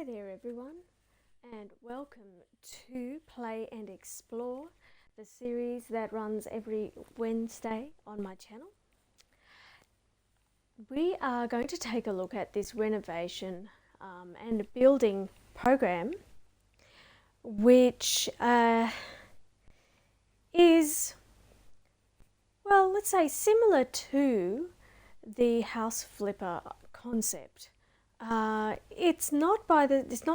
Hi there everyone, and welcome to Play and Explore, the series that runs every Wednesday on my channel. We are going to take a look at this renovation and building program, which is, well, let's say similar to the house flipper concept. It's not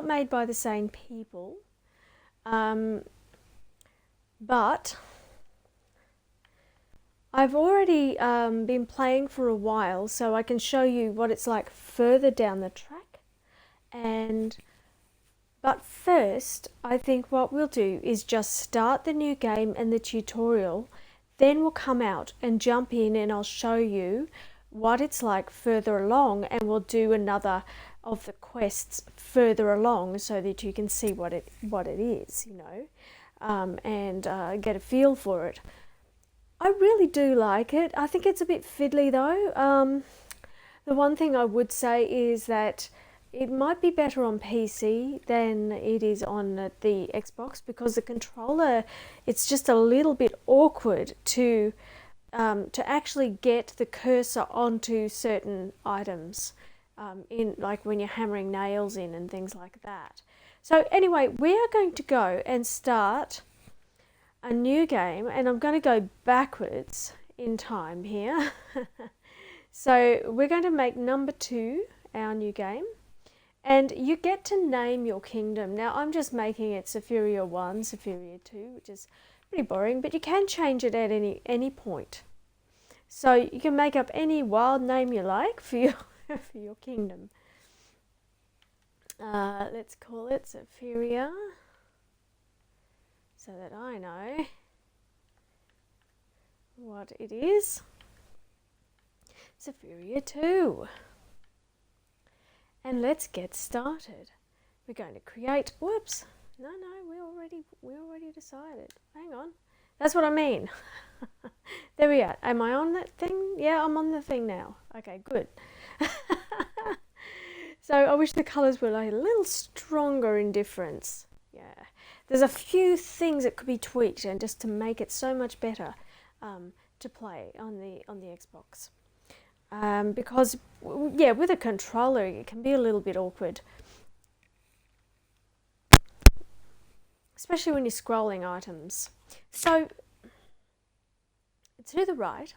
made by the same people, but I've already been playing for a while, so I can show you what it's like further down the track. But first, I think what we'll do is just start the new game and the tutorial, then we'll come out and jump in and I'll show you what it's like further along, and we'll do another of the quests further along so that you can see what it is, and get a feel for it. I really do like it. I think it's a bit fiddly though. The one thing I would say is that it might be better on PC than it is on the Xbox, because the controller, it's just a little bit awkward to actually get the cursor onto certain items, in like when you're hammering nails in and things like that. So anyway, we are going to go and start a new game, and I'm going to go backwards in time here. So we're going to make number 2 our new game, and you get to name your kingdom. Now I'm just making it Superior 1, Superior 2, which is pretty boring, but you can change it at any point. So you can make up any wild name you like for your kingdom. Let's call it Superior, so that I know what it is. Superior 2. And let's get started. We're going to create, whoops, no, we already decided. Hang on. That's what I mean. There we are. Am I on that thing? Yeah, I'm on the thing now. Okay, good. So I wish the colours were like a little stronger in difference. Yeah. There's a few things that could be tweaked, and just to make it so much better to play on the Xbox. Because, yeah, with a controller it can be a little bit awkward. Especially when you're scrolling items. So, to the right,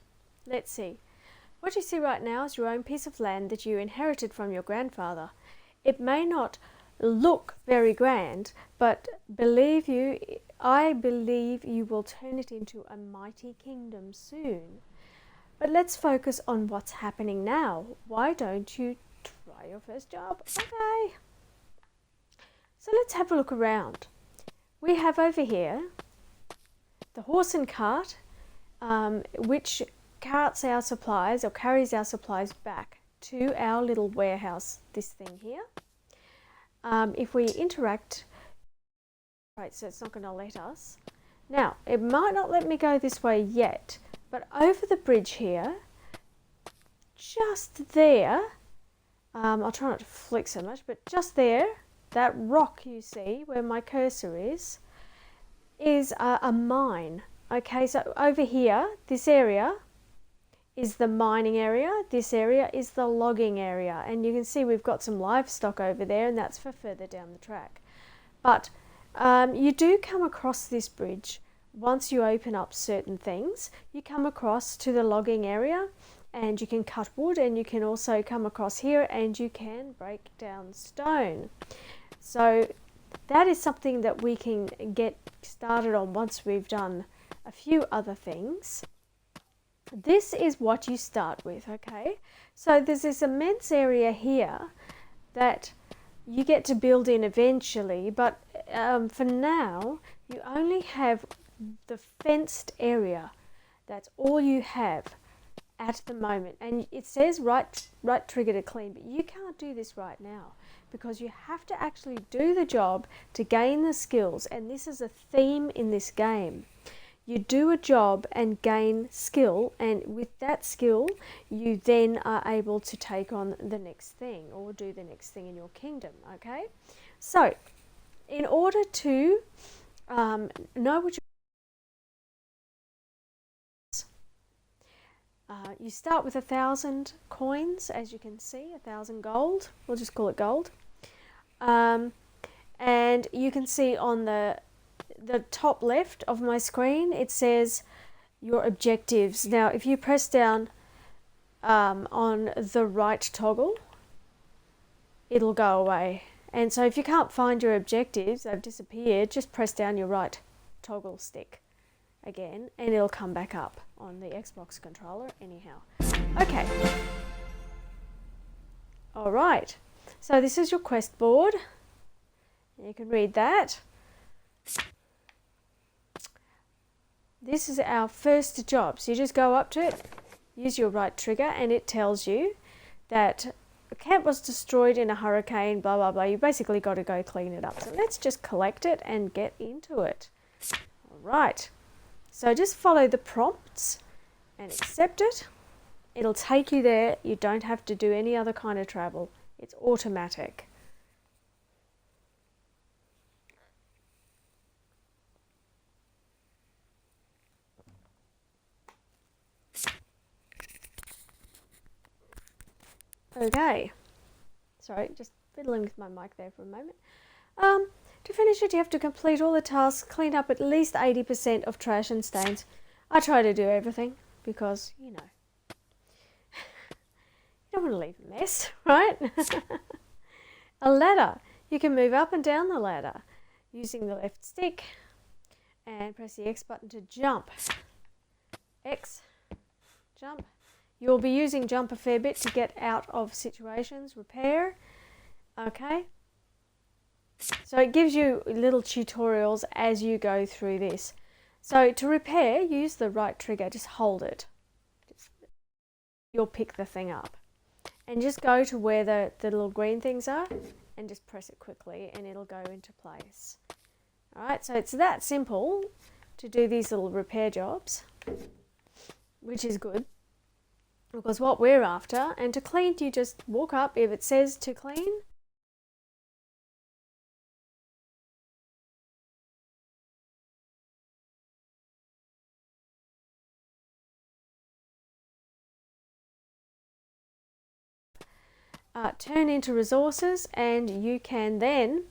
let's see. What you see right now is your own piece of land that you inherited from your grandfather. It may not look very grand, but I believe you will turn it into a mighty kingdom soon. But let's focus on what's happening now. Why don't you try your first job? Okay. So let's have a look around. We have over here the horse and cart, which carts our supplies or carries our supplies back to our little warehouse, this thing here. If we interact, right, so it's not going to let us. Now, it might not let me go this way yet, but over the bridge here, just there, I'll try not to flick so much, but just there, that rock you see where my cursor is a mine. Okay, so over here, this area is the mining area, this area is the logging area, and you can see we've got some livestock over there, and that's for further down the track. But you do come across this bridge. Once you open up certain things, you come across to the logging area, and you can cut wood, and you can also come across here and you can break down stone. So that is something that we can get started on once we've done a few other things. This is what you start with, okay? So there's this immense area here that you get to build in eventually, but for now you only have the fenced area. That's all you have at the moment, and it says right trigger to clean, but you can't do this right now because you have to actually do the job to gain the skills, and this is a theme in this game. you do a job and gain skill, and with that skill you then are able to take on the next thing or do the next thing in your kingdom. Okay, so in order to know what you start with 1,000 coins, as you can see, 1,000 gold. We'll just call it gold. And you can see on the top left of my screen, it says your objectives. Now, if you press down on the right toggle, it'll go away. And so if you can't find your objectives, they've disappeared, just press down your right toggle stick again and it'll come back up on the Xbox controller anyhow. Okay. All right. So this is your quest board. You can read that. This is our first job. So you just go up to it, use your right trigger, and it tells you that the camp was destroyed in a hurricane, blah, blah, blah. You basically got to go clean it up. So let's just collect it and get into it. All right. So just follow the prompts and accept it. It'll take you there. You don't have to do any other kind of travel. It's automatic. Okay. Sorry, just fiddling with my mic there for a moment. To finish it, you have to complete all the tasks, clean up at least 80% of trash and stains. I try to do everything because, you know, you don't want to leave a mess, right? A ladder. You can move up and down the ladder using the left stick and press the X button to jump. X, jump. You'll be using jump a fair bit to get out of situations. Repair. Okay. So it gives you little tutorials as you go through this. So to repair, use the right trigger. Just hold it. You'll pick the thing up. And just go to where the little green things are and just press it quickly and it'll go into place. Alright, so it's that simple to do these little repair jobs, which is good. Because what we're after, and to clean, you just walk up. If it says to clean, turn into resources, and you can then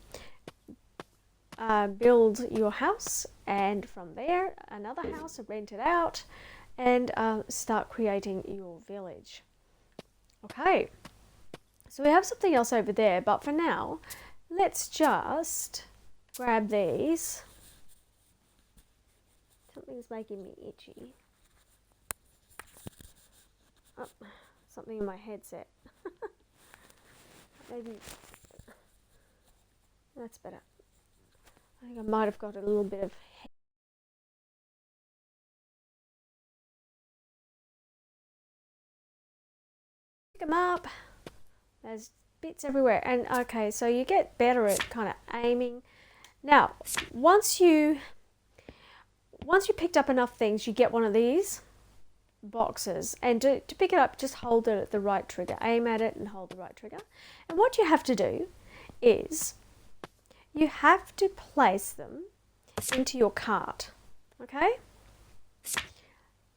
build your house, and from there another house, rent it out, and start creating your village. Okay, so we have something else over there, but for now let's just grab these. Something's making me itchy. Oh, something in my headset. Maybe that's better. I think I might have got a little bit of pick them up. There's bits everywhere, and okay, so you get better at kind of aiming. Now, once you picked up enough things, you get one of these boxes, and to pick it up, just hold it at the right trigger, aim at it and hold the right trigger. And what you have to do is you have to place them into your cart. Okay,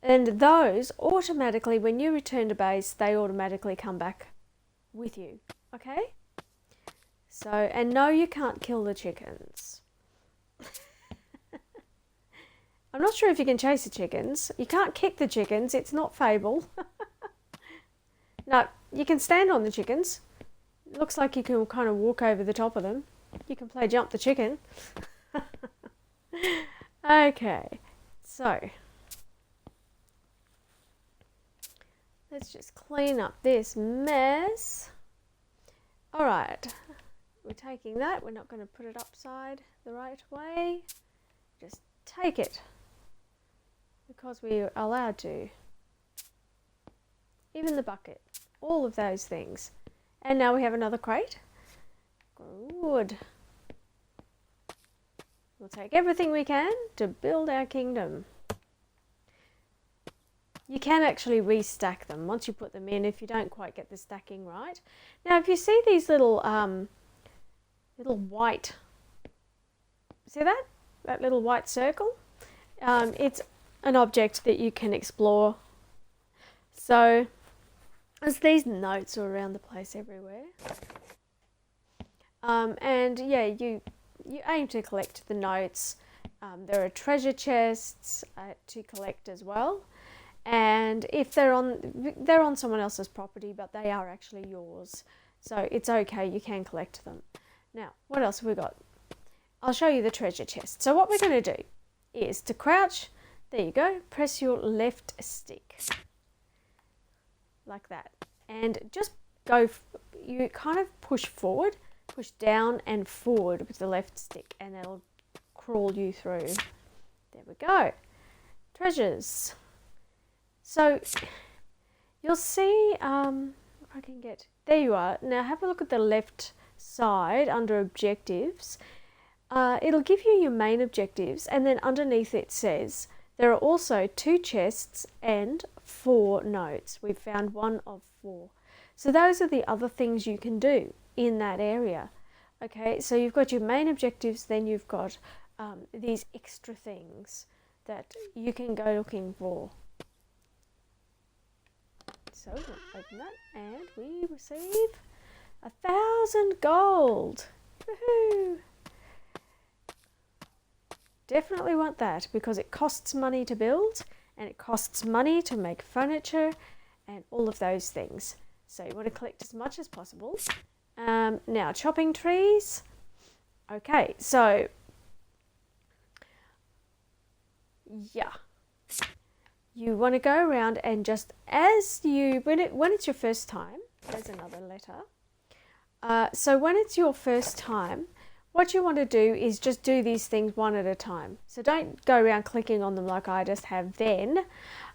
and those automatically, when you return to base, they automatically come back with you. Okay, so, and no, you can't kill the chickens. I'm not sure if you can chase the chickens. You can't kick the chickens. It's not Fable. No, you can stand on the chickens. It looks like you can kind of walk over the top of them. You can play jump the chicken. Okay, so let's just clean up this mess. All right, we're taking that. We're not going to put it upside the right way. Just take it, because we're allowed to. Even the bucket, all of those things. And now we have another crate. Good. We'll take everything we can to build our kingdom. you can actually restack them once you put them in if you don't quite get the stacking right. Now, if you see these little white, see that? That little white circle? It's an object that you can explore. So, there's these notes all around the place everywhere. And yeah, you aim to collect the notes. There are treasure chests to collect as well. And if they're on someone else's property, but they are actually yours. So it's okay, you can collect them. Now, what else have we got? I'll show you the treasure chest. So what we're going to do is to crouch, there you go, press your left stick. Like that. And just go, you kind of push forward, push down and forward with the left stick, and that'll crawl you through. There we go. Treasures. So you'll see, if I can get, there you are. Now have a look at the left side under objectives. It'll give you your main objectives, and then underneath it says there are also 2 chests and 4 notes. We've found 1 of 4. So those are the other things you can do in that area. Okay, so you've got your main objectives, then you've got these extra things that you can go looking for. So we'll open that and we receive 1,000 gold. Woohoo! Definitely want that because it costs money to build and it costs money to make furniture and all of those things. So you want to collect as much as possible. Now chopping trees. Okay, so yeah, you want to go around and just as you when it's your first time. There's another letter. So when it's your first time, what you want to do is just do these things one at a time. So don't go around clicking on them like I just have then,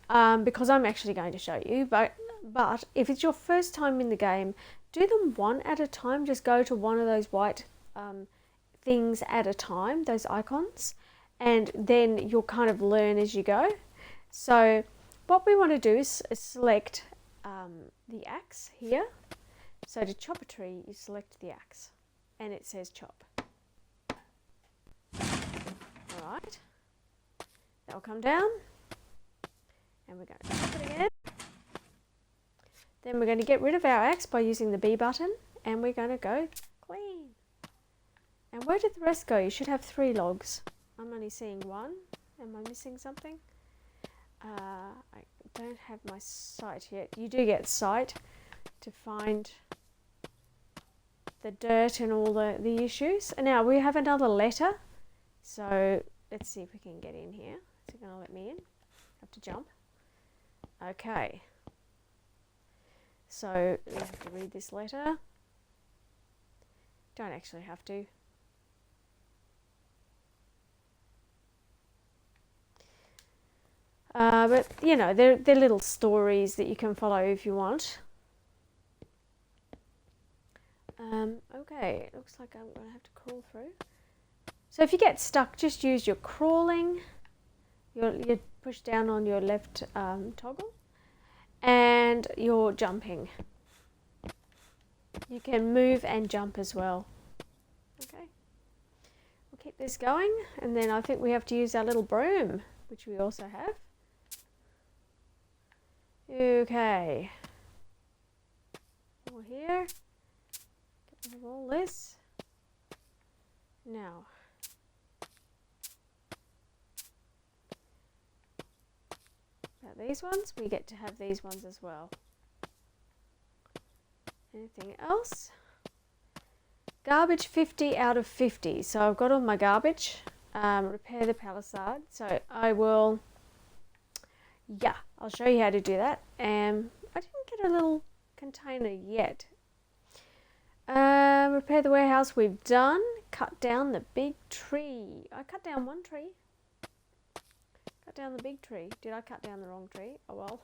because I'm actually going to show you. But if it's your first time in the game, do them one at a time. Just go to one of those white things at a time, those icons, and then you'll kind of learn as you go. So what we want to do is select the axe here. So to chop a tree, you select the axe, and it says chop. Alright, that'll come down, and we're going to chop it again. Then we're going to get rid of our axe by using the B button, and we're going to go clean. And where did the rest go? You should have 3 logs. I'm only seeing 1. Am I missing something? I don't have my sight yet. You do get sight to find the dirt and all the issues. And now we have another letter. So let's see if we can get in here. Is it going to let me in? Have to jump. Okay. So we have to read this letter. Don't actually have to. But you know, they're little stories that you can follow if you want. Okay, it looks like I'm going to have to crawl through. So if you get stuck, just use your crawling. You push down on your left toggle, and your jumping. You can move and jump as well. Okay, we'll keep this going, and then I think we have to use our little broom, which we also have. Okay, over here, get rid of all this. Now, about these ones, we get to have these ones as well. Anything else? Garbage 50 out of 50. So I've got all my garbage. Repair the palisade. So I will, yeah, I'll show you how to do that. I didn't get a little container yet. Repair the warehouse, we've done. Cut down the big tree. I cut down one tree. Cut down the big tree. Did I cut down the wrong tree? Oh well.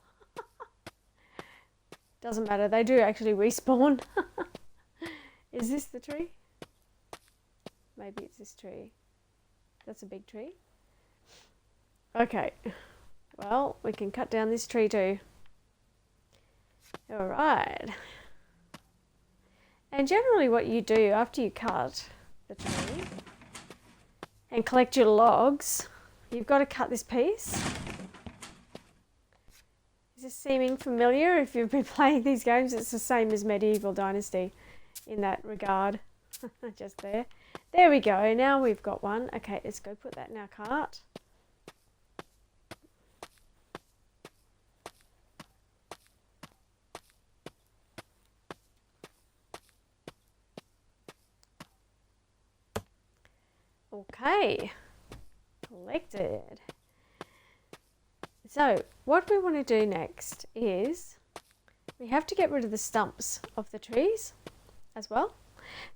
Doesn't matter, they do actually respawn. Is this the tree? Maybe it's this tree. That's a big tree. Okay. Well, we can cut down this tree too. All right. And generally what you do after you cut the tree and collect your logs, you've got to cut this piece. Is this seeming familiar? If you've been playing these games, it's the same as Medieval Dynasty in that regard. Just there. There we go. Now we've got one. Okay, let's go put that in our cart. Okay, collected. So what we want to do next is we have to get rid of the stumps of the trees as well.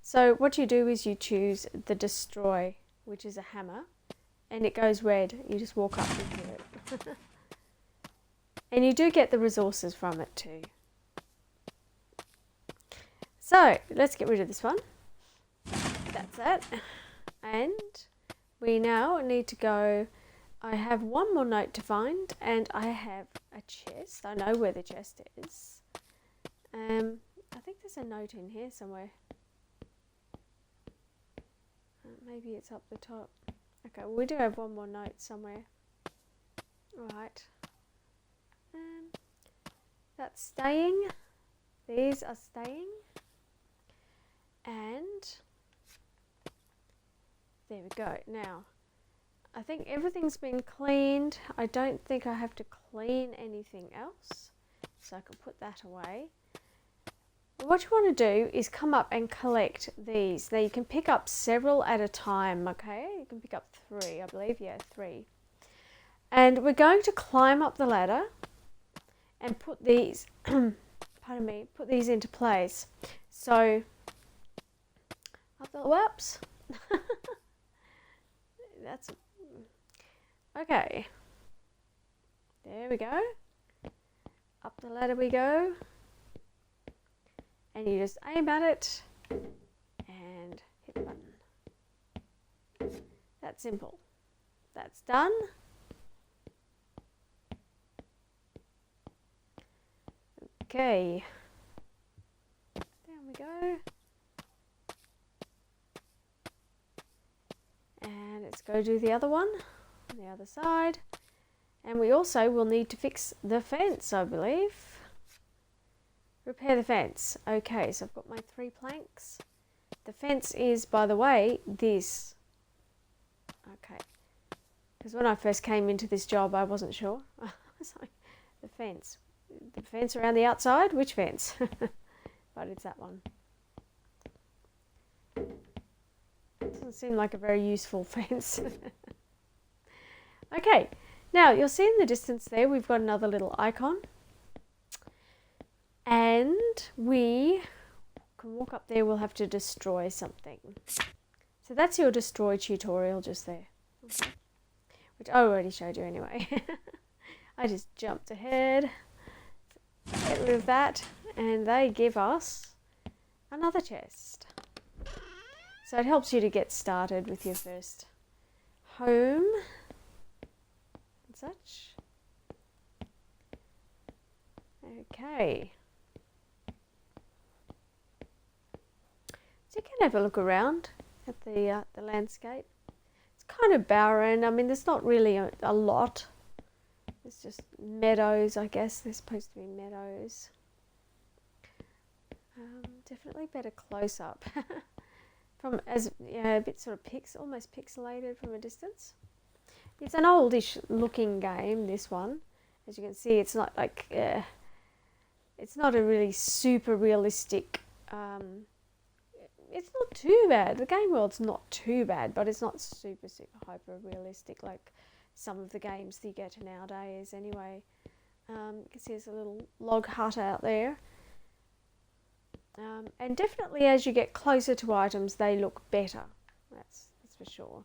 So what you do is you choose the destroy, which is a hammer, and it goes red. You just walk up into it. And you do get the resources from it too. So let's get rid of this one. That's it. And we now need to go, I have one more note to find, and I have a chest. I know where the chest is. I think there's a note in here somewhere. Maybe it's up the top. Okay, well, we do have one more note somewhere. Right. That's staying. These are staying. And there we go. Now, I think everything's been cleaned. I don't think I have to clean anything else, so I can put that away. What you want to do is come up and collect these. Now you can pick up several at a time, okay? You can pick up 3, I believe. Yeah, 3. And we're going to climb up the ladder and put these, pardon me, put these into place. So, up the, whoops. That's, okay. There we go. Up the ladder we go. And you just aim at it and hit the button. That's simple. That's done. Okay. Down we go. And let's go do the other one on the other side. And we also will need to fix the fence, I believe. Repair the fence. Okay, so I've got my 3 planks. The fence is, by the way, this. Okay. Because when I first came into this job, I wasn't sure. I was like, the fence. The fence around the outside? Which fence? But it's that one. Doesn't seem like a very useful fence. Okay, now you'll see in the distance there, we've got another little icon. And we can walk up there, we'll have to destroy something. So that's your destroy tutorial just there. Okay. Which I already showed you anyway. I just jumped ahead. Get rid of that. And they give us another chest. So it helps you to get started with your first home and such. Okay. So you can have a look around at the landscape. It's kind of barren. I mean, there's not really a lot. It's just meadows, I guess. They're supposed to be meadows. Definitely better close up. From as a bit sort of almost pixelated from a distance. It's an oldish looking game, this one. As you can see, it's not like it's not a really super realistic. It's not too bad. The game world's not too bad, but it's not super hyper realistic like some of the games that you get nowadays. Anyway, you can see there's a little log hut out there. And definitely as you get closer to items, they look better. That's for sure.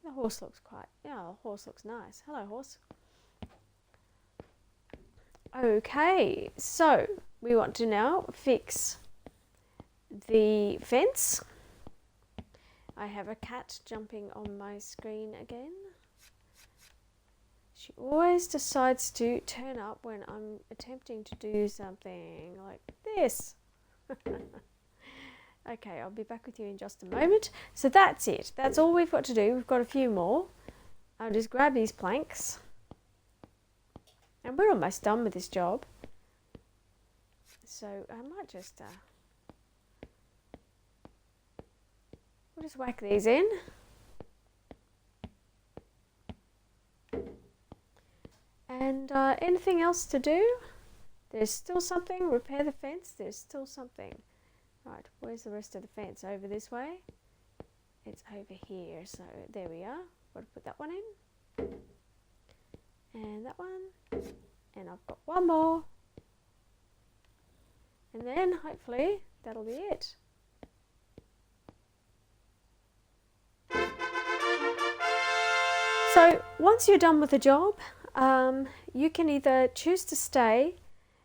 The horse looks the horse looks nice. Hello, horse. Okay, so we want to now fix the fence. I have a cat jumping on my screen again. She always decides to turn up when I'm attempting to do something like this. Okay, I'll be back with you in just a moment. So that's it. That's all we've got to do. We've got a few more. I'll just grab these planks. And we're almost done with this job. So I might just... we'll just whack these in. And anything else to do? There's still something. Repair the fence. There's still something. Right, where's the rest of the fence? Over this way? It's over here. So there we are. Got to put that one in. And that one. And I've got one more. And then hopefully that'll be it. So once you're done with the job, you can either choose to stay,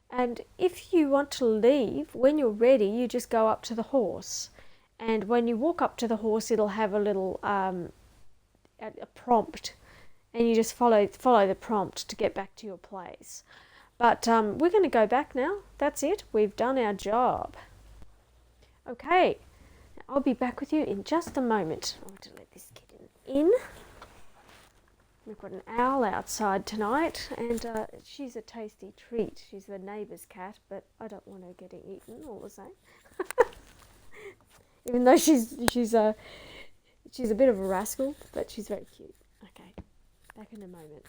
and if you want to leave, when you're ready, you just go up to the horse. And when you walk up to the horse, it'll have a little a prompt, and you just follow the prompt to get back to your place. But we're going to go back now. That's it. We've done our job. Okay, I'll be back with you in just a moment. I want to let this kitten in. We've got an owl outside tonight, and she's a tasty treat. She's the neighbour's cat, but I don't want her getting eaten all the same. Even though she's a bit of a rascal, but she's very cute. Okay, back in a moment.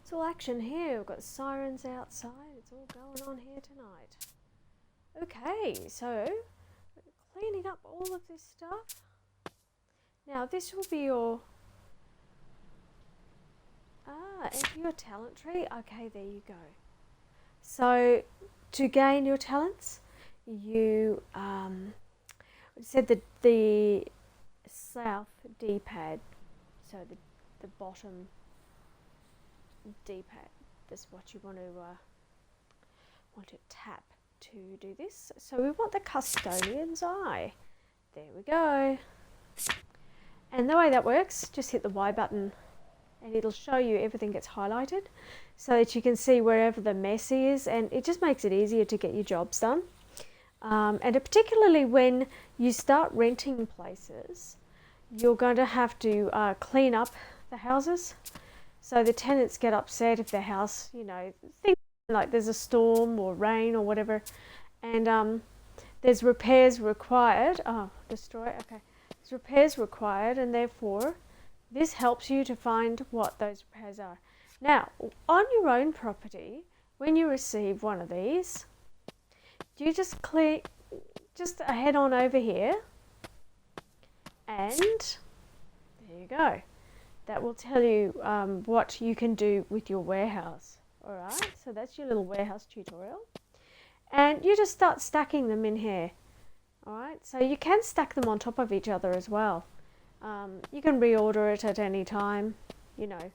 It's all action here. We've got sirens outside. It's all going on here tonight. Okay, so cleaning up all of this stuff. Now this will be your enter your talent tree. Okay, there you go. So to gain your talents, you said that the south D-pad, so the bottom D-pad, that's what you want to tap to do this. So we want the custodian's eye. There we go. And the way that works, just hit the Y button and it'll show you everything gets highlighted so that you can see wherever the mess is, and it just makes it easier to get your jobs done. And particularly when you start renting places, you're going to have to clean up the houses. So the tenants get upset if their house, things like there's a storm or rain or whatever, and there's repairs required. Oh, destroy, okay. There's repairs required, and therefore this helps you to find what those repairs are. Now, on your own property, when you receive one of these, you just click, just head on over here, and there you go. That will tell you what you can do with your warehouse. Alright, so that's your little warehouse tutorial. And you just start stacking them in here. Alright, so you can stack them on top of each other as well. You can reorder it at any time, you know,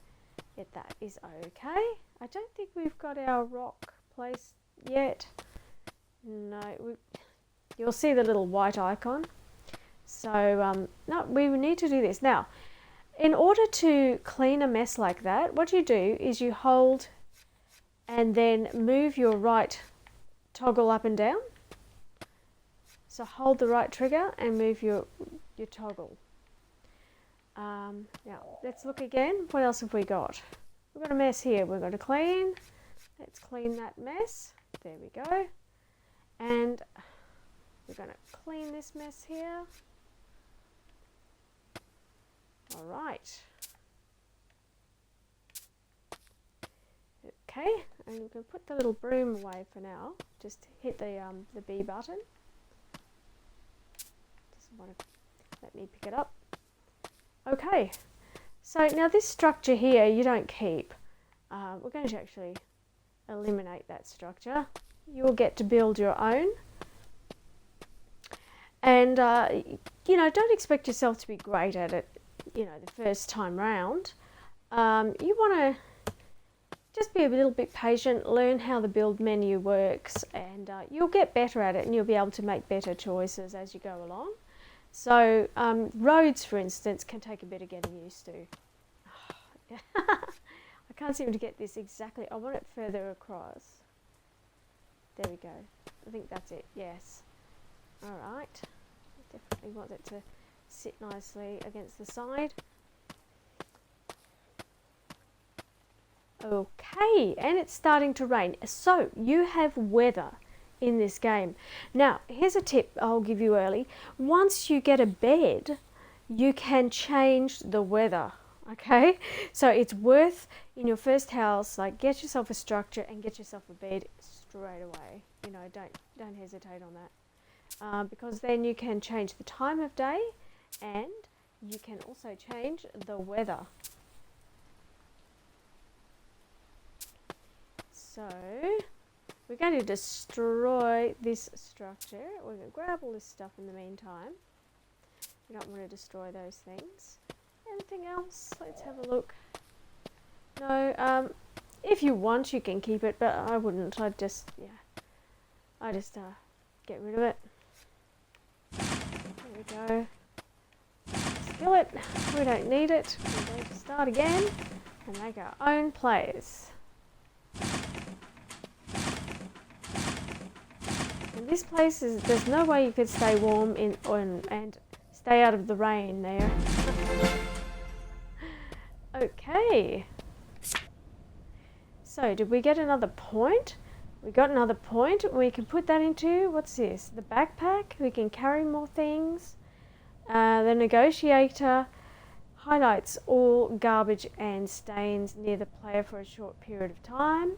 if that is okay. I don't think we've got our rock place yet. No, you'll see the little white icon. So, no, we need to do this. Now, in order to clean a mess like that, what you do is you hold and then move your right toggle up and down. So hold the right trigger and move your toggle. Now, let's look again. What else have we got? We've got a mess here. We're going to clean. Let's clean that mess. There we go. And we're going to clean this mess here. All right. Okay, and we can put the little broom away for now. Just hit the B button. Doesn't want to let me pick it up. Okay, so now this structure here you don't keep. We're going to actually eliminate that structure. You'll get to build your own. And, you know, don't expect yourself to be great at it, you know, the first time round. You want to just be a little bit patient, learn how the build menu works, and you'll get better at it and you'll be able to make better choices as you go along. So roads, for instance, can take a bit of getting used to. I can't seem to get this exactly. I want it further across. There we go. I think that's it. Yes. All right. I definitely want it to sit nicely against the side. Okay, and it's starting to rain. So you have weather in this game. Now, here's a tip I'll give you early. Once you get a bed, you can change the weather. Okay, so it's worth in your first house, like, get yourself a structure and get yourself a bed straight away. You know, don't hesitate on that, because then you can change the time of day and you can also change the weather. So we're going to destroy this structure. We're going to grab all this stuff in the meantime. We don't want to destroy those things. Anything else? Let's have a look. No, if you want, you can keep it, but I wouldn't. I'd just, get rid of it. There we go. Skillet. We don't need it. We're going to start again and make our own place. And this place is, there's no way you could stay warm and stay out of the rain there. Okay. So, did we get another point? We got another point. We can put that into, what's this? The backpack. We can carry more things. The negotiator highlights all garbage and stains near the player for a short period of time.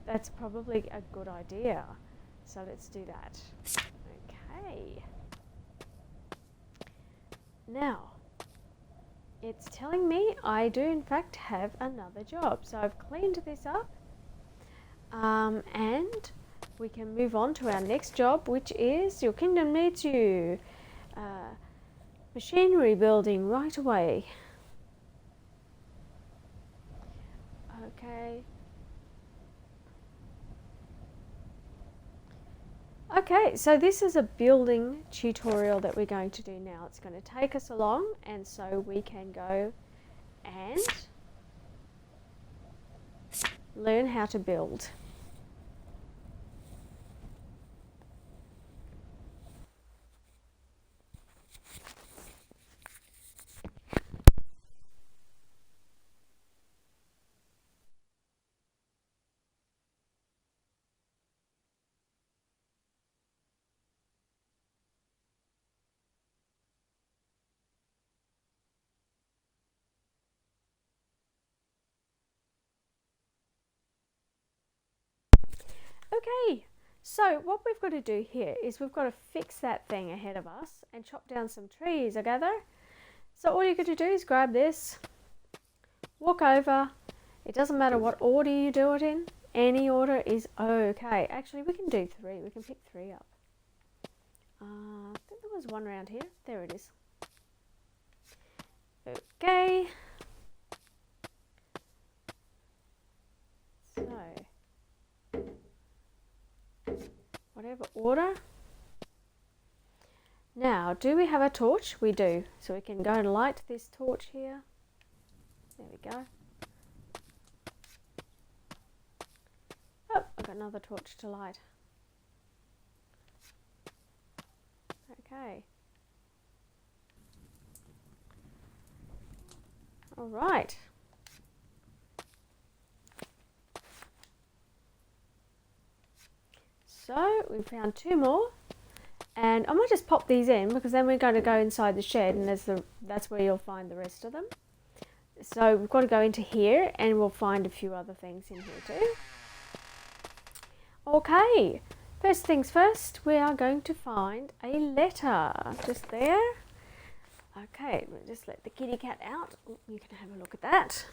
That's probably a good idea. So let's do that. Okay. Now, it's telling me I do in fact have another job. So I've cleaned this up, and we can move on to our next job, which is your kingdom needs you. Machinery building right away. Okay. Okay, so this is a building tutorial that we're going to do now. It's going to take us along, and so we can go and learn how to build. Okay, so what we've got to do here is we've got to fix that thing ahead of us and chop down some trees, I gather. So all you got to do is grab this, walk over. It doesn't matter what order you do it in. Any order is okay. Actually, we can do 3. We can pick 3 up. I think there was one around here. There it is. Okay. So, whatever order. Now, do we have a torch? We do. So we can go and light this torch here. There we go. Oh, I've got another torch to light. Okay. All right. So we found 2 more, and I might just pop these in because then we're going to go inside the shed, and that's where you'll find the rest of them. So we've got to go into here, and we'll find a few other things in here too. Okay, first things first, we are going to find a letter just there. Okay, we'll just let the kitty cat out. You can have a look at that.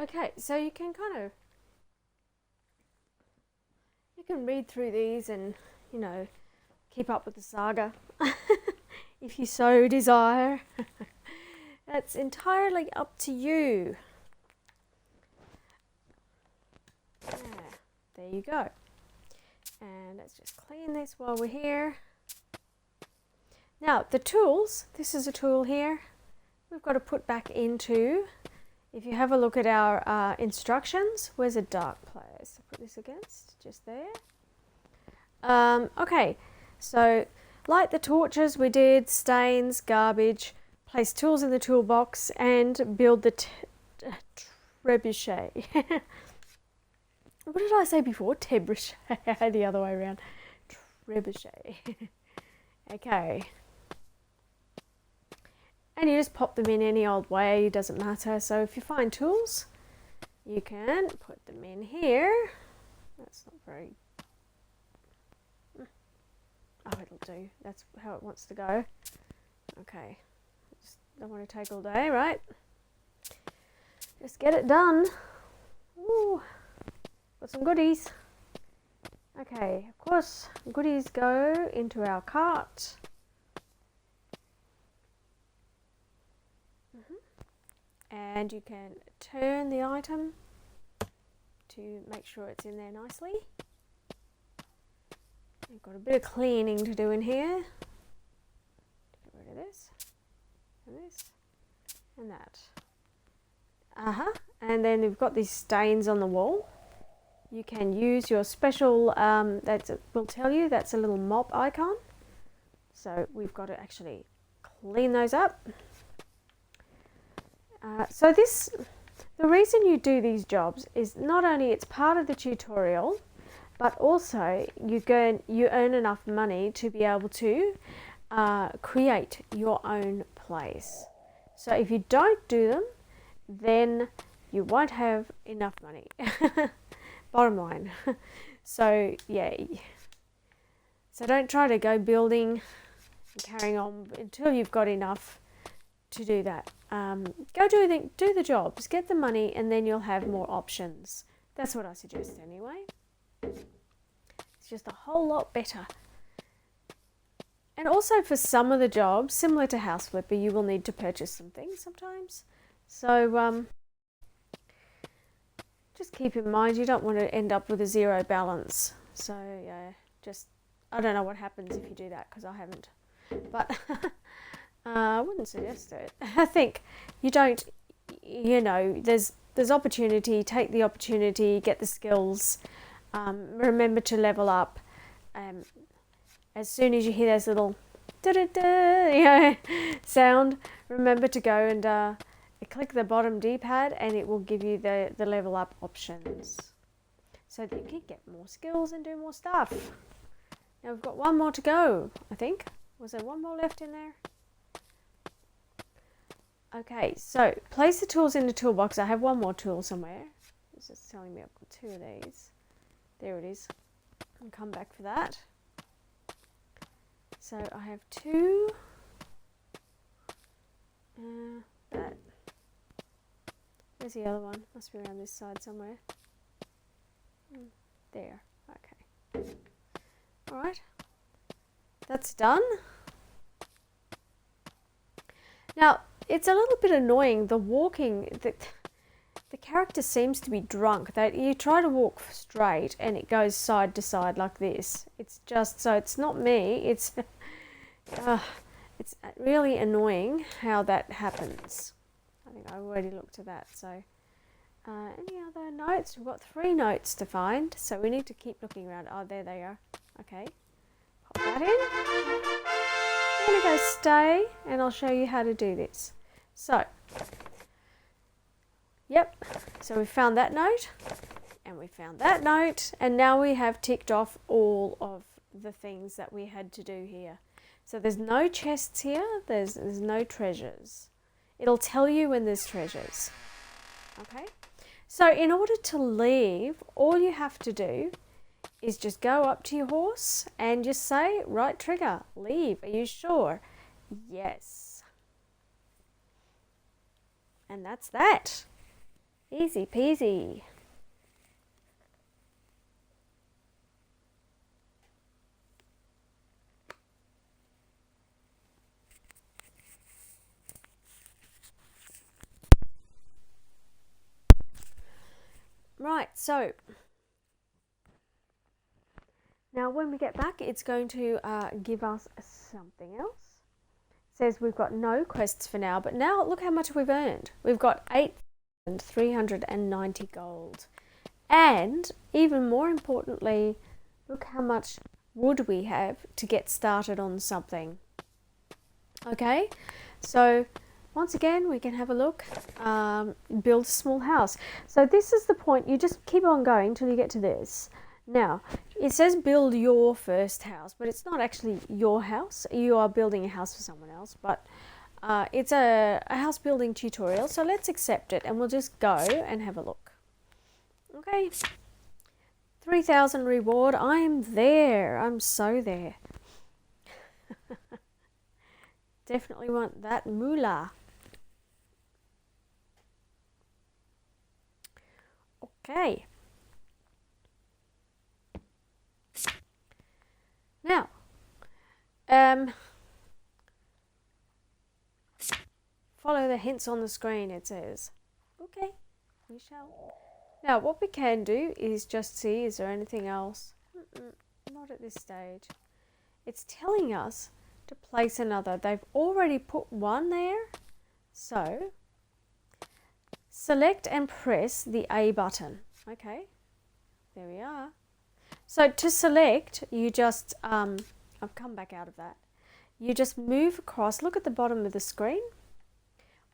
Okay, so you can read through these and, keep up with the saga if you so desire. That's entirely up to you. There you go. And let's just clean this while we're here. Now, the tools, this is a tool here we've got to put back into. If you have a look at our instructions, where's a dark place to put this against? Just there. Okay, so light the torches, we did stains, garbage, place tools in the toolbox, and build the trebuchet. What did I say before? Trebuchet. The other way around. Trebuchet. Okay. And you just pop them in any old way, it doesn't matter. So if you find tools, you can put them in here. That's not very... Oh, it'll do. That's how it wants to go. Okay. Just don't want to take all day, right? Just get it done. Ooh. Got some goodies. Okay, of course, goodies go into our cart. And you can turn the item to make sure it's in there nicely. You've got a bit of cleaning to do in here. Get rid of this, and that. And then we've got these stains on the wall. You can use your special, will tell you that's a little mop icon. So we've got to actually clean those up. The reason you do these jobs is not only it's part of the tutorial, but also you earn enough money to be able to create your own place. So if you don't do them, then you won't have enough money. Bottom line. So yeah. So don't try to go building and carrying on until you've got enough to do that. Go do the jobs, get the money, and then you'll have more options That's what I suggest anyway. It's just a whole lot better. And also for some of the jobs, similar to House Flipper, you will need to purchase some things sometimes. So just keep in mind you don't want to end up with a zero balance. So yeah, just, I don't know what happens if you do that because I haven't. But I wouldn't suggest it. I think you don't, you know, there's opportunity, take the opportunity, get the skills, remember to level up. As soon as you hear those little da-da-da, you know, sound, remember to go and click the bottom D-pad and it will give you the level up options so that you can get more skills and do more stuff. Now we've got one more to go, I think. Was there one more left in there? Okay, so place the tools in the toolbox. I have one more tool somewhere. It's just telling me I've got two of these. There it is. I'll come back for that. So I have two. That. Where's the other one? Must be around this side somewhere. There. Okay. Alright. That's done. Now, it's a little bit annoying, the walking, the character seems to be drunk. That you try to walk straight and it goes side to side like this. It's just, so it's not me, it's really annoying how that happens. I think I already looked at that. So any other notes? We've got 3 notes to find, so we need to keep looking around. Oh, there they are. Okay, pop that in. I'm going to go stay and I'll show you how to do this. So, yep, so we found that note and we found that note, and now we have ticked off all of the things that we had to do here. So there's no chests here, there's no treasures. It'll tell you when there's treasures. Okay, so in order to leave, all you have to do is just go up to your horse and just say, right trigger, leave. Are you sure? Yes. And that's that. Easy peasy. Right, so now when we get back, it's going to give us something else. It says we've got no quests for now, but now look how much we've earned. We've got 8,390 gold. And even more importantly, look how much wood we have to get started on something. Okay, so once again, we can have a look, build a small house. So this is the point, you just keep on going till you get to this. Now, it says build your first house, but it's not actually your house. You are building a house for someone else, but it's a house building tutorial. So let's accept it and we'll just go and have a look. Okay, 3,000 reward. I'm there. I'm so there. Definitely want that moolah. Okay. Now, follow the hints on the screen, it says. Okay, we shall. Now, what we can do is just see, is there anything else? Not at this stage. It's telling us to place another. They've already put one there. So, select and press the A button. Okay, there we are. So to select, you just, I've come back out of that. You just move across, look at the bottom of the screen.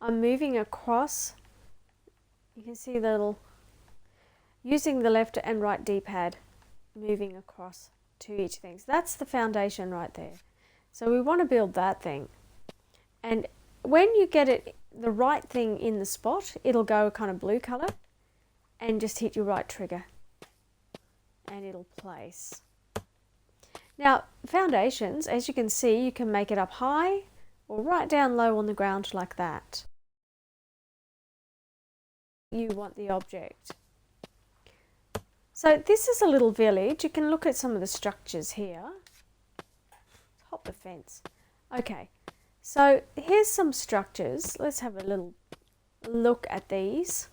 I'm moving across, you can see the little, using the left and right D-pad, moving across to each thing. So that's the foundation right there. So we want to build that thing. And when you get it, the right thing in the spot, it'll go kind of blue color and just hit your right trigger. And it'll place. Now, foundations, as you can see, you can make it up high or right down low on the ground like that. You want the object. So this is a little village. You can look at some of the structures here. Hop the fence. Okay, so here's some structures. Let's have a little look at these.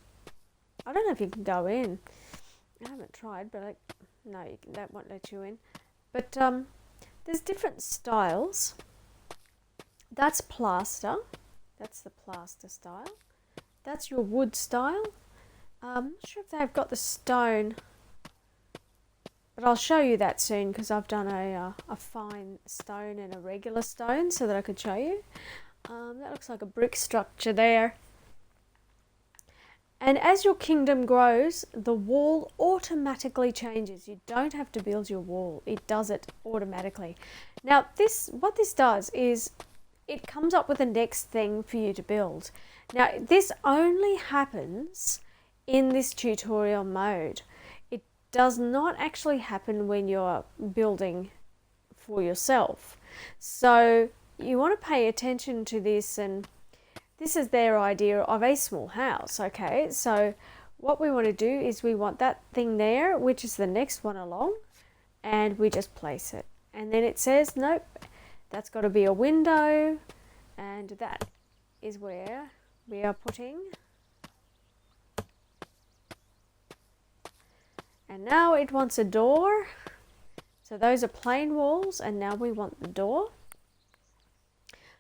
I don't know if you can go in. I haven't tried, but no, that won't let you in. But there's different styles. That's plaster. That's the plaster style. That's your wood style. I'm not sure if they've got the stone, but I'll show you that soon because I've done a fine stone and a regular stone so that I could show you. That looks like a brick structure there. And as your kingdom grows, the wall automatically changes. You don't have to build your wall. It does it automatically. Now, what this does is it comes up with the next thing for you to build. Now, this only happens in this tutorial mode. It does not actually happen when you're building for yourself. So you want to pay attention to this, and this is their idea of a small house. Okay, so what we want to do is we want that thing there, which is the next one along, and we just place it. And then it says, nope, that's got to be a window, and that is where we are putting. And now it wants a door. So those are plain walls, and now we want the door.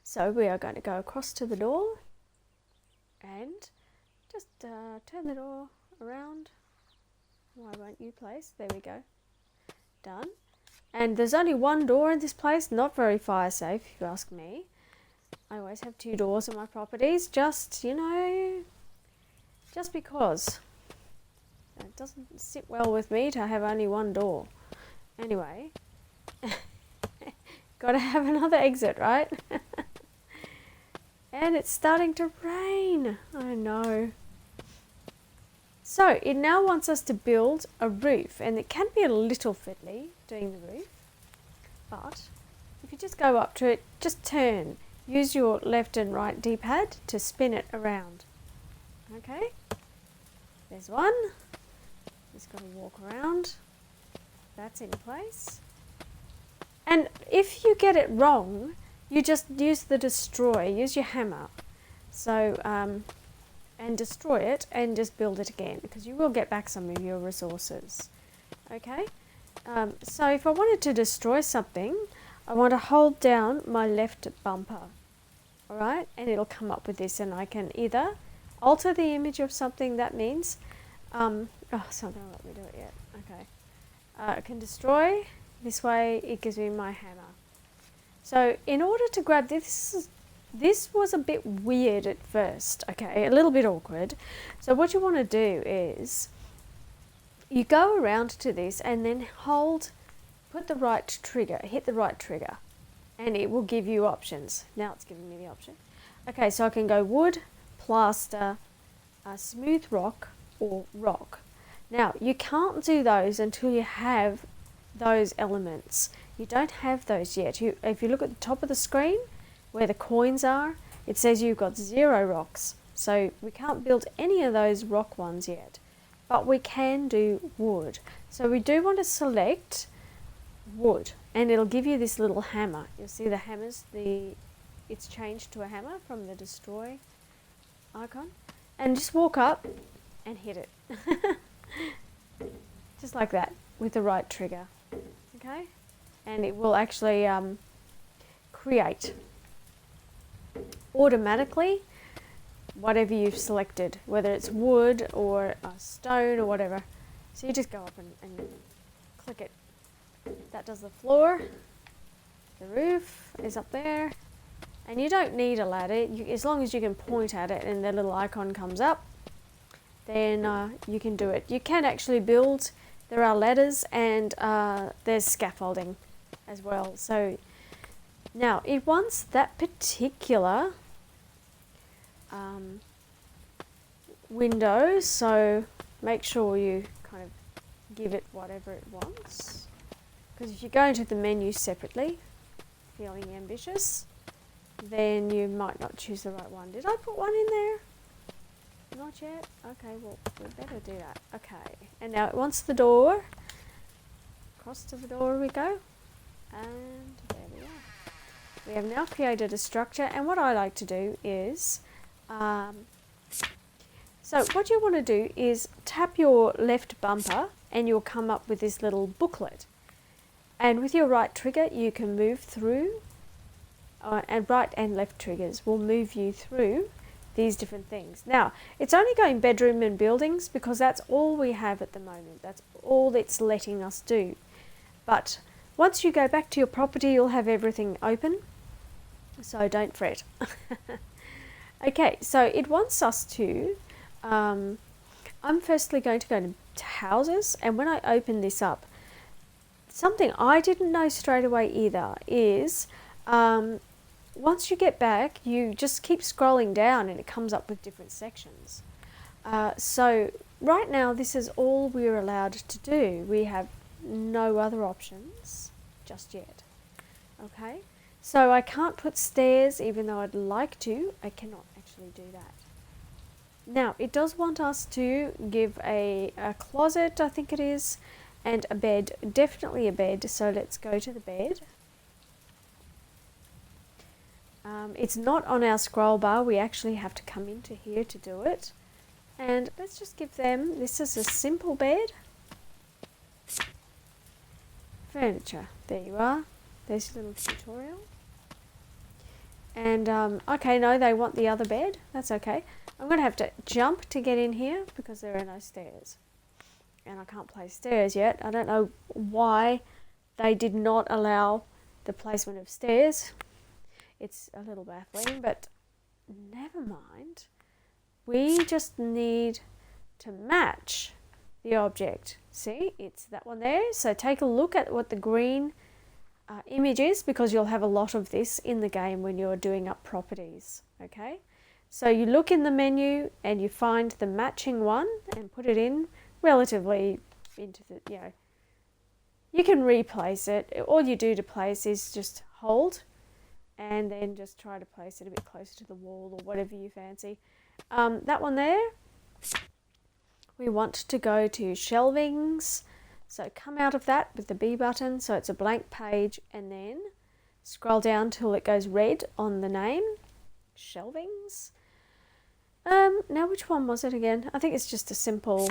So we are going to go across to the door and just turn the door around. Why won't you place? There we go. Done. And there's only one door in this place, not very fire safe if you ask me. I always have 2 doors in my properties, just, you know, just because. It doesn't sit well with me to have only one door. Anyway, got to have another exit, right? And it's starting to rain. I know. So it now wants us to build a roof, and it can be a little fiddly doing the roof, but if you just go up to it, just turn. Use your left and right D-pad to spin it around. Okay, there's one. Just got to walk around. That's in place. And if you get it wrong, you just use the destroy. Use your hammer. So, and destroy it and just build it again, because you will get back some of your resources. Okay? So if I wanted to destroy something, I want to hold down my left bumper. Alright? And it'll come up with this, and I can either alter the image of something. That means it's not going to let me do it yet. Okay. I can destroy. This way it gives me my hammer. So in order to grab this was a bit weird at first. Okay, a little bit awkward. So what you want to do is you go around to this and then put the right trigger, hit the right trigger, and it will give you options. Now it's giving me the option. Okay, so I can go wood, plaster, smooth rock, or rock. Now, you can't do those until you have those elements. You don't have those yet. If you look at the top of the screen, where the coins are, it says you've got 0 rocks. So we can't build any of those rock ones yet. But we can do wood. So we do want to select wood, and it'll give you this little hammer. You'll see the hammers, it's changed to a hammer from the destroy icon. And just walk up and hit it. Just like that, with the right trigger. Okay? And it will actually create automatically whatever you've selected, whether it's wood or a stone or whatever. So you just go up and click it. That does the floor. The roof is up there. And you don't need a ladder. As long as you can point at it and the little icon comes up, then you can do it. You can actually build. There are ladders, and there's scaffolding as well. So now it wants that particular window, so make sure you kind of give it whatever it wants, because if you go into the menu separately, feeling ambitious, then you might not choose the right one. Did I put one in there? Not yet? Okay, well, we better do that. Okay, and now it wants the door. Across to the door we go. And there we are. We have now created a structure, and what I like to do is, so what you want to do is tap your left bumper and you'll come up with this little booklet. And with your right trigger you can move through, and right and left triggers will move you through these different things. Now, it's only going bedroom and buildings because that's all we have at the moment. That's all it's letting us do. But once you go back to your property, you'll have everything open, so don't fret. Okay, so it wants us to, I'm firstly going to go to houses, and when I open this up, something I didn't know straight away either is, once you get back, you just keep scrolling down and it comes up with different sections. So right now this is all we're allowed to do. We have no other options just yet. Okay, so I can't put stairs even though I'd like to. I cannot actually do that. Now it does want us to give a closet, I think it is, and a bed, definitely a bed, so let's go to the bed. It's not on our scroll bar, we actually have to come into here to do it. And let's just give them, this is a simple bed. Furniture, there you are. There's a little tutorial. And, okay, no, they want the other bed. That's okay. I'm going to have to jump to get in here because there are no stairs. And I can't place stairs yet. I don't know why they did not allow the placement of stairs. It's a little baffling, but never mind. We just need to match the object. See, it's that one there. So take a look at what the green image is, because you'll have a lot of this in the game when you're doing up properties. Okay, so you look in the menu and you find the matching one and put it in relatively into the, you can replace it. All you do to place is just hold and then just try to place it a bit closer to the wall or whatever you fancy. That one there, we want to go to shelvings, so come out of that with the B button, so it's a blank page, and then scroll down till it goes red on the name, shelvings. Now which one was it again? I think it's just a simple,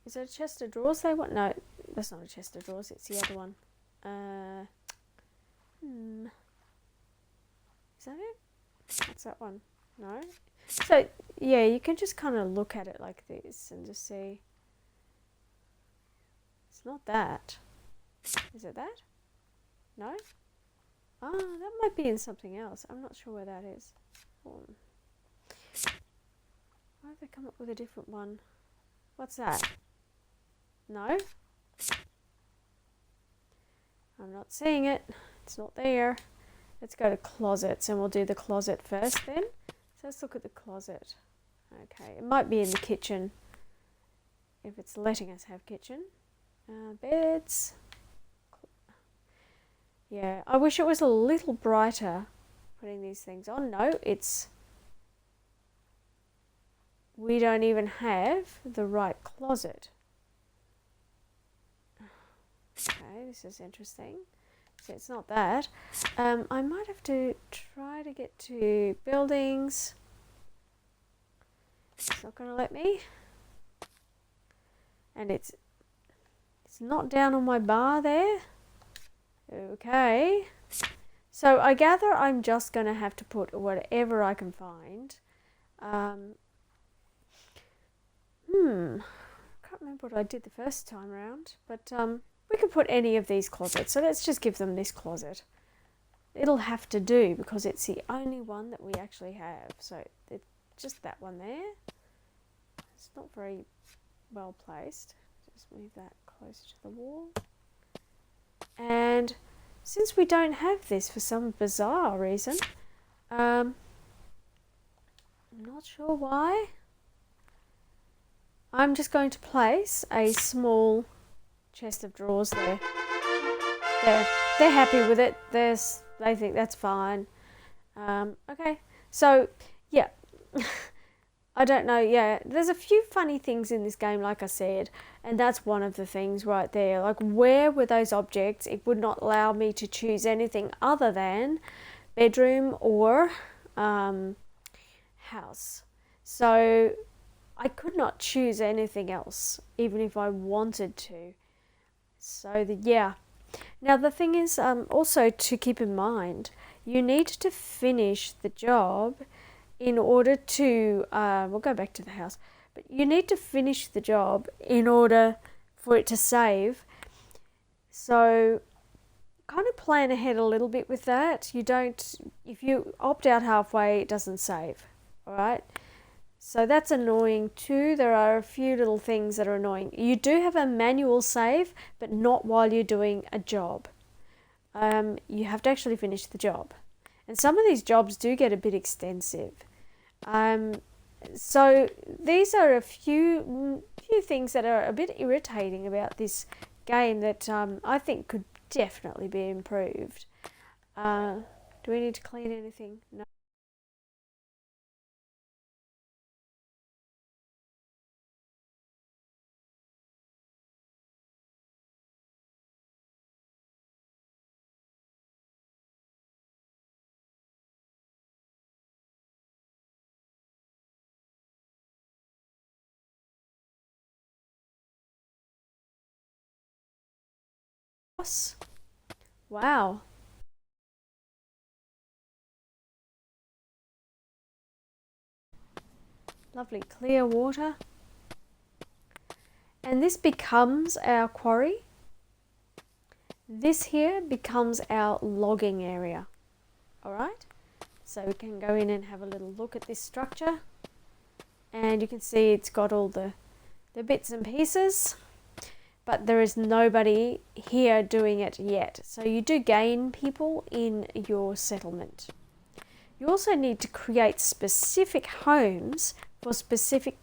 is it a chest of drawers they want? No, that's not a chest of drawers, it's the other one. Is that it? What's that one? No? So, yeah, you can just kind of look at it like this and just see. It's not that. Is it that? No? Ah, that might be in something else. I'm not sure where that is. Why have they come up with a different one? What's that? No? I'm not seeing it. It's not there. Let's go to closets and we'll do the closet first then. So let's look at the closet. Okay, it might be in the kitchen if it's letting us have kitchen. Beds. Yeah, I wish it was a little brighter putting these things on. No, we don't even have the right closet. Okay, this is interesting. So it's not that. I might have to try to get to buildings. It's not going to let me. And it's not down on my bar there. Okay. So I gather I'm just going to have to put whatever I can find. I can't remember what I did the first time around, but we could put any of these closets. So let's just give them this closet. It'll have to do because it's the only one that we actually have. So it's just that one there. It's not very well placed. Just move that closer to the wall. And since we don't have this for some bizarre reason, I'm not sure why, I'm just going to place a small chest of drawers there. They're happy with it. They think that's fine. Okay, so yeah, I don't know, yeah. There's a few funny things in this game, like I said, and that's one of the things right there. Like, where were those objects? It would not allow me to choose anything other than bedroom or house. So I could not choose anything else, even if I wanted to. So, yeah. Now, the thing is, also to keep in mind, you need to finish the job in order to, we'll go back to the house, but you need to finish the job in order for it to save. So kind of plan ahead a little bit with that. You don't, if you opt out halfway, it doesn't save. All right. So that's annoying too. There are a few little things that are annoying. You do have a manual save, but not while you're doing a job. You have to actually finish the job. And some of these jobs do get a bit extensive. So these are a few things that are a bit irritating about this game that I think could definitely be improved. Do we need to clean anything? No. Wow, lovely clear water. And this becomes our quarry. This here becomes our logging area. All right, so we can go in and have a little look at this structure, and you can see it's got all the bits and pieces, but there is nobody here doing it yet. So you do gain people in your settlement. You also need to create specific homes for specific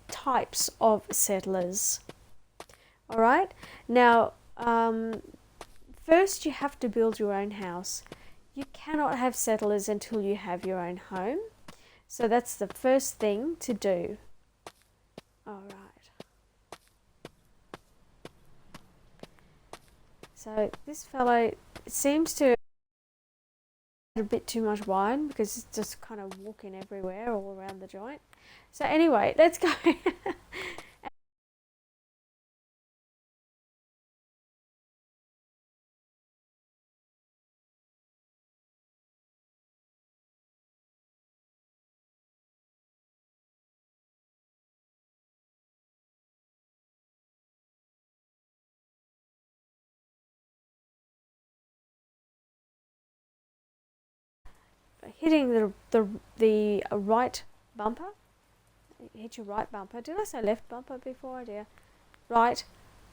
types of settlers. All right, now first you have to build your own house. You cannot have settlers until you have your own home. So that's the first thing to do. All right. So this fellow seems to have a bit too much wine because it's just kind of walking everywhere all around the joint. So anyway, let's go. Hitting the right bumper. Hit your right bumper. Did I say left bumper before? Dear. Right.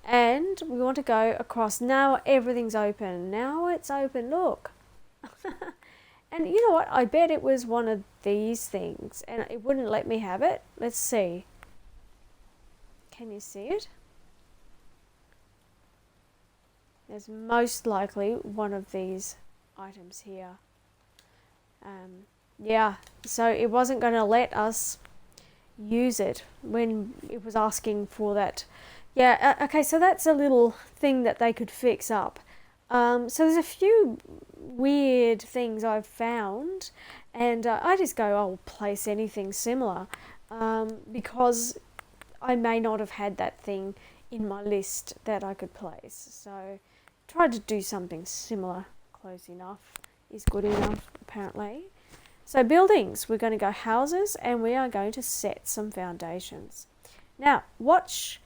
And we want to go across. Now everything's open. Now it's open. Look. And you know what? I bet it was one of these things, and it wouldn't let me have it. Let's see. Can you see it? There's most likely one of these items here. Yeah, so it wasn't going to let us use it when it was asking for that. Yeah, okay, so that's a little thing that they could fix up. So there's a few weird things I've found, and I just go, I'll place anything similar because I may not have had that thing in my list that I could place. So try to do something similar. Close enough is good enough, apparently. So buildings, we're going to go houses, and we are going to set some foundations. Now, watch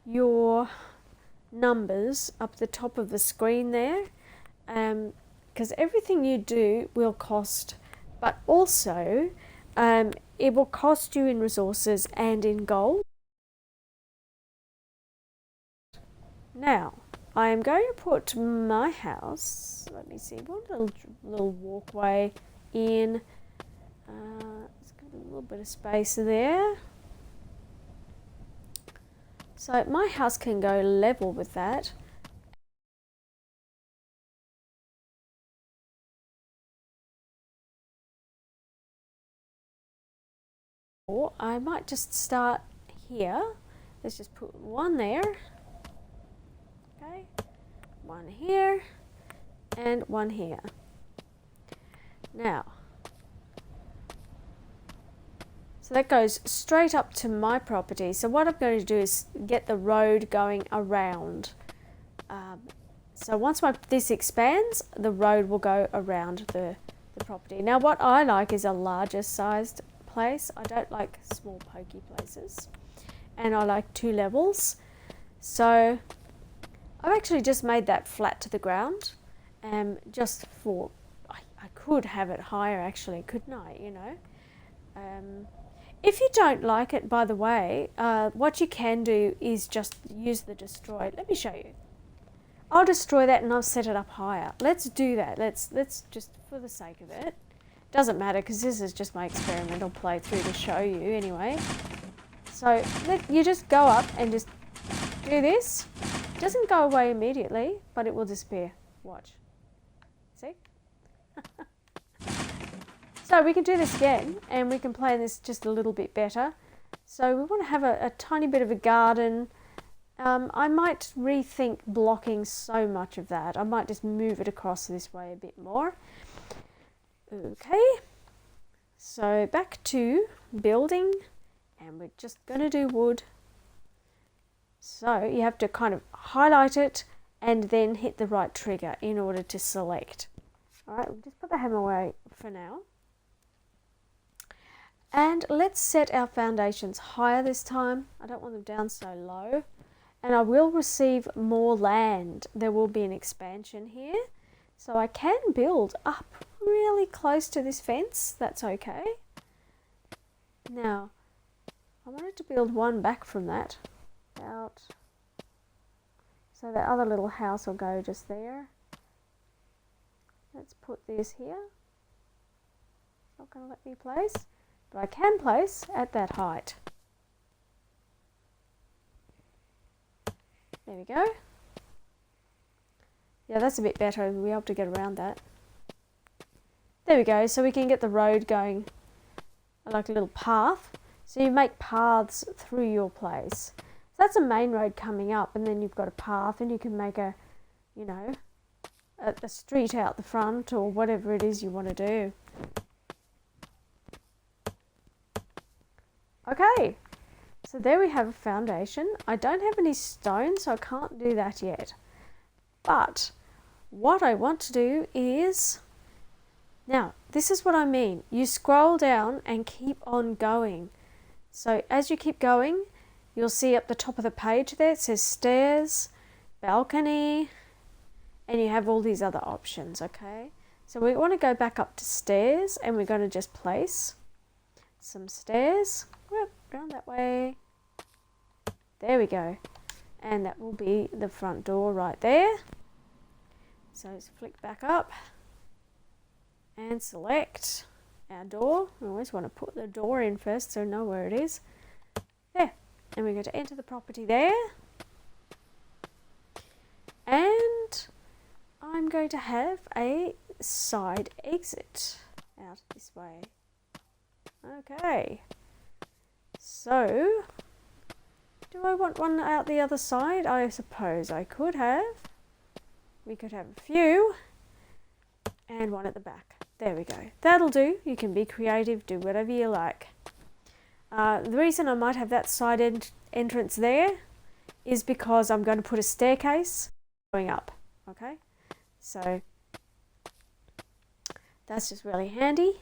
your numbers up the top of the screen there, because everything you do will cost, but also it will cost you in resources and in gold. Now, I am going to put my house, let me see, one little walkway in. It's got a little bit of space there. So my house can go level with that. Or I might just start here. Let's just put one there. Okay, one here and one here. Now, so that goes straight up to my property. So what I'm going to do is get the road going around. So once this expands, the road will go around the property. Now what I like is a larger sized place. I don't like small pokey places. And I like 2 levels. So I've actually just made that flat to the ground. Just for, I could have it higher actually, couldn't I, you know. If you don't like it, by the way, what you can do is just use the destroy. Let me show you. I'll destroy that and I'll set it up higher. Let's do that. Let's just, for the sake of it. Doesn't matter because this is just my experimental playthrough to show you anyway. So you just go up and just do this. It doesn't go away immediately, but it will disappear. Watch. See? So we can do this again and we can play this just a little bit better. So we want to have a tiny bit of a garden. I might rethink blocking so much of that. I might just move it across this way a bit more. Okay, so back to building, and we're just going to do wood. So you have to kind of highlight it and then hit the right trigger in order to select. All right, we'll just put the hammer away for now. And let's set our foundations higher this time. I don't want them down so low. And I will receive more land. There will be an expansion here. So I can build up really close to this fence. That's okay. Now, I wanted to build one back from that. About. So that other little house will go just there. Let's put this here. It's not going to let me place. But I can place at that height. There we go. Yeah, that's a bit better. We'll be able to get around that. There we go. So we can get the road going like a little path. So you make paths through your place. So that's a main road coming up, and then you've got a path, and you can make a, you know, a street out the front or whatever it is you want to do. Okay. So there we have a foundation. I don't have any stone, so I can't do that yet. But what I want to do is, now this is what I mean. You scroll down and keep on going. So as you keep going, you'll see up the top of the page there, it says stairs, balcony, and you have all these other options, okay? So we want to go back up to stairs, and we're going to just place some stairs. Whoop, around that way. There we go. And that will be the front door right there. So let's flick back up and select our door. I always want to put the door in first so I know where it is. There. And we're going to enter the property there. And I'm going to have a side exit out this way. Okay. So, do I want one out the other side? I suppose I could have. We could have a few. And one at the back. There we go. That'll do. You can be creative, do whatever you like. The reason I might have that side entrance there is because I'm going to put a staircase going up. Okay? So, that's just really handy.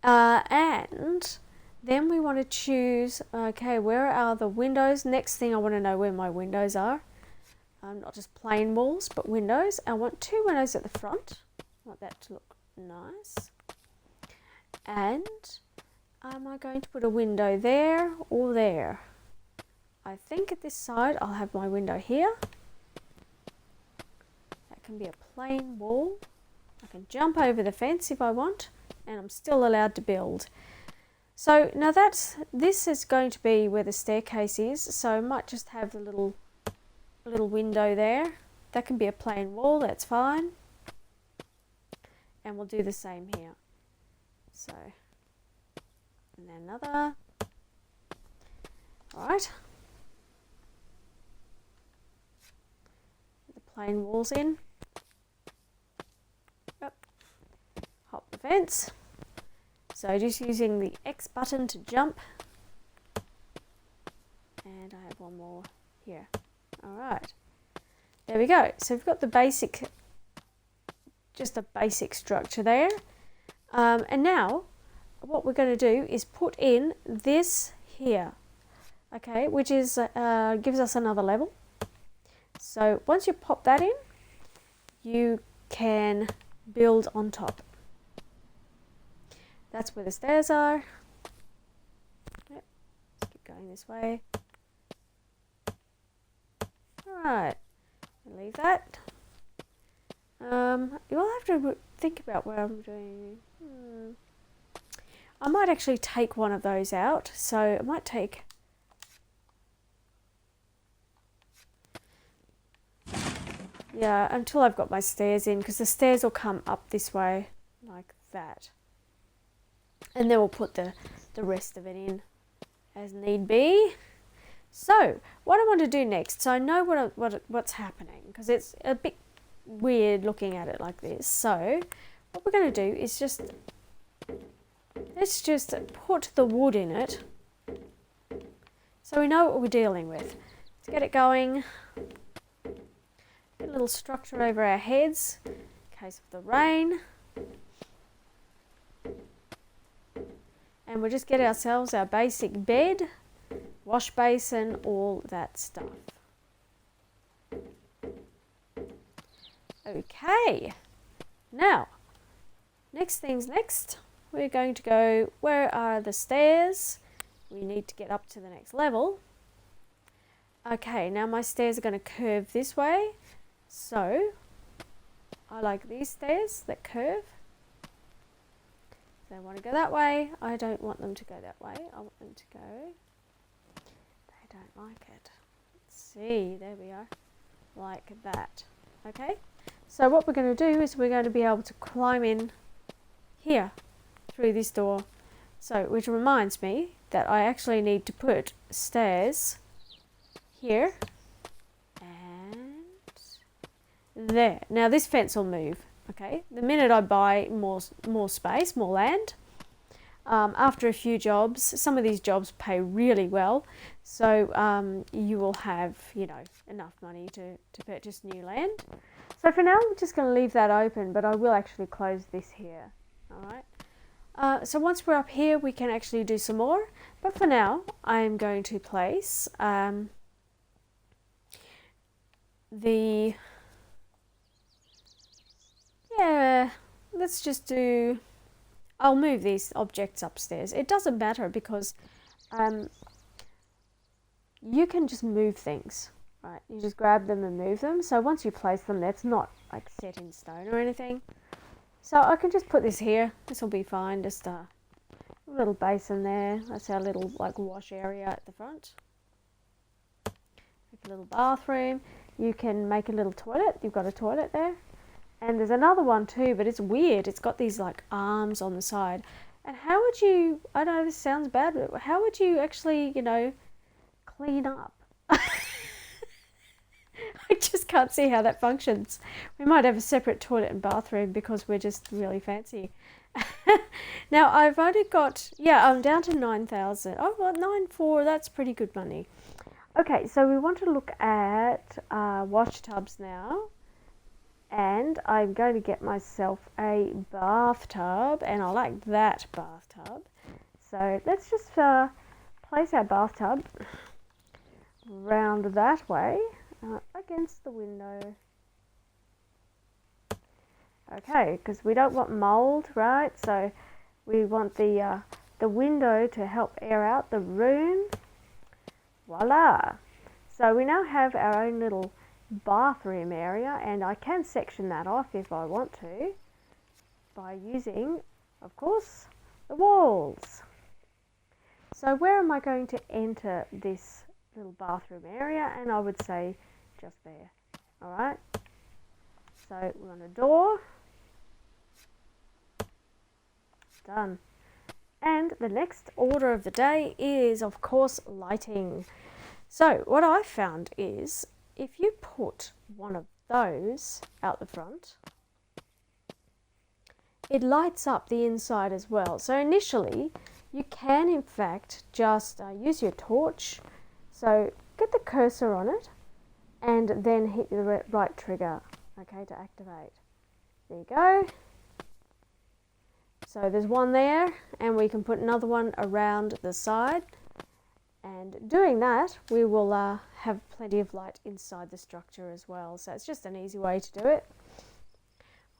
And then we want to choose, okay, where are the windows? Next thing I want to know where my windows are. Not just plain walls, but windows. I want 2 windows at the front. I want that to look nice. And am I going to put a window there or there? I think at this side I'll have my window here. That can be a plain wall. I can jump over the fence if I want, and I'm still allowed to build. So now this is going to be where the staircase is, so I might just have a little window there. That can be a plain wall, that's fine. And we'll do the same here. So, and then another, All right. The plain walls in. Yep. Hop the fence. So just using the X button to jump. And I have one more here. All right. There we go. So we've got the basic, just a basic structure there. And now what we're going to do is put in this here, okay, which is gives us another level. So once you pop that in, you can build on top. That's where the stairs are. Yep. Let's keep going this way. All right. Leave that. You'll have to think about where I'm doing. I might actually take one of those out. So I might take. Yeah, until I've got my stairs in, because the stairs will come up this way like that. And then we'll put the rest of it in as need be. So what I want to do next, so I know what's happening, because it's a bit weird looking at it like this. So what we're going to do is let's just put the wood in it so we know what we're dealing with. Let's get it going. Get a little structure over our heads in case of the rain. And we'll just get ourselves our basic bed, wash basin, all that stuff. Okay, now, next things next, we're going to go, where are the stairs? We need to get up to the next level. Okay, now my stairs are going to curve this way, so I like these stairs that curve. They want to go that way. I don't want them to go that way. I want them to go. They don't like it. Let's see. There we are. Like that. Okay. So what we're going to do is we're going to be able to climb in here through this door. So, which reminds me that I actually need to put stairs here and there. Now this fence will move. Okay, the minute I buy more space, more land, after a few jobs, some of these jobs pay really well, so you will have, you know, enough money to purchase new land. So for now, I'm just going to leave that open, but I will actually close this here. All right. So once we're up here, we can actually do some more. But for now, I am going to place let's just do, I'll move these objects upstairs. It doesn't matter because you can just move things, right? You just grab them and move them. So once you place them, that's not like set in stone or anything. So I can just put this here. This will be fine. Just a little basin there. That's our little like wash area at the front. Make a little bathroom. You can make a little toilet. You've got a toilet there. And there's another one too, but it's weird. It's got these like arms on the side. And how would you, I know this sounds bad, but how would you actually, you know, clean up? I just can't see how that functions. We might have a separate toilet and bathroom because we're just really fancy. Now I've only got, yeah, I'm down to 9,000. Oh, well, 9,400, that's pretty good money. Okay, so we want to look at wash tubs now. And I'm going to get myself a bathtub, and I like that bathtub. So let's just place our bathtub round that way against the window. Okay, because we don't want mold, right? So we want the window to help air out the room. Voila! So we now have our own little bathroom area, and I can section that off if I want to by using, of course, the walls. So where am I going to enter this little bathroom area? And I would say just there. Alright, so we're on a door. Done. And the next order of the day is, of course, lighting. So what I found is if you put one of those out the front, it lights up the inside as well. So initially you can in fact just use your torch. So get the cursor on it and then hit the right trigger, okay, to activate. There you go. So there's one there, and we can put another one around the side. And doing that, we will have plenty of light inside the structure as well. So it's just an easy way to do it.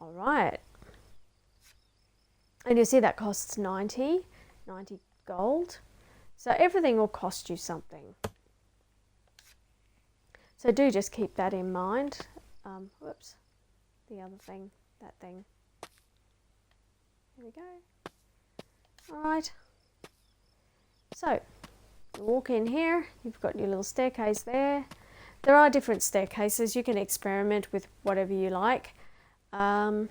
All right. And you see that costs 90 gold. So everything will cost you something. So do just keep that in mind. Whoops, the other thing, that thing. There we go. All right. So you walk in here, you've got your little staircase there. There are different staircases. You can experiment with whatever you like. However,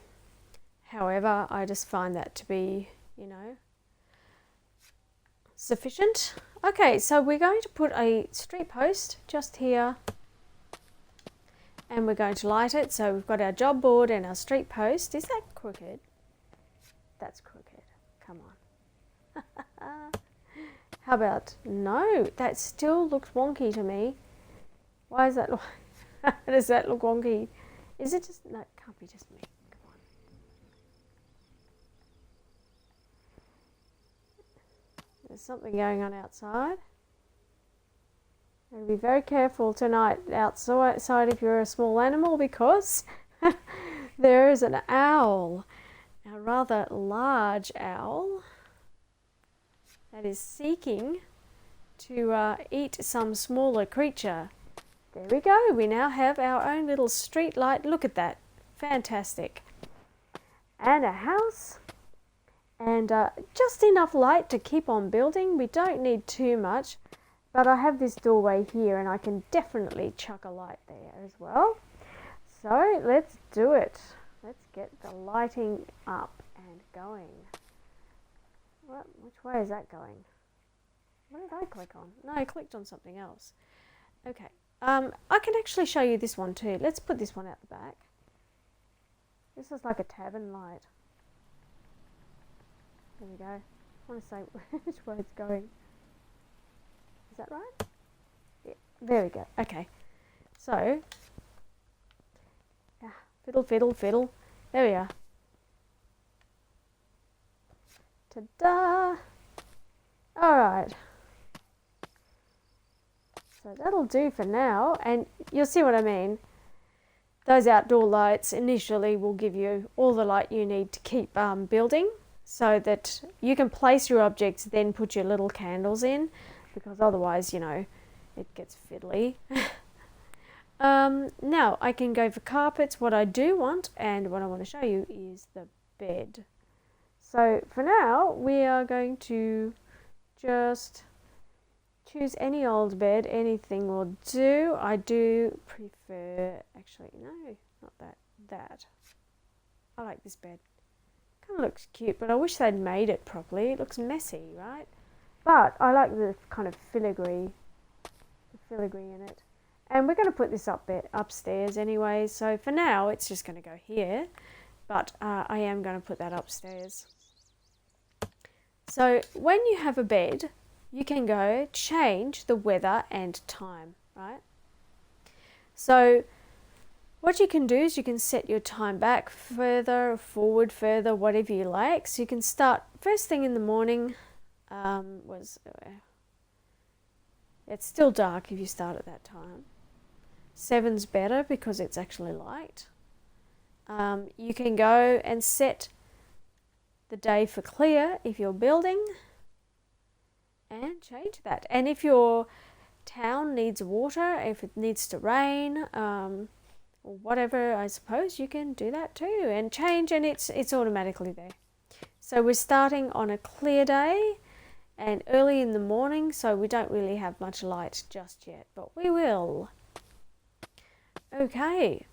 I just find that to be, you know, sufficient. Okay, so we're going to put a street post just here and we're going to light it. So we've got our job board and our street post. Is that crooked? That's crooked. Come on. How about, no, that still looks wonky to me. Why is that? Does that look wonky? Is it just, no, it can't be just me. Come on. There's something going on outside. Be very careful tonight outside if you're a small animal, because there is an owl, a rather large owl, that is seeking to eat some smaller creature. There we go. We now have our own little street light. Look at that. Fantastic. And a house. And just enough light to keep on building. We don't need too much. But I have this doorway here and I can definitely chuck a light there as well. So let's do it. Let's get the lighting up and going. Which way is that going? What did I click on? No, I clicked on something else. Okay. I can actually show you this one too. Let's put this one out the back. This is like a tavern light. There we go. I want to say which way it's going. Is that right? Yeah, there we go. Okay. So, fiddle, fiddle, fiddle. There we are. Ta-da! Alright. So that'll do for now. And you'll see what I mean. Those outdoor lights initially will give you all the light you need to keep building, so that you can place your objects, then put your little candles in. Because otherwise, you know, it gets fiddly. Now I can go for carpets. What I do want and what I want to show you is the bed. So for now we are going to just choose any old bed. Anything will do. I do prefer, actually no, not that. I like this bed. Kind of looks cute, but I wish they'd made it properly. It looks messy, right? But I like the kind of filigree in it. And we're going to put this upstairs anyway. So for now, it's just going to go here. But I am going to put that upstairs. So when you have a bed, you can go change the weather and time, right? So what you can do is you can set your time back further, forward, further, whatever you like. So you can start first thing in the morning. It's still dark if you start at that time. 7's better because it's actually light. You can go and set the day for clear if you're building and change that. And if your town needs water, if it needs to rain, or whatever, I suppose you can do that too and change, and it's automatically there. So we're starting on a clear day and early in the morning, so we don't really have much light just yet, but we will. Okay,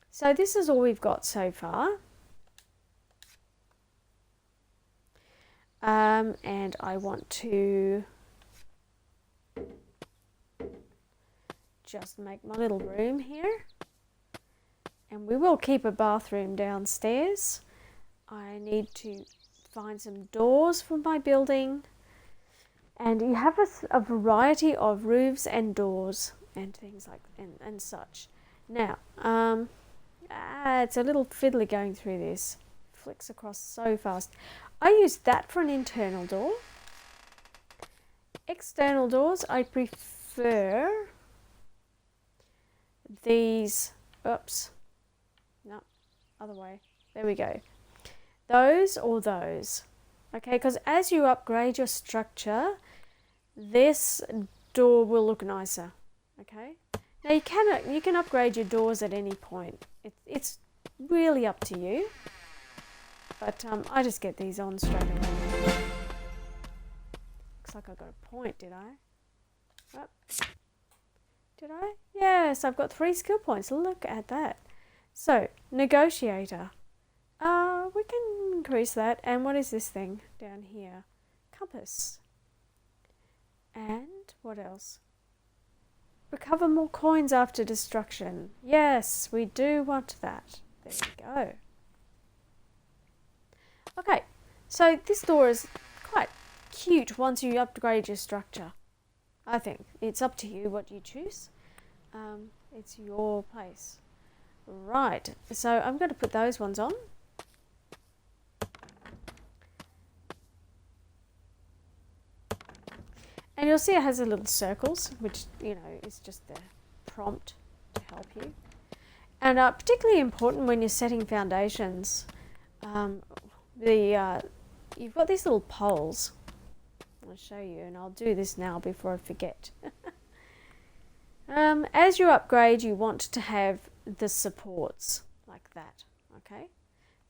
so this is all we've got so far. And I want to just make my little room here. And we will keep a bathroom downstairs. I need to find some doors for my building. And you have a variety of roofs and doors and things like and such. Now, it's a little fiddly going through this. Flicks across so fast. I use that for an internal door. External doors, I prefer these. Oops. No, other way. There we go. Those or those. Okay, because as you upgrade your structure, this door will look nicer. Okay. Now you can upgrade your doors at any point. It's really up to you. But I just get these on straight away. Looks like I got a point, did I? Oh. Did I? Yes, I've got 3 skill points. Look at that. So, Negotiator. We can increase that. And what is this thing down here? Compass. And what else? Recover more coins after destruction. Yes, we do want that. There we go. Okay, so this door is quite cute once you upgrade your structure. I think it's up to you what you choose. It's your place. Right, so I'm going to put those ones on. And you'll see it has a little circles, which, you know, is just the prompt to help you. And particularly important when you're setting foundations. You've got these little poles. I'll show you, and I'll do this now before I forget. As you upgrade, you want to have the supports like that. Okay,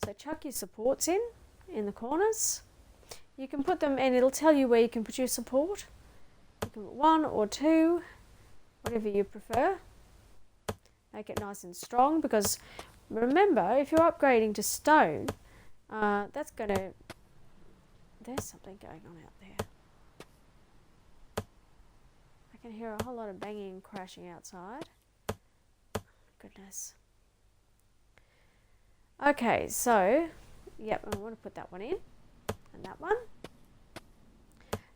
so chuck your supports in the corners. You can put them, and it'll tell you where you can put your support. You can put 1 or 2, whatever you prefer. Make it nice and strong, because remember, if you're upgrading to stone, that's going to... There's something going on out there. I can hear a whole lot of banging and crashing outside. Goodness. Okay, so, yep, I want to put that one in, and that one.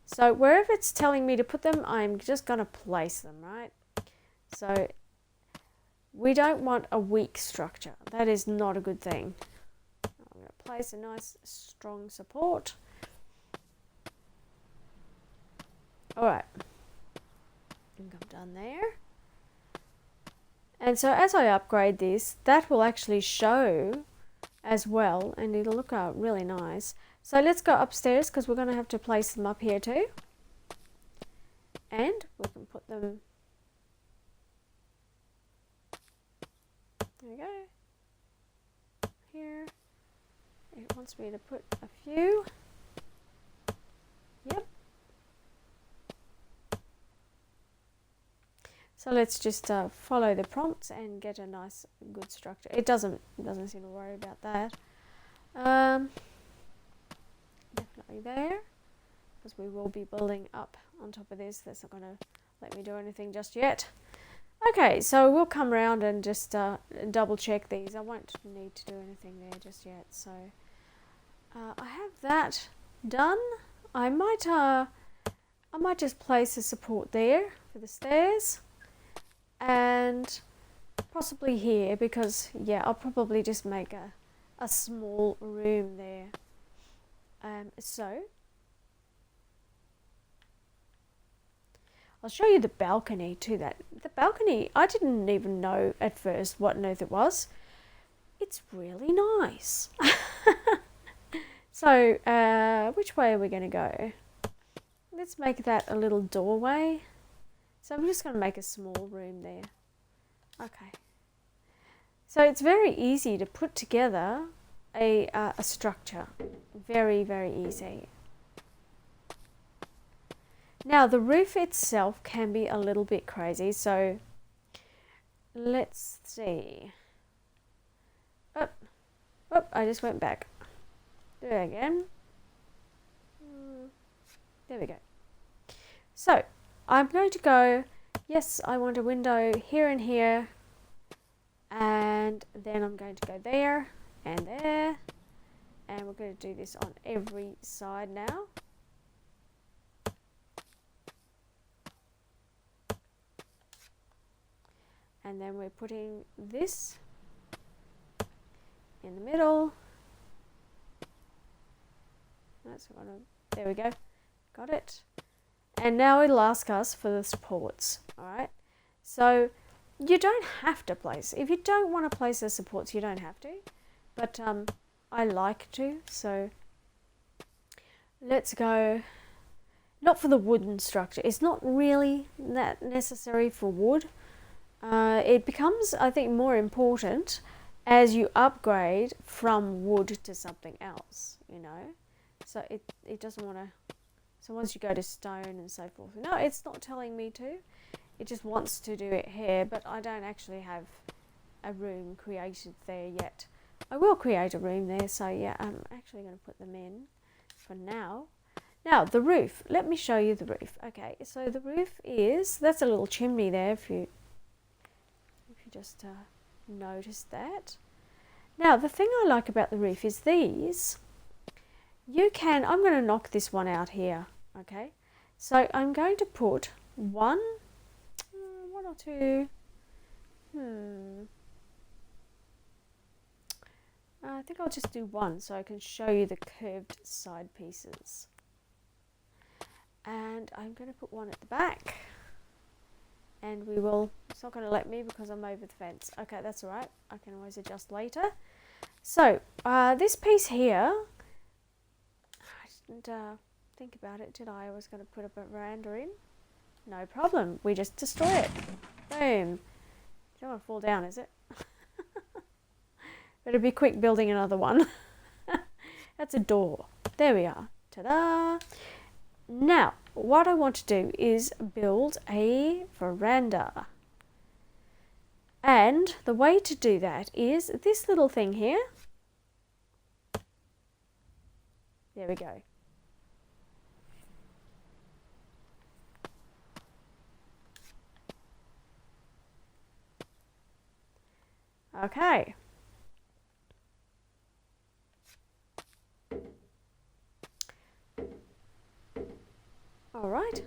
So wherever it's telling me to put them, I'm just going to place them, right? So we don't want a weak structure. That is not a good thing. I'm going to place a nice strong support. All right. I think I'm done there. And so as I upgrade this, that will actually show as well, and it'll look really nice. So let's go upstairs, because we're going to have to place them up here too. And we can put them... There we go. Here. It wants me to put a few. Yep. So let's just follow the prompts and get a nice, good structure. It doesn't seem to worry about that. Definitely there, because we will be building up on top of this. That's not going to let me do anything just yet. Okay, so we'll come around and just double check these. I won't need to do anything there just yet. So I have that done. I might just place a support there for the stairs, and possibly here, because yeah, I'll probably just make a small room there. So I'll show you the balcony too. The balcony, I didn't even know at first what on earth it was. It's really nice. So which way are we going to go? Let's make that a little doorway. So I'm just going to make a small room there. Okay. So it's very easy to put together a structure. Very, very easy. Now the roof itself can be a little bit crazy, so let's see. Oh, I just went back. Do it again. There we go. So I'm going to go, yes, I want a window here and here, and then I'm going to go there and there, and we're going to do this on every side now. And then we're putting this in the middle. That's one of, there we go, got it. And now it'll ask us for the supports. All right, so you don't have to place, if you don't want to place the supports, you don't have to, but I like to, so let's go, not for the wooden structure, it's not really that necessary for wood. It becomes, I think, more important as you upgrade from wood to something else, you know, so it doesn't want to, so once you go to stone and so forth, no, it's not telling me to, it just wants to do it here, but I don't actually have a room created there yet. I will create a room there, so yeah, I'm actually going to put them in for now. Now the roof, let me show you the roof. Okay, so the roof is, that's a little chimney there, if you just notice that. Now the thing I like about the roof is these, you can, I'm going to knock this one out here, okay, so I'm going to put one or two, I think I'll just do one so I can show you the curved side pieces. And I'm going to put one at the back, and we will, it's not going to let me because I'm over the fence. Okay, that's all right, I can always adjust later. So this piece here, I didn't think about it, did I? I was going to put a veranda in. No problem, we just destroy it. Boom. You don't want to fall down, is it? Better be quick building another one. That's a door. There we are. Ta-da! Now, what I want to do is build a veranda. And the way to do that is this little thing here. There we go. Okay. All right.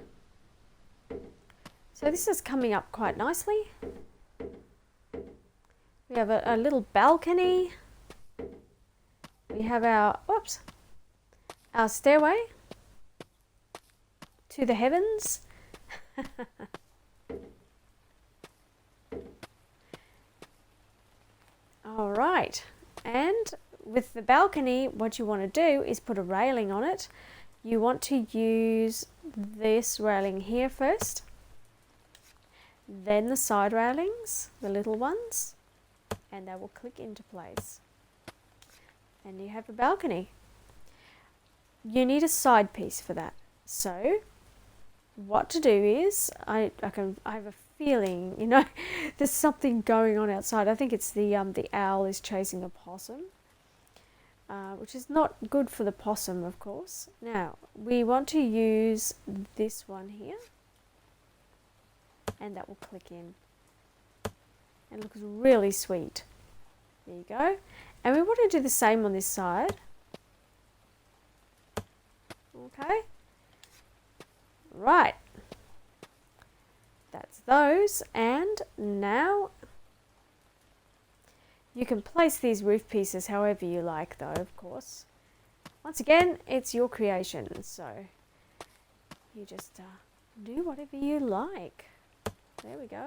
So this is coming up quite nicely. We have a little balcony. We have our, whoops, our stairway to the heavens. All right, and with the balcony, what you want to do is put a railing on it. You want to use this railing here first, then the side railings, the little ones, and they will click into place. And you have a balcony. You need a side piece for that. So what to do is, I have a feeling, you know, there's something going on outside. I think it's the owl is chasing a possum, which is not good for the possum, of course. Now we want to use this one here, and that will click in and looks really sweet. There you go. And we want to do the same on this side. Okay, right, that's those. And now you can place these roof pieces however you like, though, of course. Once again, it's your creation, so you just do whatever you like. There we go.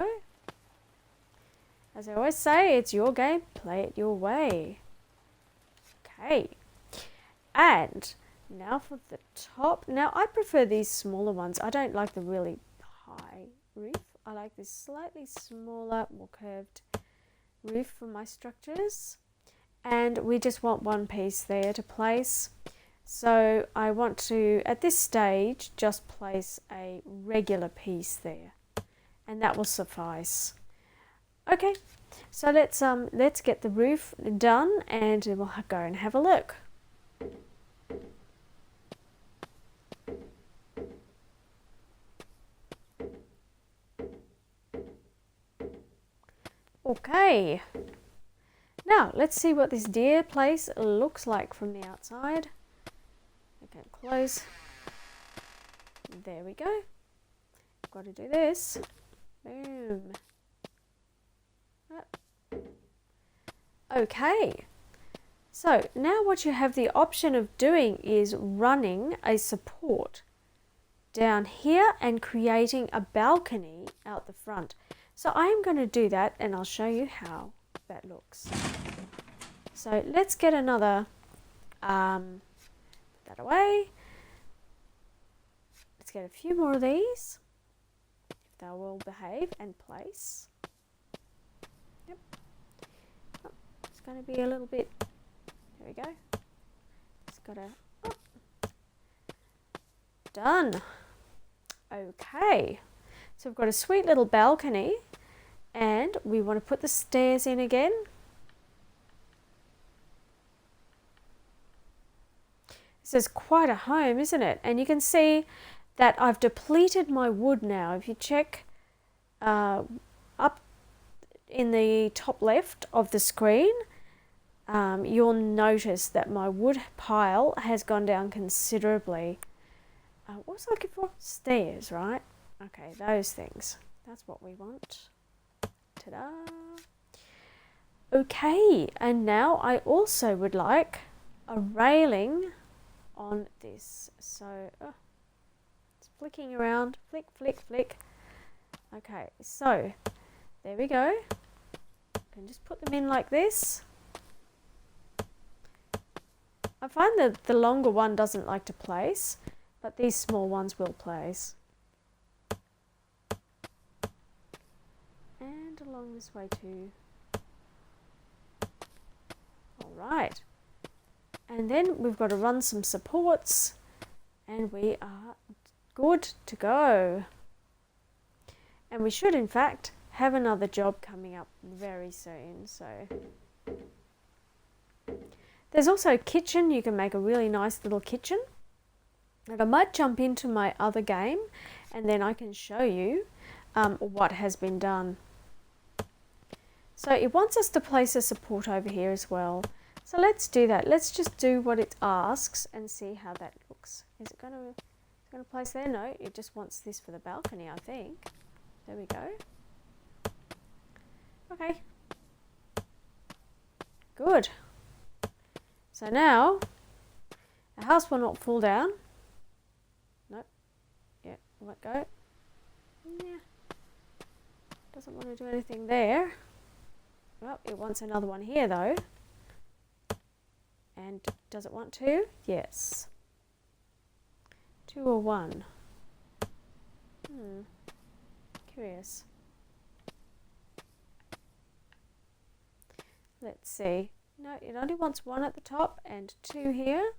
As I always say, it's your game, play it your way. Okay, and now for the top. Now I prefer these smaller ones. I don't like the really high roof. I like this slightly smaller, more curved roof for my structures. And we just want one piece there to place. So I want to, at this stage, just place a regular piece there, and that will suffice. Okay, so let's get the roof done, and we'll go and have a look. Okay, now let's see what this deer place looks like from the outside. Okay, close. There we go. Got to do this. Boom. Okay, so now what you have the option of doing is running a support down here and creating a balcony out the front. So I'm going to do that and I'll show you how that looks. So let's get another, put that away. Let's get a few more of these, if they will behave and place. Yep. Oh, it's going to be a little bit, there we go. It's got to, done. Okay, so we've got a sweet little balcony and we want to put the stairs in again. This is quite a home, isn't it? And you can see that I've depleted my wood now. If you check up in the top left of the screen, you'll notice that my wood pile has gone down considerably. What was I looking for? Stairs, right? Okay, those things. That's what we want. Ta-da! Okay, and now I also would like a railing on this. So, it's flicking around. Flick, flick, flick. Okay, so there we go. You can just put them in like this. I find that the longer one doesn't like to place, but these small ones will place. And along this way too. All right. And then we've got to run some supports and we are good to go. And we should in fact have another job coming up very soon. So there's also a kitchen. You can make a really nice little kitchen. And I might jump into my other game and then I can show you what has been done. So it wants us to place a support over here as well. So let's do that. Let's just do what it asks and see how that looks. Is it going to place there? No, it just wants this for the balcony, I think. There we go. Okay. Good. So now the house will not fall down. Nope. Yeah, let go. Yeah. Doesn't want to do anything there. Well, it wants another one here though. And does it want two? Yes. 2 or 1. Curious. Let's see. No, it only wants 1 at the top and 2 here.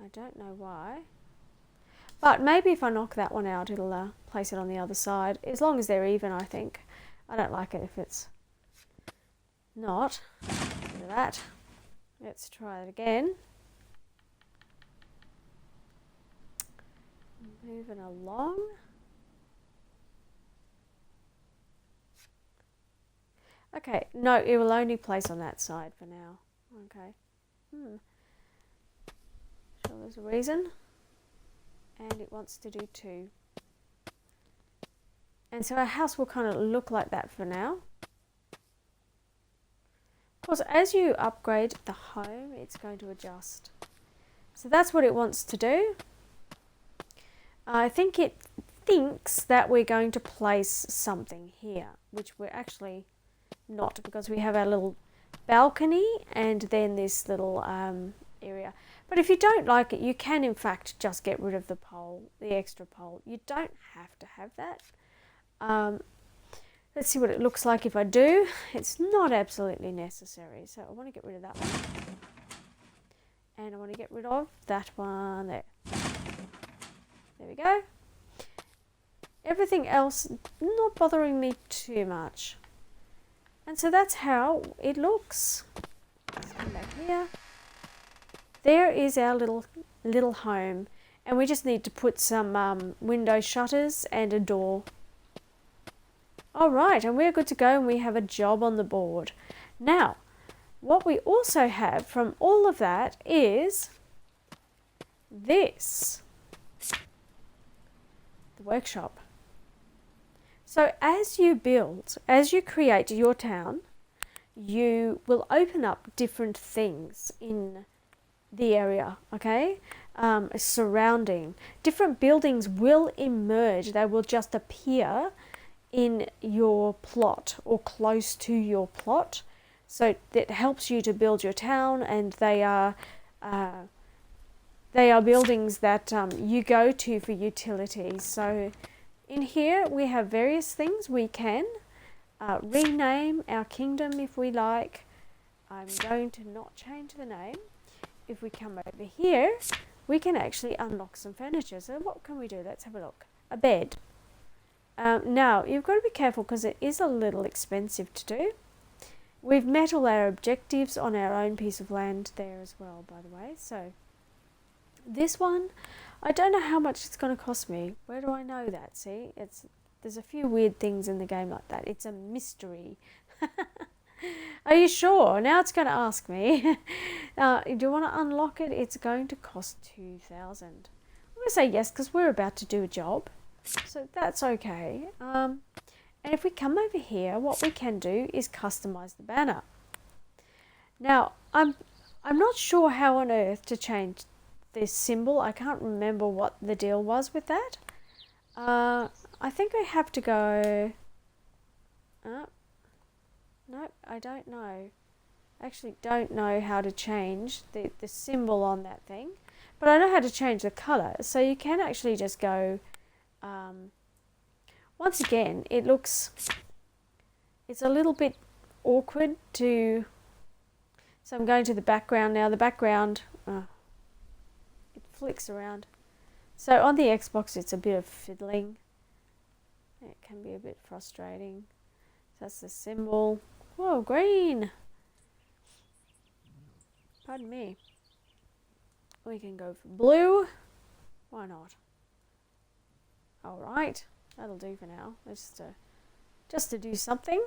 I don't know why. But maybe if I knock that one out, it'll place it on the other side. As long as they're even, I think. I don't like it if it's not. Look at that. Let's try it again. Moving along. Okay, no, it will only place on that side for now. Okay. Sure there's a reason. And it wants to do 2. And so our house will kind of look like that for now. Of course, as you upgrade the home, it's going to adjust. So that's what it wants to do. I think it thinks that we're going to place something here, which we're actually not, because we have our little balcony and then this little area. But if you don't like it, you can in fact just get rid of the pole, the extra pole. You don't have to have that. Let's see what it looks like if I do. It's not absolutely necessary. So I want to get rid of that one. And I want to get rid of that one there. There we go. Everything else not bothering me too much. And so that's how it looks. Let's come back here. There is our little home. And we just need to put some window shutters and a door. All right, and we're good to go, and we have a job on the board. Now, what we also have from all of that is this, the workshop. So as you build, as you create your town, you will open up different things in the area, okay? Surrounding. Different buildings will emerge. They will just appear in your plot or close to your plot. So that helps you to build your town, and they are buildings that you go to for utilities. So in here we have various things we can rename our kingdom if we like. I'm going to not change the name. If we come over here, we can actually unlock some furniture. So what can we do? Let's have a look. A bed. Now, you've got to be careful because it is a little expensive to do. We've met all our objectives on our own piece of land there as well, by the way. So this one, I don't know how much it's going to cost me. Where do I know that? See, there's a few weird things in the game like that. It's a mystery. Are you sure? Now it's going to ask me. Do you want to unlock it? It's going to cost 2,000. I'm going to say yes because we're about to do a job. So that's okay. And if we come over here, what we can do is customize the banner. Now, I'm not sure how on earth to change this symbol. I can't remember what the deal was with that. I think I have to go... Nope, I don't know. I actually don't know how to change the symbol on that thing. But I know how to change the colour. So you can actually just go... once again, it's a little bit awkward to... So I'm going to the background now. The background, it flicks around. So on the Xbox, it's a bit of fiddling. It can be a bit frustrating. That's the symbol. Whoa, green! Pardon me. We can go for blue. Why not? Alright, that'll do for now. Just to do something.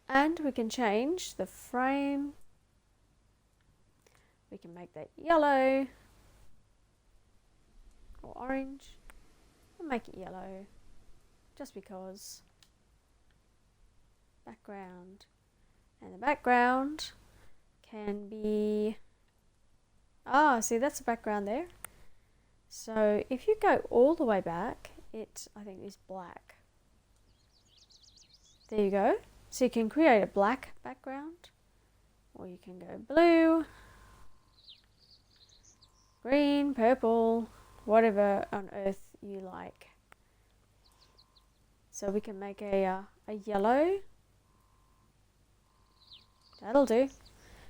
And we can change the frame. We can make that yellow or orange. I'll make it yellow just because. Background. And the background can be... see, that's the background there. So if you go all the way back, I think is black. There you go. So you can create a black background, or you can go blue, green, purple, whatever on earth you like. So we can make a yellow. That'll do.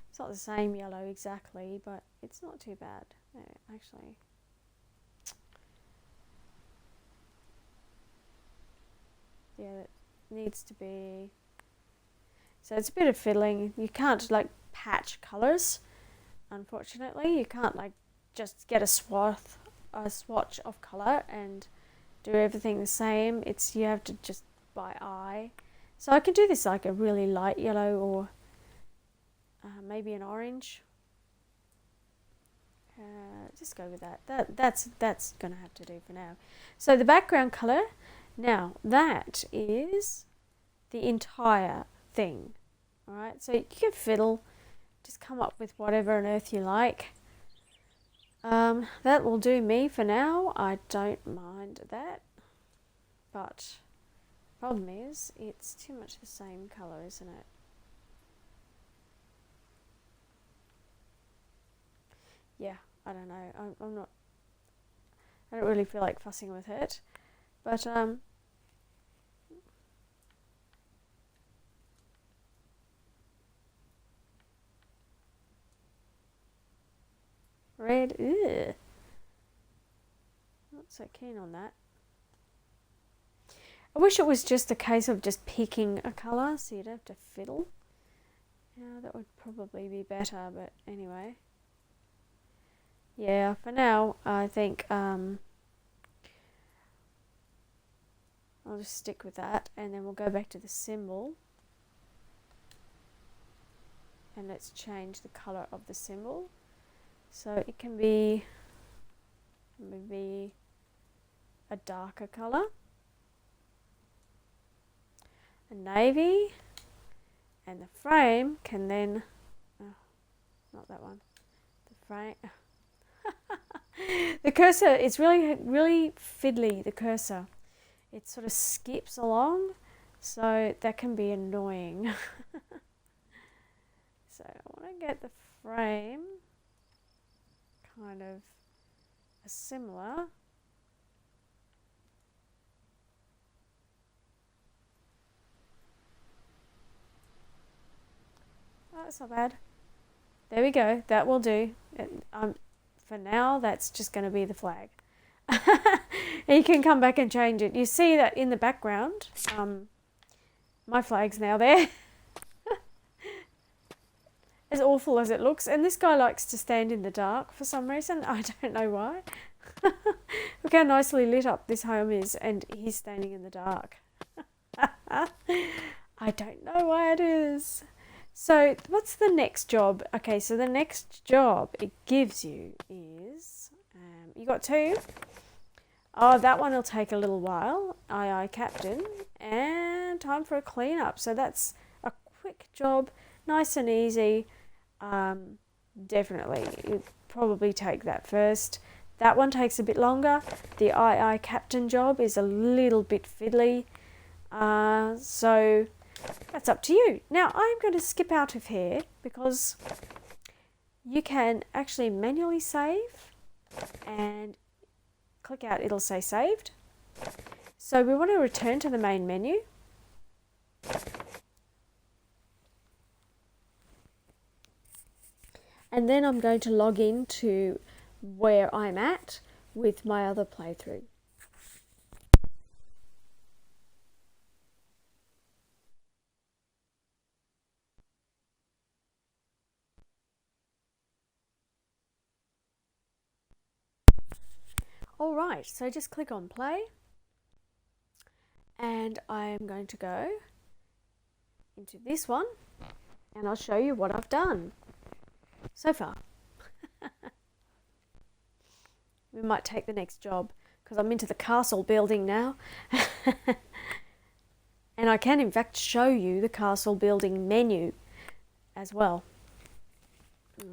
It's not the same yellow exactly, but it's not too bad. No, actually. Yeah, it needs to be... So it's a bit of fiddling. You can't like patch colours, unfortunately. You can't like just get a swatch of colour and do everything the same. You have to just by eye. So I can do this like a really light yellow or maybe an orange. Just go with that. That's gonna have to do for now. So the background colour. Now that is the entire thing. Alright, so you can fiddle, just come up with whatever on earth you like. That will do me for now. I don't mind that. But the problem is it's too much the same colour, isn't it? Yeah, I don't know. I don't really feel like fussing with it. But red, ugh. Not so keen on that. I wish it was just a case of just picking a colour so you don't have to fiddle. Yeah, that would probably be better, but anyway. Yeah, for now, I think I'll just stick with that, and then we'll go back to the symbol. And let's change the color of the symbol. So it can be maybe a darker color, a navy, and the frame can then, not that one, the frame, the cursor, it's really fiddly, the cursor. It sort of skips along, so that can be annoying. So I want to get the frame kind of a similar. Oh, that's not bad. There we go. That will do. For now, that's just going to be the flag. You can come back and change it. You see that in the background. My flag's now there. As awful as it looks. And this guy likes to stand in the dark for some reason. I don't know why. Look how nicely lit up this home is, and he's standing in the dark. I don't know why it is. So what's the next job? Okay, so the next job it gives you is, you got 2. Oh, that one will take a little while. Aye, Captain. And time for a cleanup. So that's a quick job, nice and easy. Definitely, you probably take that first. That one takes a bit longer. The aye, Captain job is a little bit fiddly. So that's up to you. Now I'm going to skip out of here because you can actually manually save and click out, it'll say saved. So we want to return to the main menu. And then I'm going to log in to where I'm at with my other playthrough. Alright, so just click on play. And I'm going to go into this one and I'll show you what I've done so far. We might take the next job because I'm into the castle building now. And I can in fact show you the castle building menu as well.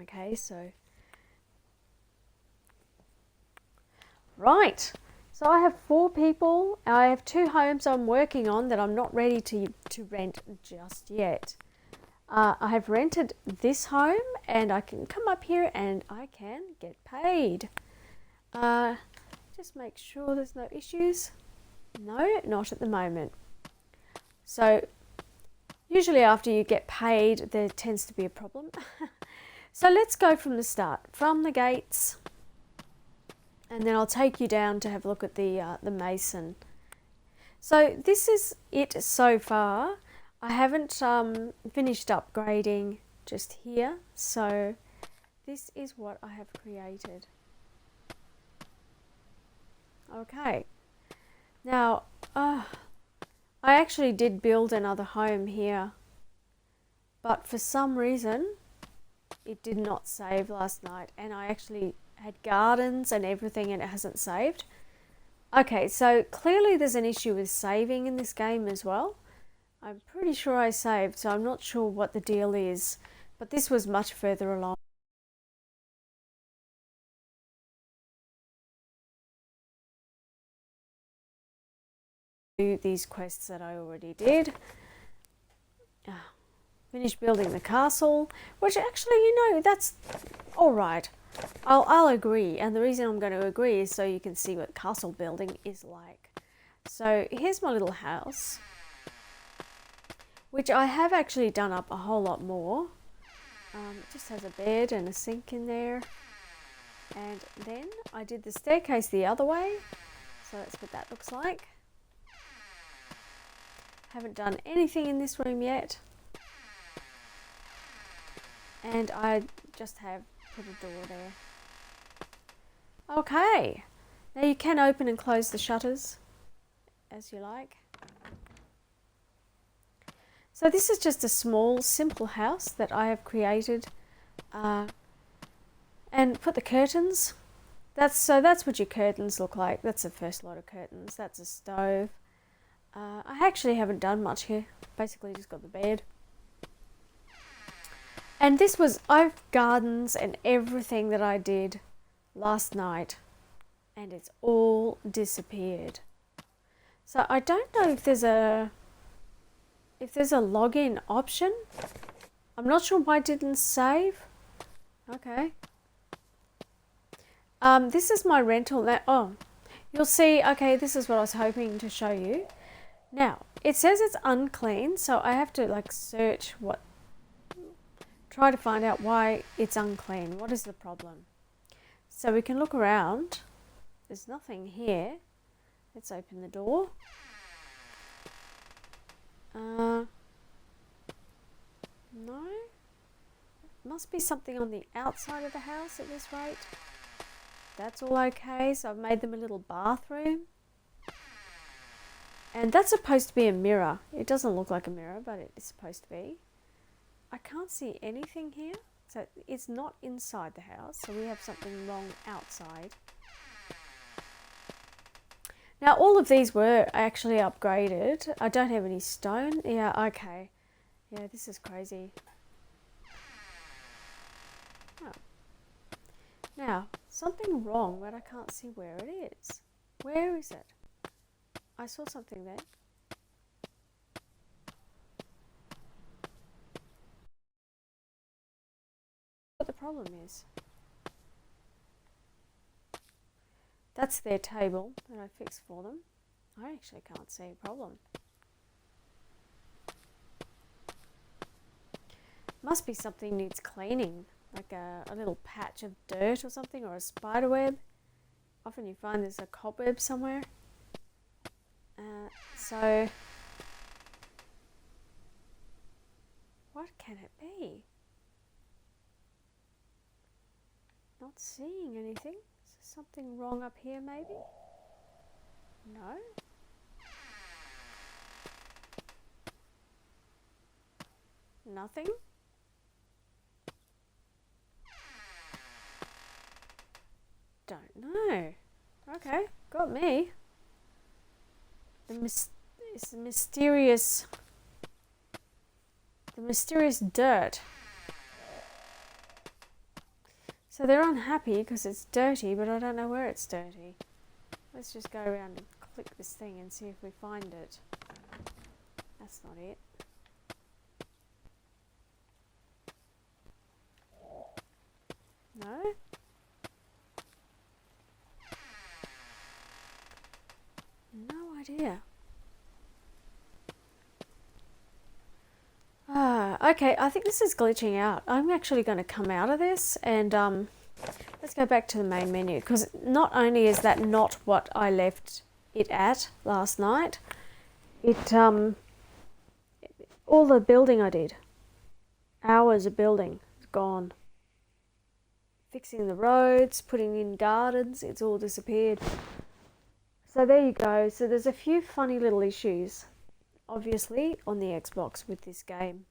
Okay, so right, so I have 4 people. I have 2 homes I'm working on that I'm not ready to rent just yet. I have rented this home and I can come up here and I can get paid. Just make sure there's no issues. No, not at the moment. So usually after you get paid there tends to be a problem. So let's go from the start, from the gates, and then I'll take you down to have a look at the mason. So this is it so far. I haven't finished upgrading just here, so this is what I have created. Okay, now I actually did build another home here, but for some reason it did not save last night, and I actually had gardens and everything and it hasn't saved. Okay, so clearly there's an issue with saving in this game as well. I'm pretty sure I saved, so I'm not sure what the deal is, but this was much further along. These quests that I already did. Finished building the castle, which actually, you know, that's all right. I'll agree, and the reason I'm going to agree is so you can see what castle building is like. So here's my little house, which I have actually done up a whole lot more. It just has a bed and a sink in there, and then I did the staircase the other way, so that's what that looks like. Haven't done anything in this room yet, and I just have put a door there. Okay, now you can open and close the shutters as you like. So this is just a small, simple house that I have created, and put the curtains. That's what your curtains look like. That's the first lot of curtains. That's a stove. I actually haven't done much here. Basically just got the bed. And I've gardens and everything that I did last night, and it's all disappeared. So I don't know if there's a login option. I'm not sure why it didn't save. Okay. This is my rental. Oh, you'll see. Okay, this is what I was hoping to show you. Now, it says it's unclean, so I have to like try to find out why it's unclean. What is the problem? So we can look around. There's nothing here. Let's open the door. No. Must be something on the outside of the house at this rate. That's all okay. So I've made them a little bathroom. And that's supposed to be a mirror. It doesn't look like a mirror, but it is supposed to be. I can't see anything here. So it's not inside the house. So we have something wrong outside. Now all of these were actually upgraded. I don't have any stone. Yeah, okay. Yeah, this is crazy. Oh. Now, something wrong, but I can't see where it is. Where is it? I saw something there. What the problem is. That's their table that I fixed for them. I actually can't see a problem. Must be something needs cleaning, like a little patch of dirt or something, or a spider web. Often you find there's a cobweb somewhere. So, what can it be? Not seeing anything. Is there something wrong up here maybe? No? Nothing? Don't know. Okay, got me. It's the mysterious dirt. So they're unhappy because it's dirty, but I don't know where it's dirty. Let's just go around and click this thing and see if we find it. That's not it. No? No idea. Okay, I think this is glitching out. I'm actually going to come out of this and let's go back to the main menu, because not only is that not what I left it at last night, all the building I did, hours of building, is gone. Fixing the roads, putting in gardens, it's all disappeared. So there you go. So there's a few funny little issues, obviously, on the Xbox with this game.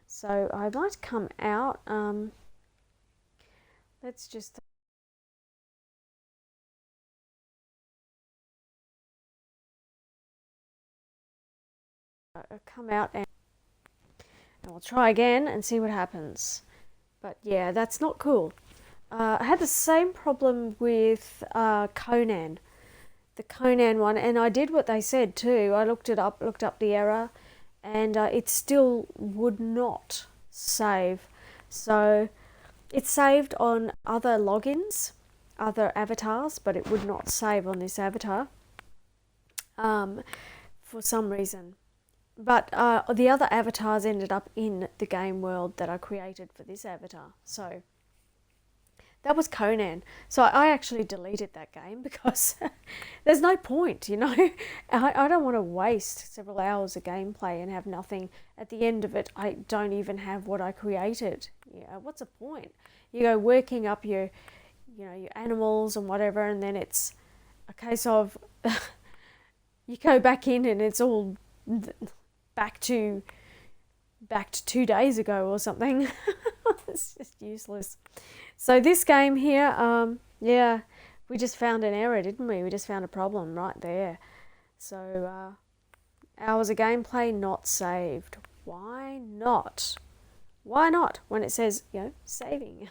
So I might come out. Let's just come out and we'll try again and see what happens. But yeah, that's not cool. I had the same problem with Conan. The Conan one, and I did what they said too. I looked up the error, and it still would not save. So it saved on other logins, other avatars, but it would not save on this avatar for some reason. But the other avatars ended up in the game world that I created for this avatar. So that was Conan. So I actually deleted that game because there's no point, you know. I don't want to waste several hours of gameplay and have nothing. At the end of it, I don't even have what I created. Yeah, what's the point? You go working up your animals and whatever, and then it's a case of you go back in and it's all back to 2 days ago or something. It's just useless. So this game here, yeah, we just found an error, didn't we? We just found a problem right there. So hours of gameplay not saved. Why not? Why not? When it says, saving.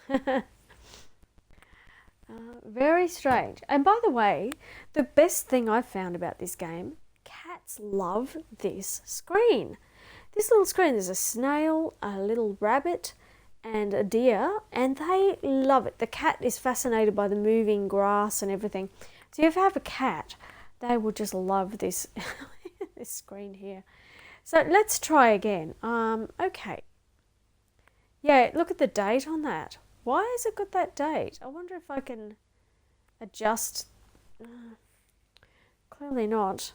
Very strange. And by the way, the best thing I've found about this game, cats love this screen. This little screen, there's a snail, a little rabbit, and a deer, and they love it. The cat is fascinated by the moving grass and everything. So if you have a cat, they will just love this this screen here. So let's try again. Okay. Yeah, look at the date on that. Why has it got that date? I wonder if I can adjust. Clearly not.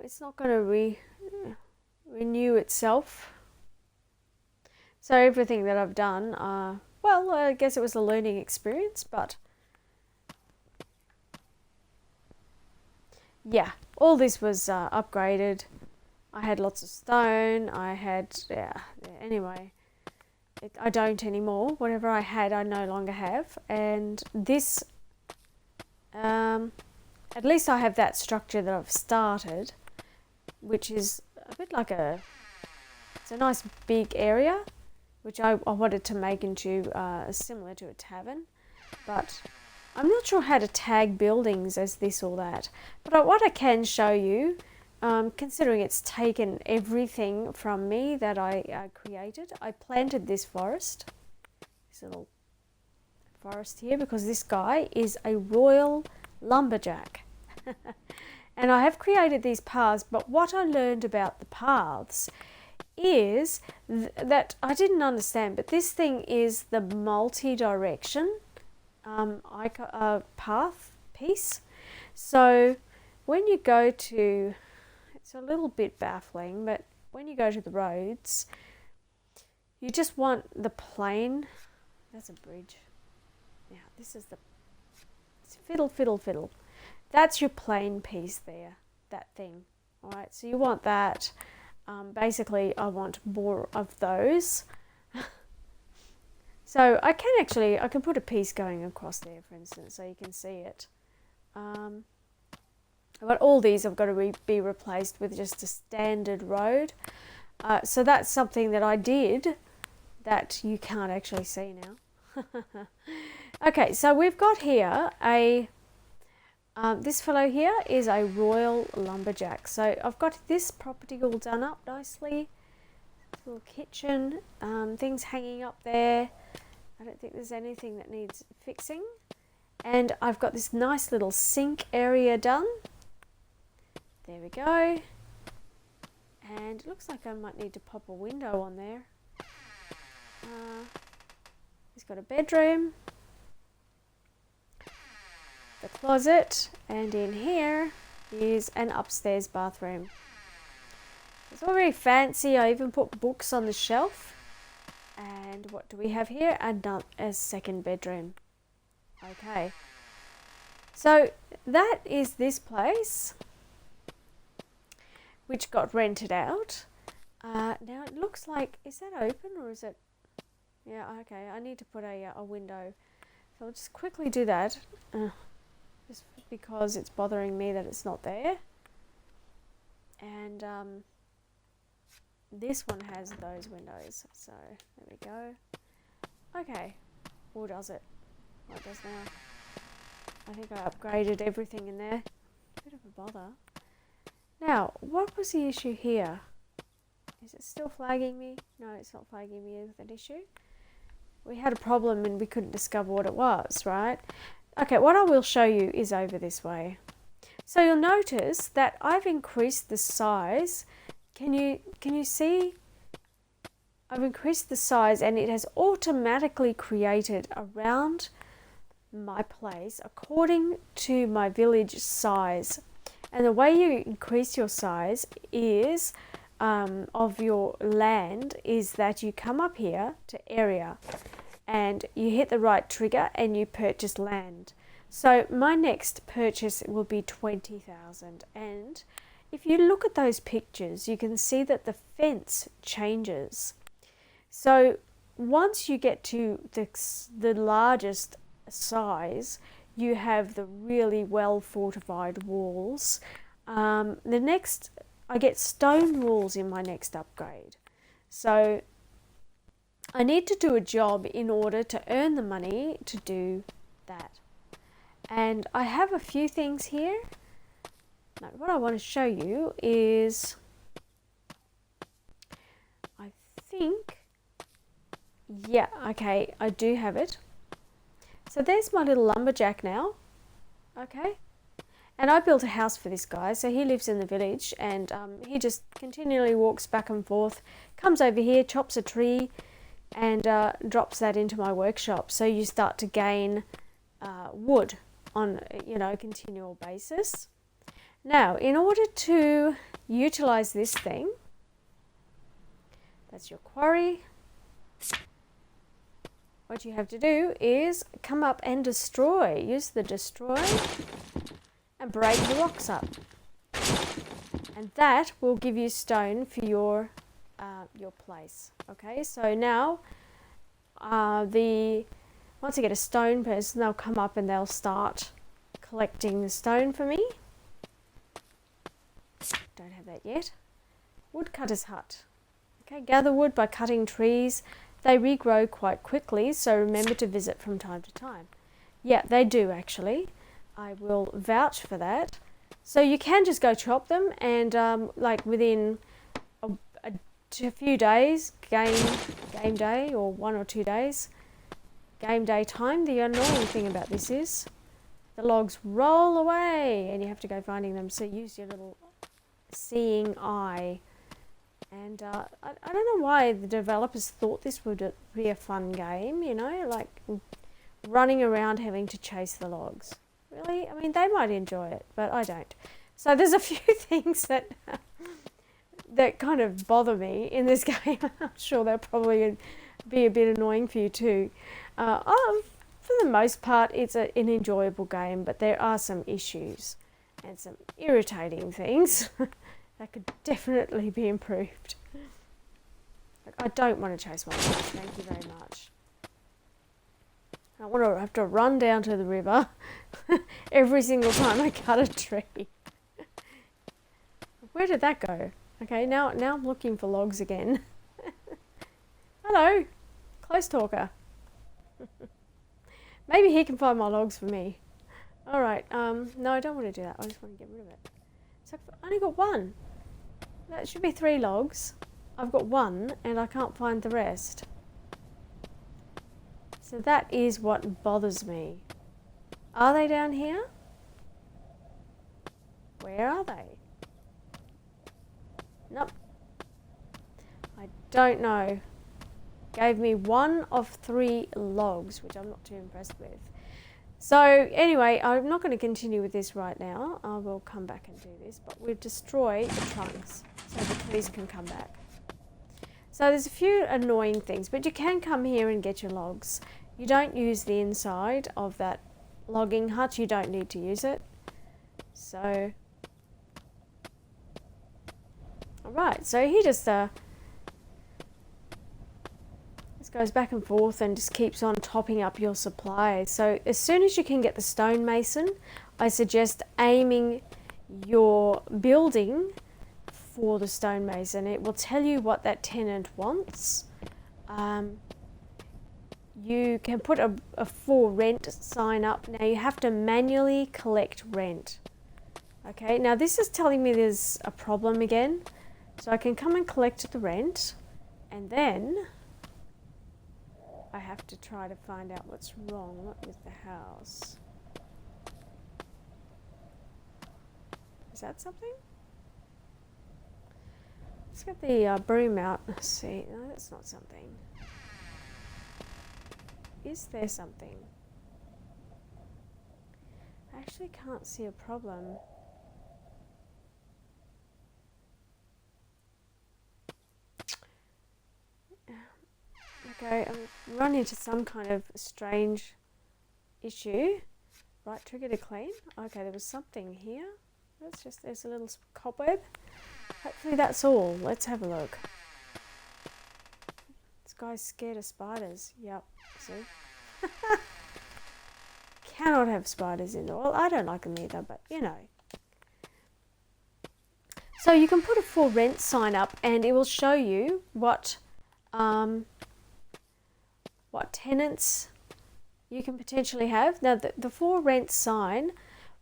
It's not going to renew itself. So everything that I've done, well, I guess it was a learning experience, but yeah, all this was upgraded. I had lots of stone. I had, anyway, I don't anymore. Whatever I had, I no longer have. And this, at least I have that structure that I've started, which is a bit like it's a nice big area, which I wanted to make into similar to a tavern. But I'm not sure how to tag buildings as this or that. But what I can show you, considering it's taken everything from me that I created, I planted this forest, this little forest here, because this guy is a royal lumberjack. And I have created these paths, but what I learned about the paths is that I didn't understand, but this thing is the multi-direction path piece. So when you go to, it's a little bit baffling, but when you go to the roads, you just want the plain. That's a bridge. Yeah, this is it's fiddle, fiddle, fiddle. That's your plain piece there, that thing. All right, so you want that. Basically, I want more of those. So I can put a piece going across there, for instance, so you can see it. But all these have got to be replaced with just a standard road. So that's something that I did that you can't actually see now. Okay, so we've got here this fellow here is a royal lumberjack. So I've got this property all done up nicely. Little kitchen, things hanging up there. I don't think there's anything that needs fixing. And I've got this nice little sink area done. There we go. And it looks like I might need to pop a window on there. He's got a bedroom, the closet, and in here is an upstairs bathroom. It's all very fancy. I even put books on the shelf. And what do we have here? A second bedroom. Okay. So that is this place, which got rented out. Now it looks like, is that open or is it? Yeah, okay. I need to put a window. So I'll just quickly do that. Just because it's bothering me that it's not there. And this one has those windows. So there we go. Okay. Or does it? What it does now? I think I upgraded everything in there. Bit of a bother. Now, what was the issue here? Is it still flagging me? No, it's not flagging me with an issue. We had a problem and we couldn't discover what it was, right? Okay, what I will show you is over this way. So you'll notice that I've increased the size. Can you see? I've increased the size and it has automatically created around my place according to my village size. And the way you increase your size is of your land is that you come up here to area and you hit the right trigger and you purchase land. So my next purchase will be 20,000, and if you look at those pictures, you can see that the fence changes. So once you get to the largest size, you have the really well fortified walls. I get stone walls in my next upgrade. So I need to do a job in order to earn the money to do that. And I have a few things here. Now, what I want to show you is, I think, yeah, okay, I do have it. So there's my little lumberjack now, okay? And I built a house for this guy, so he lives in the village, and he just continually walks back and forth, comes over here, chops a tree, and drops that into my workshop. So you start to gain wood on, a continual basis. Now, in order to utilize this thing, that's your quarry. What you have to do is come up and destroy. Use the destroy and break the rocks up. And that will give you stone for your place. Okay, so now once I get a stone person, they'll come up and they'll start collecting the stone for me. Don't have that yet. Woodcutter's hut. Okay, gather wood by cutting trees. They regrow quite quickly, so remember to visit from time to time. Yeah, they do actually. I will vouch for that. So you can just go chop them, and like within a few days, game day, or 1 or 2 days, game day time. The annoying thing about this is the logs roll away and you have to go finding them, so use your little seeing eye. And I don't know why the developers thought this would be a fun game, like running around having to chase the logs. Really? I mean, they might enjoy it, but I don't. So there's a few things that kind of bother me in this game. I'm sure they'll probably be a bit annoying for you too. For the most part, it's an enjoyable game, but there are some issues and some irritating things that could definitely be improved. I don't want to chase my logs, thank you very much. I want to have to run down to the river every single time I cut a tree. Where did that go? Okay, now I'm looking for logs again. Hello, close talker. Maybe he can find my logs for me. Alright, no, I don't want to do that. I just want to get rid of it. So I've only got one. That should be 3 logs. I've got 1 and I can't find the rest. So that is what bothers me. Are they down here? Where are they? Nope. I don't know. Gave me 1 of 3 logs, which I'm not too impressed with. So anyway, I'm not going to continue with this right now. I will come back and do this, but we'll destroy the trunks so the trees can come back. So there's a few annoying things, but you can come here and get your logs. You don't use the inside of that logging hut. You don't need to use it. So, alright, so he just goes back and forth and just keeps on topping up your supplies. So as soon as you can get the stonemason, I suggest aiming your building for the stonemason. It will tell you what that tenant wants. You can put a for rent sign up. Now you have to manually collect rent. Okay, now this is telling me there's a problem again. So I can come and collect the rent, and then I have to try to find out what's wrong with the house. Is that something? Let's get the broom out. Let's see. No, that's not something. Is there something? I actually can't see a problem. Okay, I'm running into some kind of strange issue. Right trigger to clean. Okay, there was something here. There's a little cobweb. Hopefully that's all. Let's have a look. This guy's scared of spiders. Yep, see? Cannot have spiders in there. Well, I don't like them either, but you know. So you can put a for rent sign up and it will show you what tenants you can potentially have. Now the for rent sign,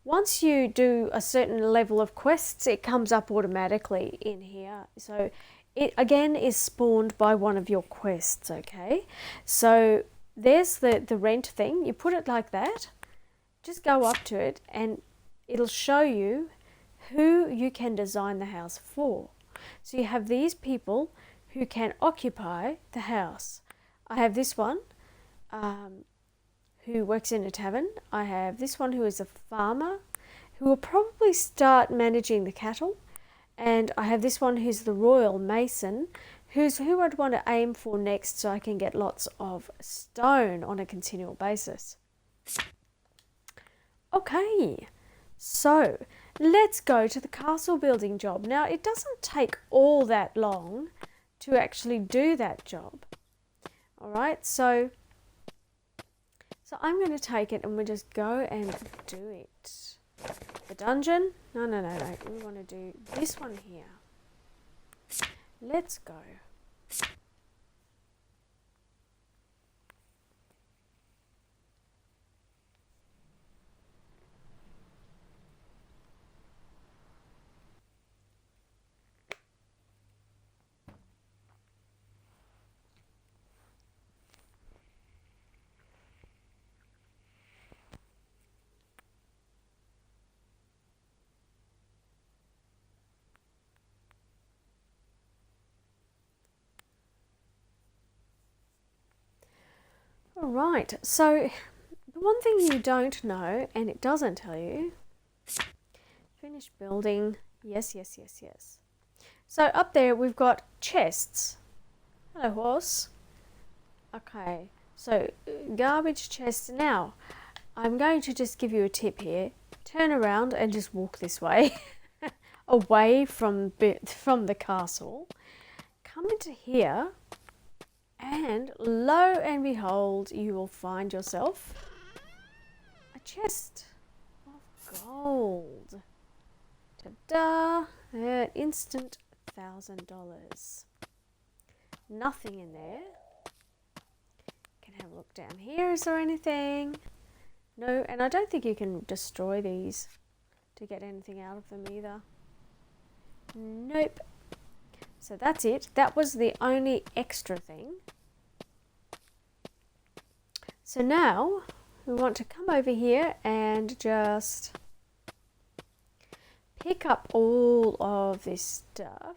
once you do a certain level of quests, it comes up automatically in here. So it again is spawned by one of your quests, okay? So there's the rent thing. You put it like that, just go up to it and it'll show you who you can design the house for. So you have these people who can occupy the house. I have this one who works in a tavern. I have this one who is a farmer who will probably start managing the cattle. And I have this one who's the royal mason, who I'd want to aim for next so I can get lots of stone on a continual basis. Okay, so let's go to the castle building job. Now, it doesn't take all that long to actually do that job. All right, so I'm going to take it and we'll just go and do it. The dungeon? No. We want to do this one here. Let's go. Alright, so the one thing you don't know, and it doesn't tell you, finish building, yes. So up there we've got chests. Hello, horse. Okay, so garbage chests. Now, I'm going to just give you a tip here. Turn around and just walk this way, away from the castle. Come into here. And lo and behold, you will find yourself a chest of gold. Ta-da! An instant $1,000. Nothing in there. Can have a look down here. Is there anything? No, and I don't think you can destroy these to get anything out of them either. Nope. So that's it. That was the only extra thing. So now we want to come over here and just pick up all of this stuff.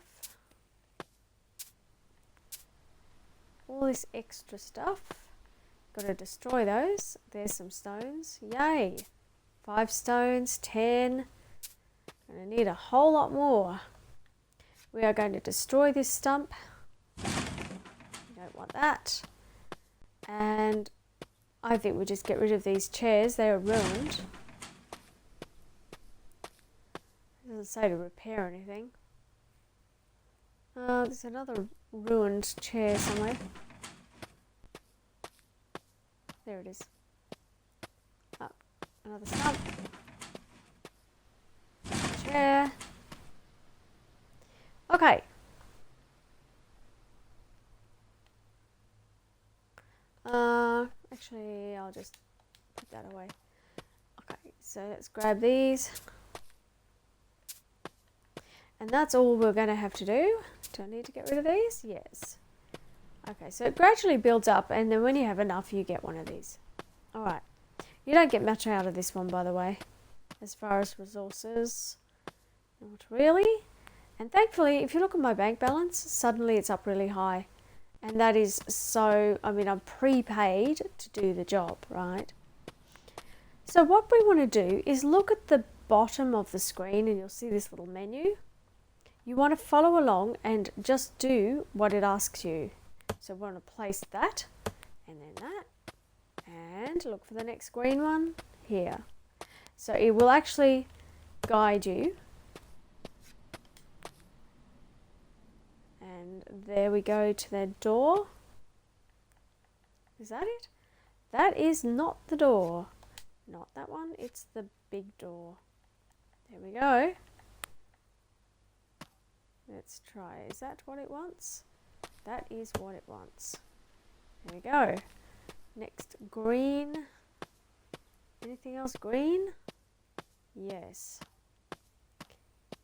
All this extra stuff. Got to destroy those. There's some stones. Yay! 5 stones, 10. Gonna need a whole lot more. We are going to destroy this stump. We don't want that. And I think we'll just get rid of these chairs. They are ruined. It doesn't say to repair anything. There's another ruined chair somewhere. There it is. Oh, another stump. Chair. Okay. Actually, I'll just put that away. Okay, so let's grab these. And that's all we're going to have to do. Do I need to get rid of these? Yes. Okay, so it gradually builds up, and then when you have enough, you get one of these. Alright. You don't get much out of this one, by the way, as far as resources. Not really. And thankfully, if you look at my bank balance, suddenly it's up really high. And that is so, I mean, I'm prepaid to do the job, right? So what we want to do is look at the bottom of the screen and you'll see this little menu. You want to follow along and just do what it asks you. So we want to place that. and then that, and look for the next green one here. So it will actually guide you. And there we go to the door. Is that it? That is not the door. Not that one, it's the big door. There we go. Let's try. Is that what it wants? That is what it wants. There we go. Next, green. Anything else green? Yes.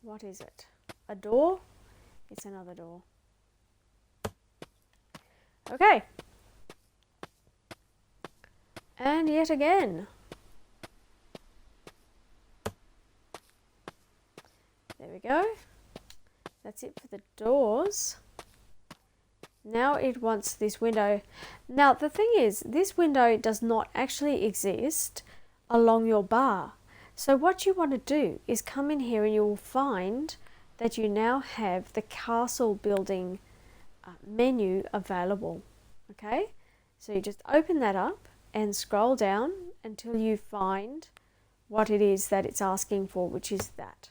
What is it? A door? It's another door. Okay. And yet again. There we go. That's it for the doors. Now it wants this window. Now the thing is, this window does not actually exist along your bar. So what you want to do is come in here and you will find that you now have the castle building menu available. Okay, so you just open that up and scroll down until you find what it is that it's asking for, which is that.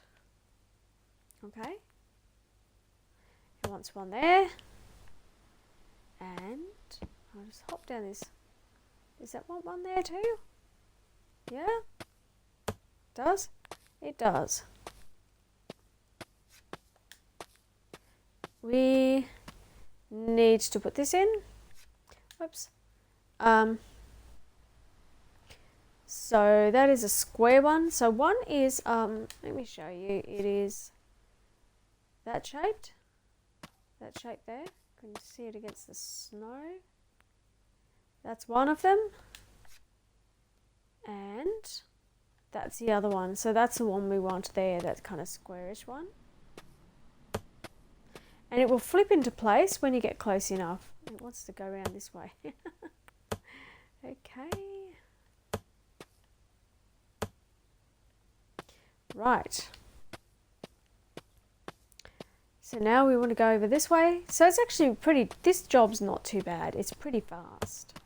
Okay, it wants one there, and I'll just hop down this. Does that want one there too? Yeah, does? It does. We need to put this in. Whoops. So that is a square one. So one is, let me show you, it is that shaped. That shape there. Can you see it against the snow? That's one of them. And that's the other one. So that's the one we want there, that kind of squarish one. And it will flip into place when you get close enough. It wants to go around this way. Okay. Right. So now we want to go over this way. So it's actually pretty, this job's not too bad. It's pretty fast.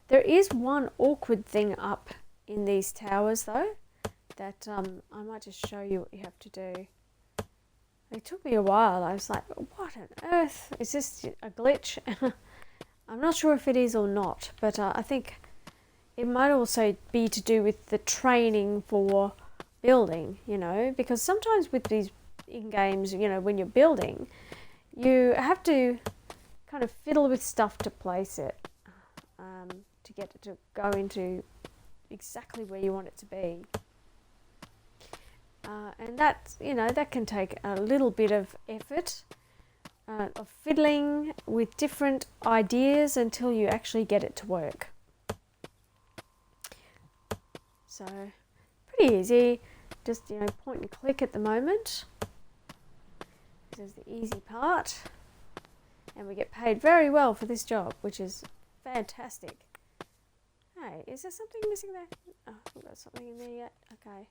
There is one awkward thing up in these towers though, that I might just show you what you have to do. It took me a while. I was like, what on earth? Is this a glitch? I'm not sure if it is or not, but I think it might also be to do with the training for building, you know, because sometimes with these in-games, you know, when you're building, you have to kind of fiddle with stuff to place it, to get it to go into exactly where you want it to be. And that, you know, that can take a little bit of effort, of fiddling with different ideas until you actually get it to work. So, pretty easy. Just, you know, point and click at the moment. This is the easy part. And we get paid very well for this job, which is fantastic. Hey, is there something missing there? Oh, we've got something in there yet. Okay.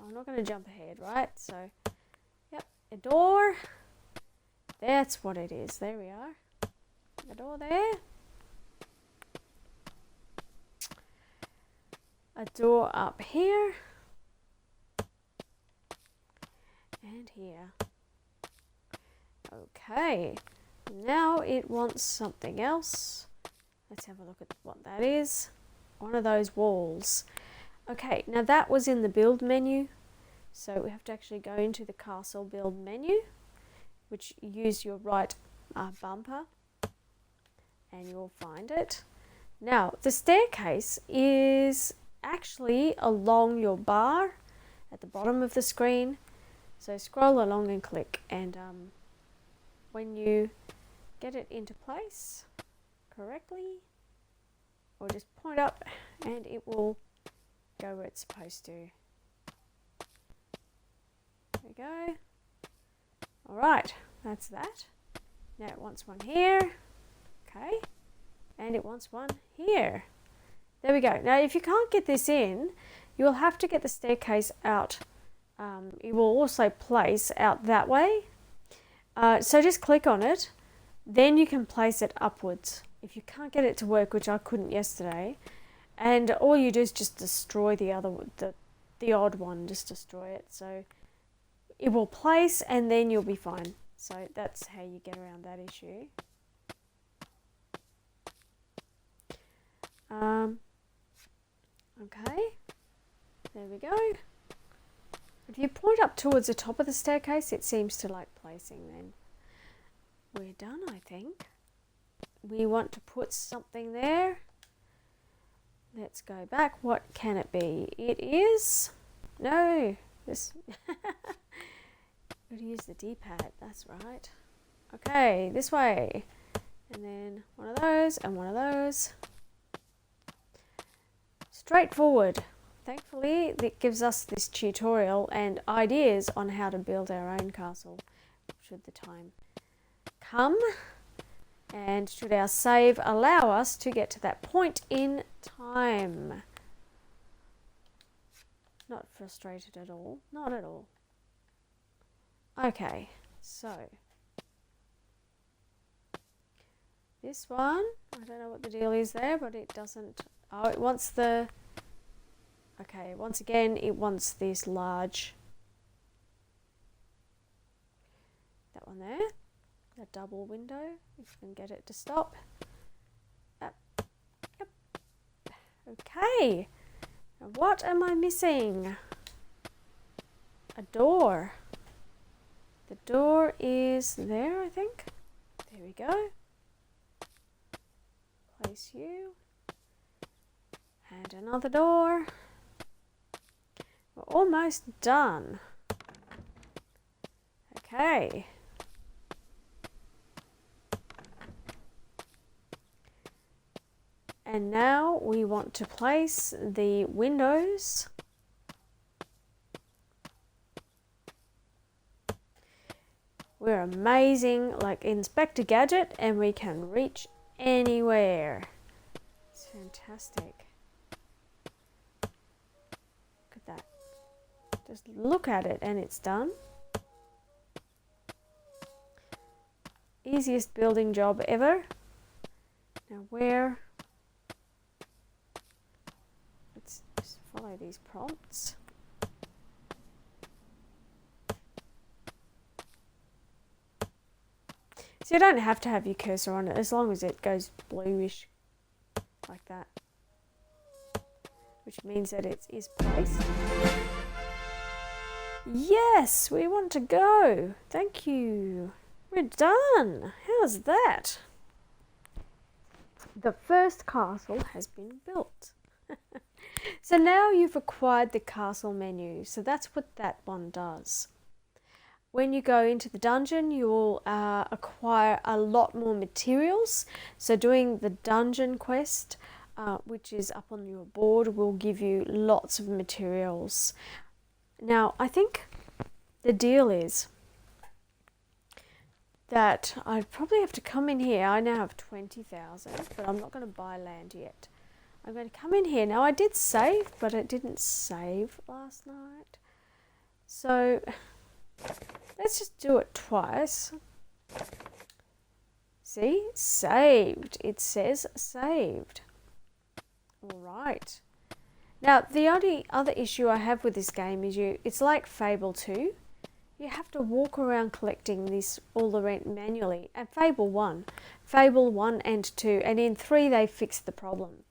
I'm not going to jump ahead, right? So, yep, a door. That's what it is. There we are. The door there. A door up here. And here. Okay. Now it wants something else. Let's have a look at what that is. One of those walls. Okay, now that was in the build menu, so we have to actually go into the castle build menu, which use your right bumper, and you'll find it. Now, the staircase is actually along your bar at the bottom of the screen, so scroll along and click, and when you get it into place correctly, or just point up, and it will go where it's supposed to. There we go. Alright, that's that. Now it wants one here. Okay. And it wants one here. There we go. Now if you can't get this in, you will have to get the staircase out. It will also place out that way. So just click on it. Then you can place it upwards. if you can't get it to work, which I couldn't yesterday, and all you do is just destroy the odd one, just destroy it. So it will place and then you'll be fine. So that's how you get around that issue. Okay, there we go. If you point up towards the top of the staircase, it seems to like placing then. We're done, I think. We want to put something there. Let's go back. What can it be? It is... No, this... Gotta use the D-pad, that's right. Okay, this way. And then one of those and one of those. Straightforward. Thankfully, that gives us this tutorial and ideas on how to build our own castle should the time come. And should our save allow us to get to that point in time. Not frustrated at all. Not at all. Okay, so this one, I don't know what the deal is there, but it doesn't... Oh, it wants the... Okay, once again, it wants this large... That one there. A double window, if you can get it to stop. Yep. Okay. Now what am I missing? A door. The door is there, I think. There we go. Place you. And another door. We're almost done. Okay. And now we want to place the windows. We're amazing, like Inspector Gadget, and we can reach anywhere. It's fantastic. Look at that. Just look at it and it's done. Easiest building job ever. Now where... Let's just follow these prompts. So you don't have to have your cursor on it as long as it goes bluish like that, which means that it is placed. Yes, we want to go. Thank you. We're done. How's that? The first castle has been built. So now you've acquired the castle menu. So that's what that one does. When you go into the dungeon, you'll acquire a lot more materials. So doing the dungeon quest, which is up on your board, will give you lots of materials. Now, I think the deal is that I'd probably have to come in here. I now have 20,000, but I'm not going to buy land yet. I'm going to come in here. Now, I did save, but it didn't save last night. So... let's just do it twice. See? Saved. It says saved. Alright. Now, the only other issue I have with this game is it's like Fable 2. You have to walk around collecting all the rent manually. And Fable 1 and 2. And in 3, they fixed the problem.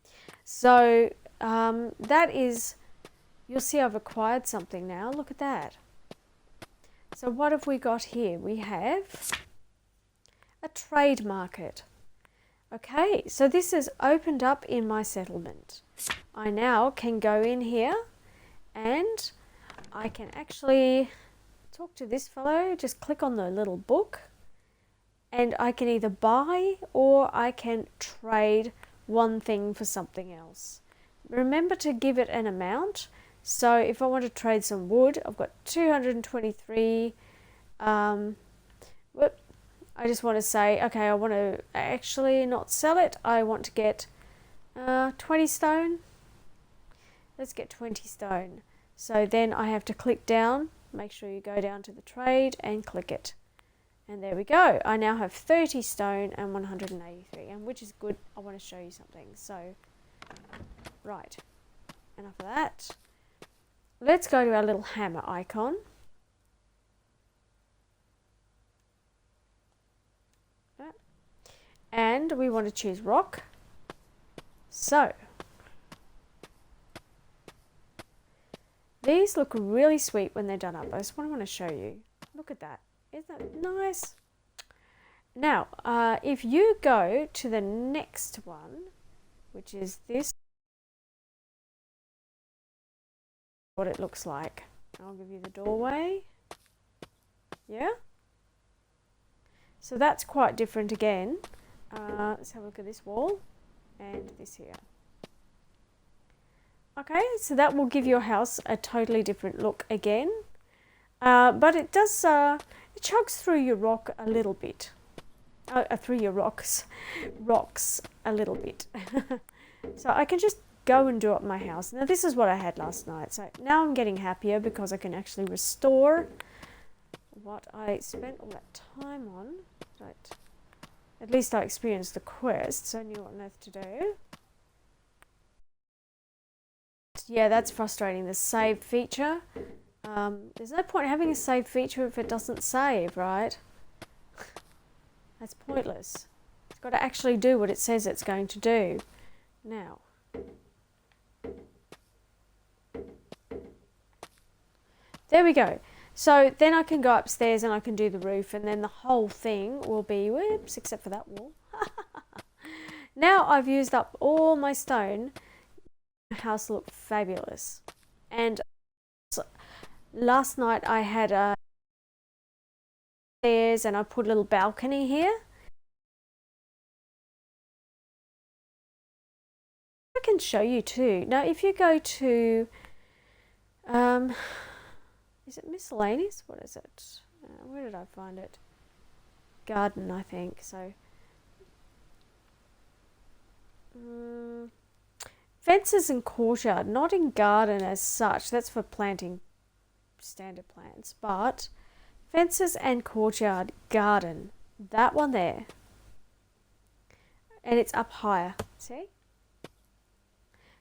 So, that is... You'll see I've acquired something now. Look at that. So what have we got here? We have a trade market. Okay, so this is opened up in my settlement. I now can go in here and I can actually talk to this fellow. Just click on the little book and I can either buy or I can trade one thing for something else. Remember to give it an amount. So if I want to trade some wood, I've got 223. I just want to say, okay, I want to actually not sell it. I want to get 20 stone. Let's get 20 stone. So then I have to click down. Make sure you go down to the trade and click it. And there we go. I now have 30 stone and 183, and which is good. I want to show you something. So, right, enough of that. Let's go to our little hammer icon. And we want to choose rock. So, these look really sweet when they're done up. I just want to show you. Look at that. Isn't that nice? Now, if you go to the next one, which is this, what it looks like. I'll give you the doorway. Yeah? So that's quite different again. Let's have a look at this wall and this here. Okay, so that will give your house a totally different look again. But it does, it chugs through your rock a little bit. Through your rocks a little bit. So I can just go and do it in my house. Now this is what I had last night. So now I'm getting happier because I can actually restore what I spent all that time on. Right. At least I experienced the quest, so I knew what on earth to do. Yeah, that's frustrating, the save feature. There's no point having a save feature if it doesn't save, right? That's pointless. It's got to actually do what it says it's going to do. Now, there we go. So then I can go upstairs and I can do the roof, and then the whole thing will be, whoops, except for that wall. Now I've used up all my stone. The house looked fabulous. And last night I had a stairs and I put a little balcony here. I can show you too. Now if you go to is it miscellaneous? What is it? Where did I find it? Garden, I think. So, fences and courtyard, not in garden as such. That's for planting standard plants. But fences and courtyard, garden. That one there. And it's up higher. See?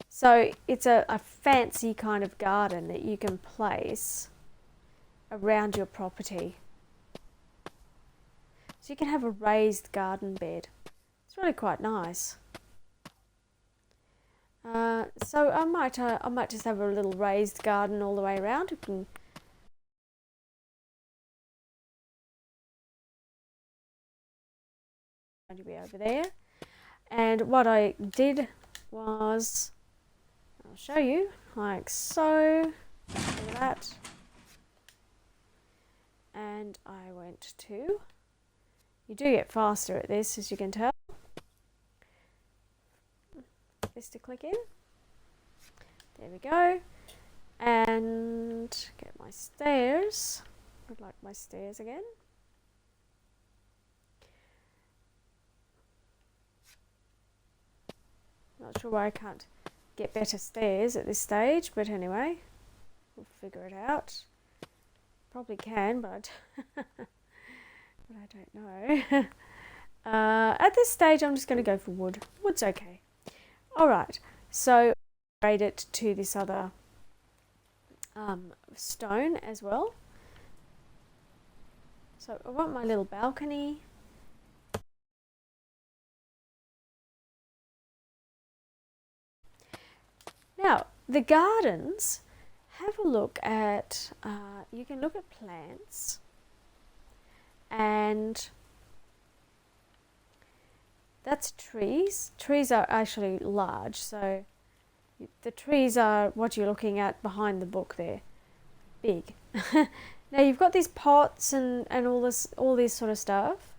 So it's a fancy kind of garden that you can place around your property. So you can have a raised garden bed. It's really quite nice. So I might just have a little raised garden all the way around. You can going to be over there. And what I did was, I'll show you, like so. Look at that. And I went to, you do get faster at this, as you can tell. This to click in. There we go. And get my stairs. I'd like my stairs again. Not sure why I can't get better stairs at this stage, but anyway, we'll figure it out. Probably can, but but I don't know. At this stage, I'm just going to go for wood. Wood's okay. All right, so upgrade it to this other stone as well. So I want my little balcony. Now, the gardens, have a look at, you can look at plants, and that's trees. Trees are actually large, so the trees are what you're looking at behind the book there, big. Now you've got these pots and all this sort of stuff,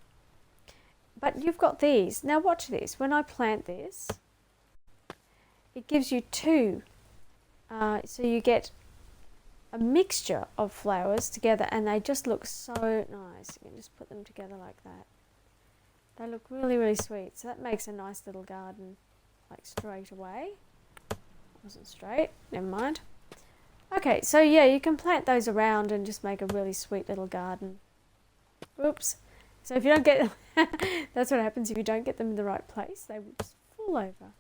but you've got these. Now watch this, when I plant this, it gives you two, so you get a mixture of flowers together, and they just look so nice. You can just put them together like that. They look really, really sweet. So that makes a nice little garden, like straight away. It wasn't straight, never mind. Okay, so yeah, you can plant those around and just make a really sweet little garden. Oops, So if you don't get them, that's what happens if you don't get them in the right place. They will just fall over.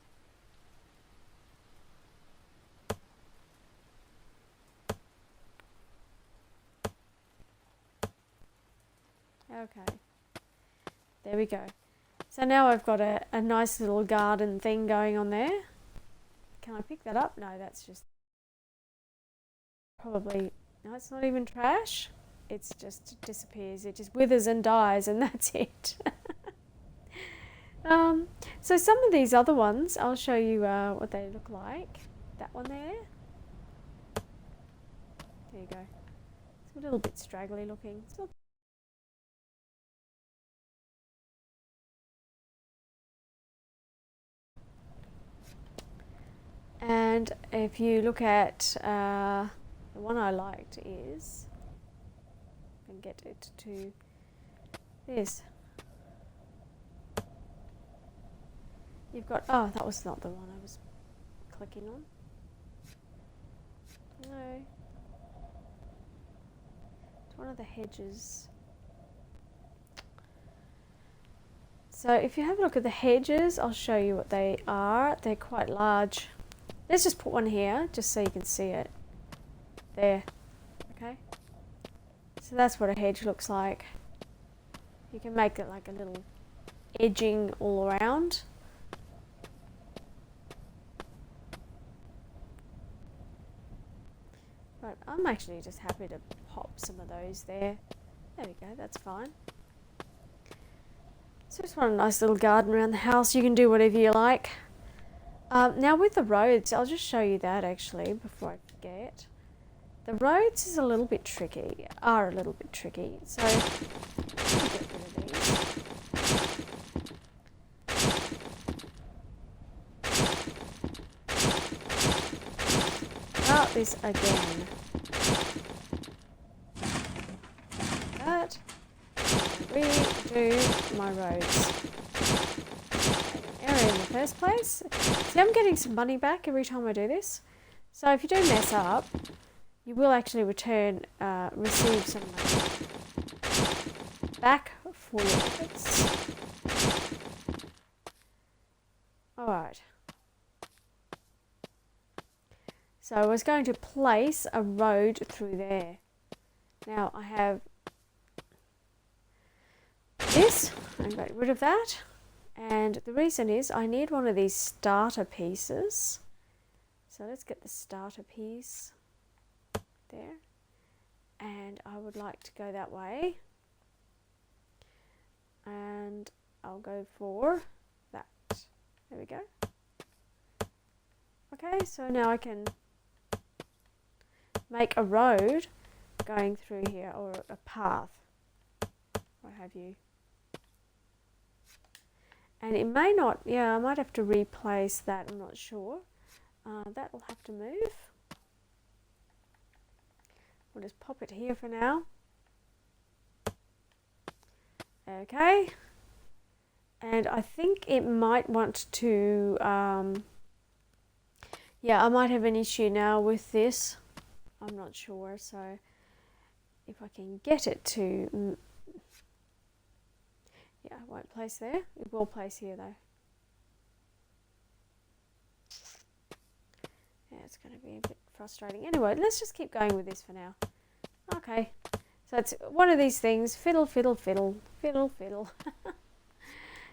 Okay, there we go. So now I've got a nice little garden thing going on there. Can I pick that up? No, that's just probably, no, it's not even trash. It's just disappears. It just withers and dies, and that's it. So some of these other ones, I'll show you what they look like. That one there. There you go. It's a little bit straggly looking. It's not. And if you look at the one I liked is, and get it to this. You've got, oh, that was not the one I was clicking on. No. It's one of the hedges. So if you have a look at the hedges, I'll show you what they are. They're quite large. Let's just put one here, just so you can see it. There. Okay. So that's what a hedge looks like. You can make it like a little edging all around. But I'm actually just happy to pop some of those there. There we go, that's fine. So just want a nice little garden around the house. You can do whatever you like. Now with the roads, I'll just show you that actually before I forget. The roads is a little bit tricky, are a little bit tricky. So let me get rid of these. Start this again. That. Redo my roads. Area in the first place. See, I'm getting some money back every time I do this. So if you do mess up, you will actually receive some money back for your efforts. Alright. So I was going to place a road through there. Now I have this. I'm getting rid of that. And the reason is I need one of these starter pieces. So let's get the starter piece there. And I would like to go that way. And I'll go for that. There we go. Okay, so now I can make a road going through here, or a path, what have you. And it may not, yeah, I might have to replace that, I'm not sure. That will have to move. We'll just pop it here for now. Okay. And I think it might want to, yeah, I might have an issue now with this. I'm not sure, so if I can get it to, yeah, it won't place there. It will place here though. Yeah, it's going to be a bit frustrating. Anyway, let's just keep going with this for now. Okay, so it's one of these things, fiddle, fiddle, fiddle, fiddle, fiddle.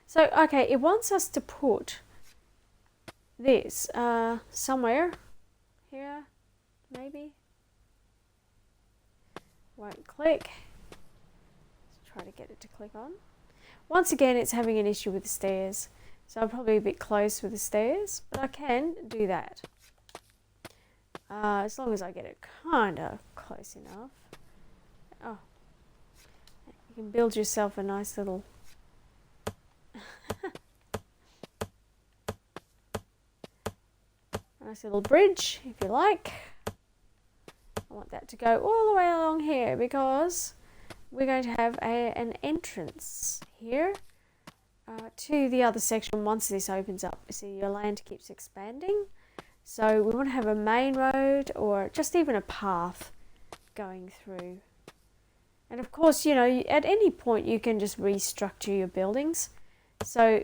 So, okay, it wants us to put this somewhere here, maybe. Won't click. Let's try to get it to click on. Once again, it's having an issue with the stairs. So I'm probably a bit close with the stairs, but I can do that. As long as I get it kind of close enough. Oh, you can build yourself a nice little bridge, if you like. I want that to go all the way along here because we're going to have an entrance here to the other section once this opens up. See, your land keeps expanding. So we want to have a main road or just even a path going through. And of course, at any point you can just restructure your buildings. So,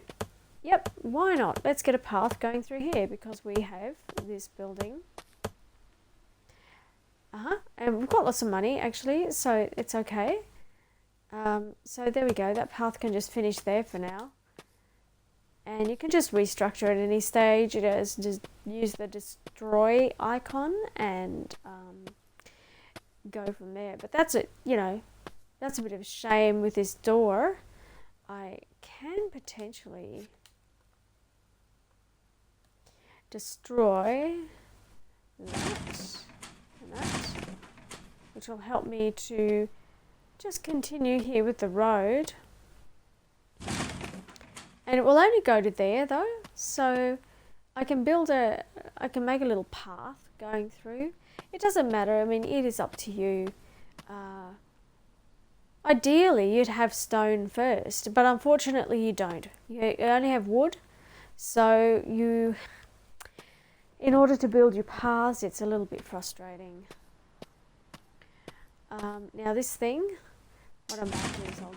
yep, why not? Let's get a path going through here because we have this building. And we've got lots of money actually, so it's okay. So there we go. That path can just finish there for now. And you can just restructure at any stage. Just use the destroy icon and go from there. But that's it, that's a bit of a shame with this door. I can potentially destroy that and that, which will help me to just continue here with the road. And it will only go to there though, so I can make a little path going through. It doesn't matter, I mean, it is up to you. Ideally, you'd have stone first, but unfortunately you don't. You only have wood, so in order to build your paths, it's a little bit frustrating. Now this thing, what I might do is I'll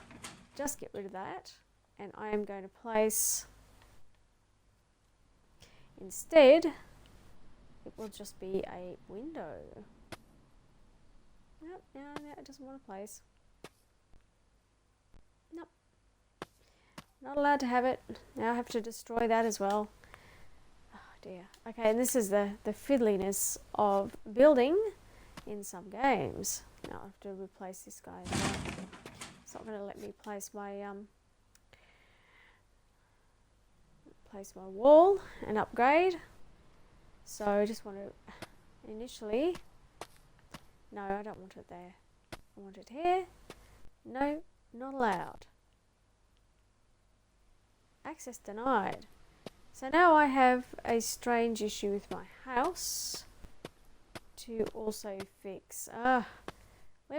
just get rid of that. And I am going to place, instead, it will just be a window. Nope, no, it doesn't want to place. Nope. Not allowed to have it. Now I have to destroy that as well. Oh dear. Okay, and this is the fiddliness of building in some games. Now I have to replace this guy as well. It's not going to let me place my wall and upgrade. So I just want to initially, no, I don't want it there. I want it here. No, not allowed. Access denied. So now I have a strange issue with my house to also fix. Live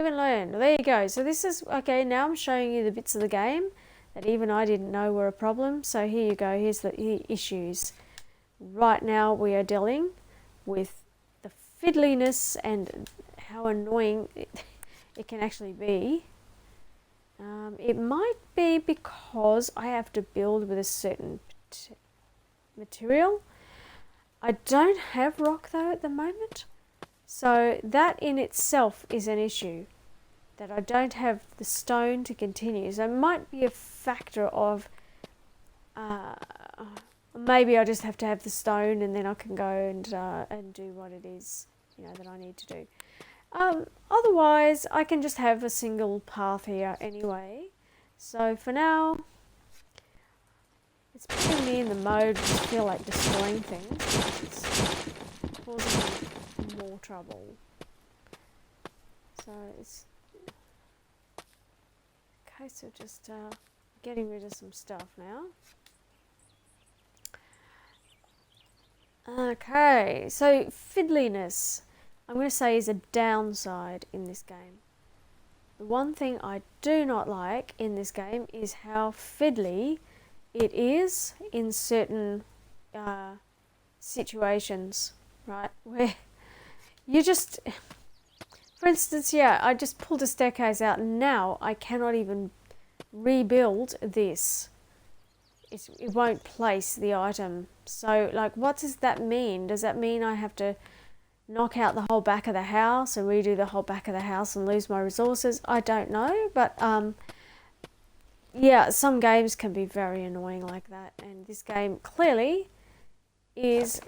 and learn. There you go. So this is, okay, now I'm showing you the bits of the game that even I didn't know were a problem. So here you go, here's the issues. Right now we are dealing with the fiddliness and how annoying it can actually be. It might be because I have to build with a certain material. I don't have rock though at the moment. So that in itself is an issue, that I don't have the stone to continue. So it might be a factor of maybe I just have to have the stone and then I can go and do what it is that I need to do. Otherwise I can just have a single path here anyway. So for now it's putting me in the mode to feel like destroying things. It's causing me more trouble. So it's a case of just getting rid of some stuff now. Okay, so fiddliness, I'm going to say, is a downside in this game. The one thing I do not like in this game is how fiddly it is in certain situations, right? Where you just, for instance, I just pulled a staircase out and now I cannot even rebuild this. It won't place the item. So, like, what does that mean? Does that mean I have to knock out the whole back of the house and redo the whole back of the house and lose my resources? I don't know, but yeah, some games can be very annoying like that, and this game clearly is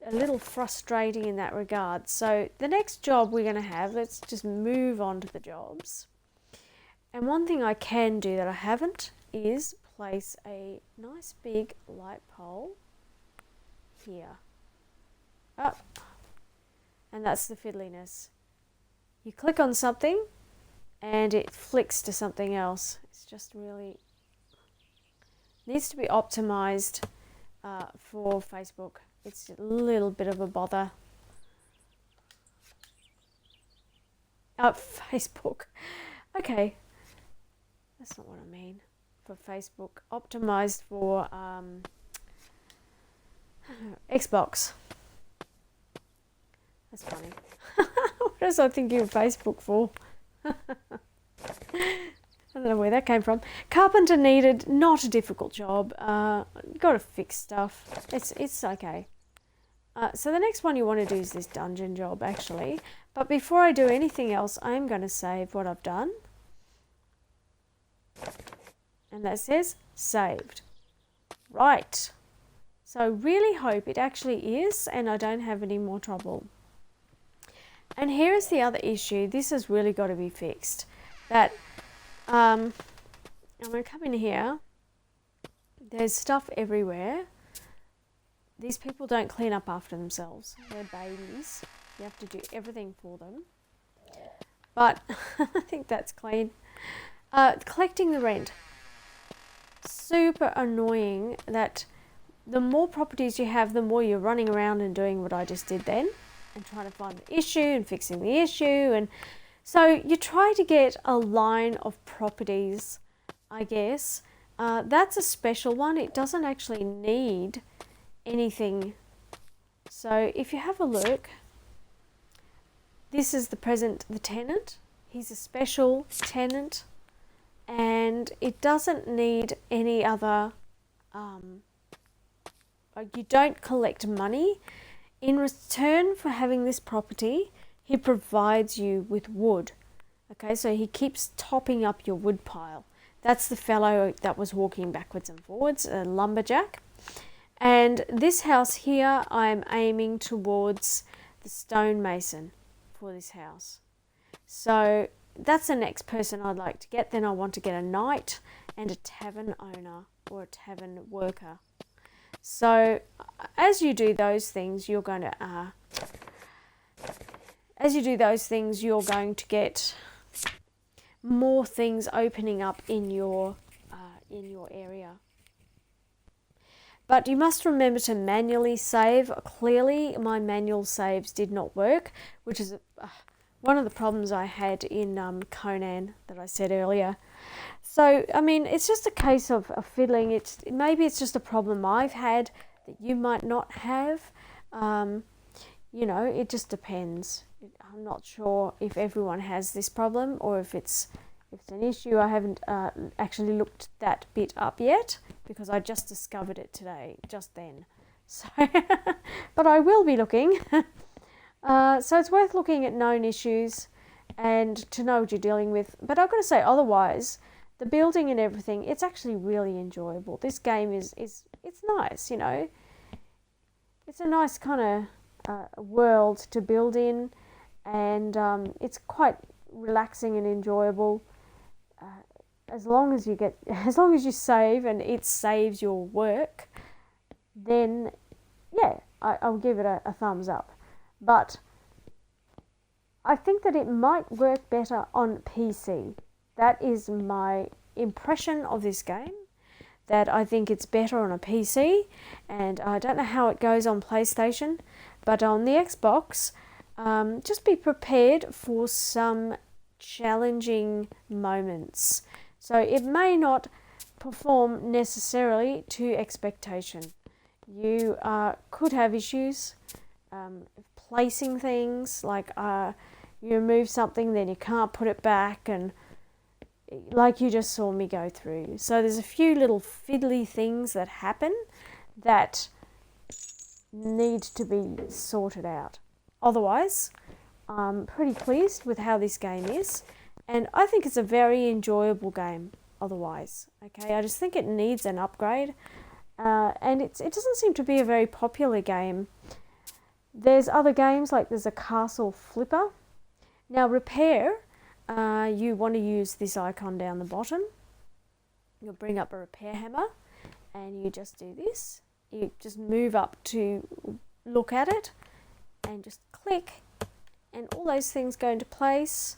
a little frustrating in that regard. So the next job we're going to have, let's just move on to the jobs. And one thing I can do that I haven't is place a nice big light pole here. Oh, and that's the fiddliness. You click on something and it flicks to something else. It's just really needs to be optimized for Facebook. It's a little bit of a bother. Facebook. Okay, that's not what I mean. For Facebook, optimized for Xbox. That's funny. What was I thinking of Facebook for? I don't know where that came from. Carpenter needed, not a difficult job. Got to fix stuff. It's okay. So the next one you want to do is this dungeon job, actually. But before I do anything else, I'm going to save what I've done. And that says saved. Right. So I really hope it actually is and I don't have any more trouble. And here is the other issue. This has really got to be fixed. That I'm going to come in here. There's stuff everywhere. These people don't clean up after themselves. They're babies. You have to do everything for them. But I think that's clean. Collecting the rent. Super annoying that the more properties you have, the more you're running around and doing what I just did then. And trying to find the issue and fixing the issue. And so you try to get a line of properties, I guess. That's a special one. It doesn't actually need anything. So if you have a look, this is the tenant. He's a special tenant and it doesn't need any other, you don't collect money. In return for having this property, he provides you with wood. Okay, so he keeps topping up your wood pile. That's the fellow that was walking backwards and forwards, a lumberjack. And this house here, I'm aiming towards the stonemason for this house. So that's the next person I'd like to get. Then I want to get a knight and a tavern owner or a tavern worker. So as you do those things, you're going to get more things opening up in your area. But you must remember to manually save. Clearly, my manual saves did not work, which is one of the problems I had in Conan that I said earlier. So, I mean, it's just a case of fiddling. Maybe it's just a problem I've had that you might not have. You know, it just depends. I'm not sure if everyone has this problem or if it's an issue. I haven't actually looked that bit up yet because I just discovered it today, just then. So, but I will be looking. So it's worth looking at known issues and to know what you're dealing with. But I've got to say, otherwise, the building and everything, it's actually really enjoyable. This game it's nice, you know. It's a nice kind of world to build in, and it's quite relaxing and enjoyable. As long as you save and it saves your work, then yeah, I'll give it a thumbs up. But I think that it might work better on PC. That is my impression of this game, that I think it's better on a PC, and I don't know how it goes on PlayStation, but on the Xbox, just be prepared for some challenging moments. So it may not perform necessarily to expectation. You could have issues placing things, like you remove something, then you can't put it back, and like you just saw me go through. So there's a few little fiddly things that happen that need to be sorted out. Otherwise, I'm pretty pleased with how this game is, and I think it's a very enjoyable game otherwise. Okay, I just think it needs an upgrade, and it doesn't seem to be a very popular game. There's other games, like there's a castle flipper. Now repair, you want to use this icon down the bottom. You'll bring up a repair hammer and you just do this. You just move up to look at it and just click, and all those things go into place,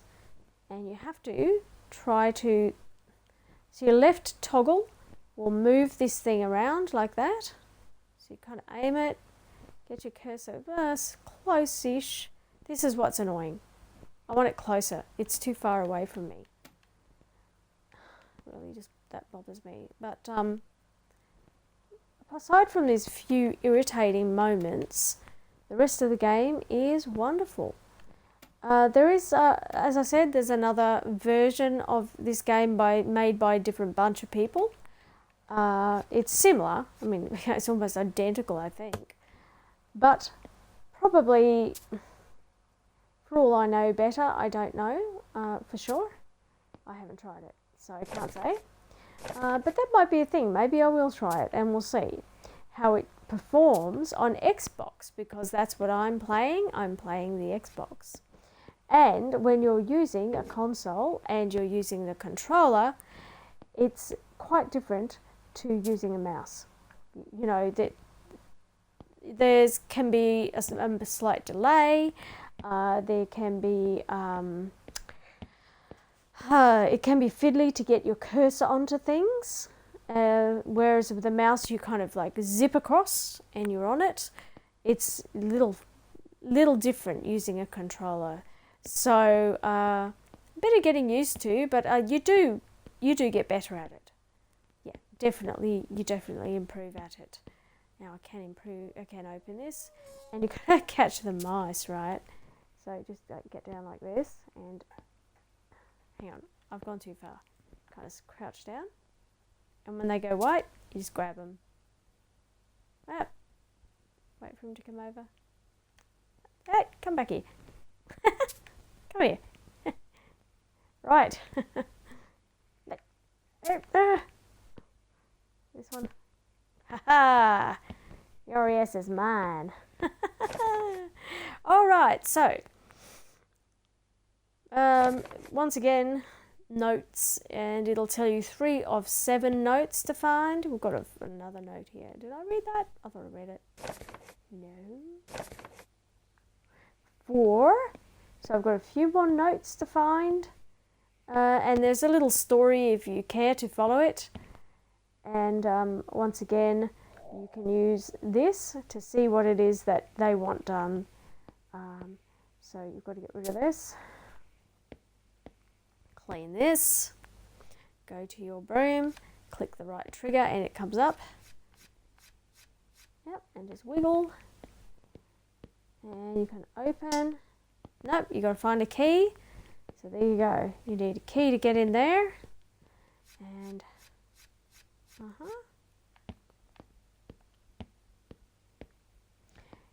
and you have to try to, so your left toggle will move this thing around like that. So you kind of aim it, get your cursor close-ish. This is what's annoying. I want it closer. It's too far away from me. Really, just that bothers me. But aside from these few irritating moments, the rest of the game is wonderful. There is, as I said, there's another version of this game made by a different bunch of people. It's similar. I mean, it's almost identical, I think. But probably, for all I know better, I don't know for sure. I haven't tried it, so I can't say. But that might be a thing. Maybe I will try it and we'll see how it performs on Xbox, because that's what I'm playing. I'm playing the Xbox. And when you're using a console and you're using the controller, it's quite different to using a mouse. You know, that there's can be a slight delay. There can be it can be fiddly to get your cursor onto things. Whereas with the mouse, you kind of like zip across and you're on it. It's little different using a controller. So bit of getting used to, but you do get better at it. Yeah, definitely, you definitely improve at it. Now I can open this, and you can catch the mice, right? So just get down like this, and hang on, I've gone too far. Kind of crouch down, and when they go white, you just grab them. Wait for him to come over. Hey, come back here. Come here. Right. This one. Ha-ha! Your yes is mine. Alright, so once again, notes, and it'll tell you 3 of 7 notes to find. We've got another note here. Did I read that? I thought I read it. No. 4. So I've got a few more notes to find. And there's a little story if you care to follow it. And once again, you can use this to see what it is that they want done. So you've got to get rid of this. Clean this. Go to your broom. Click the right trigger and it comes up. Yep, and just wiggle. And you can open. Nope, you got to find a key. So there you go. You need a key to get in there. And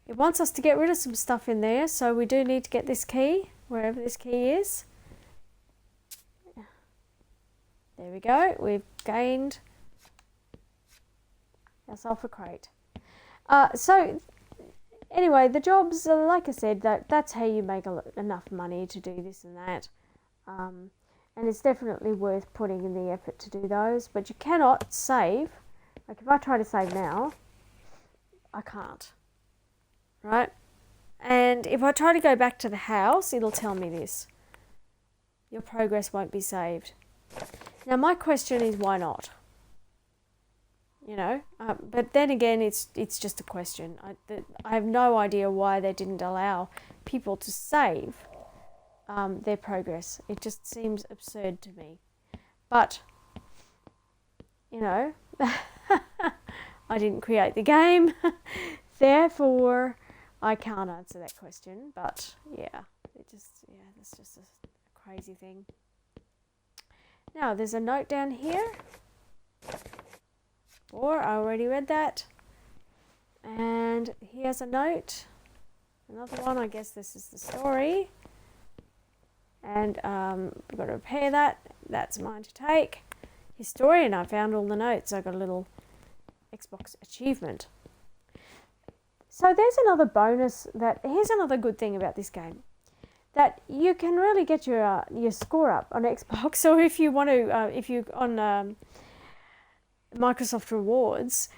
it wants us to get rid of some stuff in there, so we do need to get this key, wherever this key is. There we go. We've gained ourselves a crate. So anyway, the jobs, like I said, that's how you make enough money to do this and that. And it's definitely worth putting in the effort to do those. But you cannot save. Like if I try to save now, I can't. Right? And if I try to go back to the house, it'll tell me this. Your progress won't be saved. Now my question is, why not? You know, but then again, it's just a question. I have no idea why they didn't allow people to save their progress. It just seems absurd to me. But, you know, I didn't create the game, therefore I can't answer that question. But yeah, it's just a crazy thing. Now there's a note down here. Or I already read that. And here's a note. Another one, I guess this is the story. And we've got to repair that. That's mine to take. Historian, I found all the notes. I got a little Xbox achievement. So there's another bonus here's another good thing about this game. That you can really get your score up on Xbox, or if you want to, if you're on Microsoft Rewards,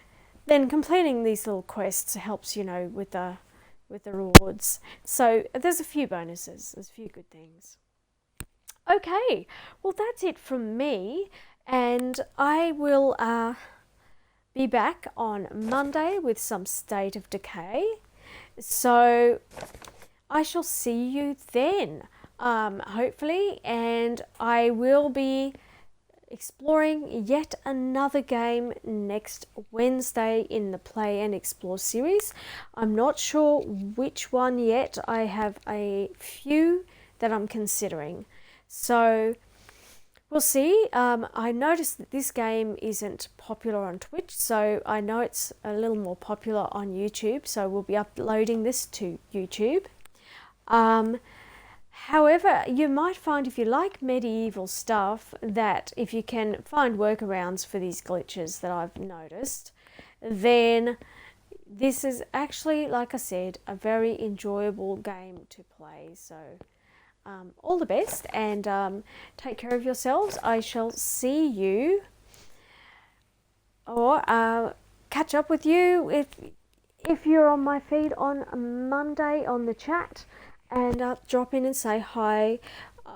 then completing these little quests helps, you know, with the rewards. So there's a few bonuses. There's a few good things. Okay, well that's it from me, and I will be back on Monday with some State of Decay. So I shall see you then, hopefully, and I will be exploring yet another game next Wednesday in the Play and Explore series. I'm not sure which one yet. I have a few that I'm considering. So we'll see. I noticed that this game isn't popular on Twitch, so I know it's a little more popular on YouTube, so we'll be uploading this to YouTube. However, you might find if you like medieval stuff that if you can find workarounds for these glitches that I've noticed, then this is actually, like I said, a very enjoyable game to play. So all the best, and take care of yourselves. I shall see you or catch up with you if you're on my feed on Monday on the chat, and drop in and say hi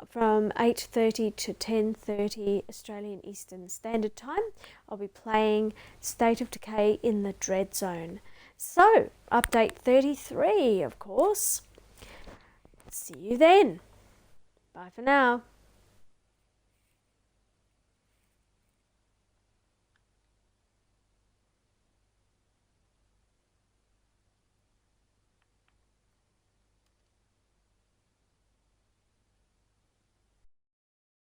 from 8:30 to 10:30 Australian Eastern Standard Time. I'll be playing State of Decay in the Dread Zone. So, update 33, of course. See you then. Bye for now.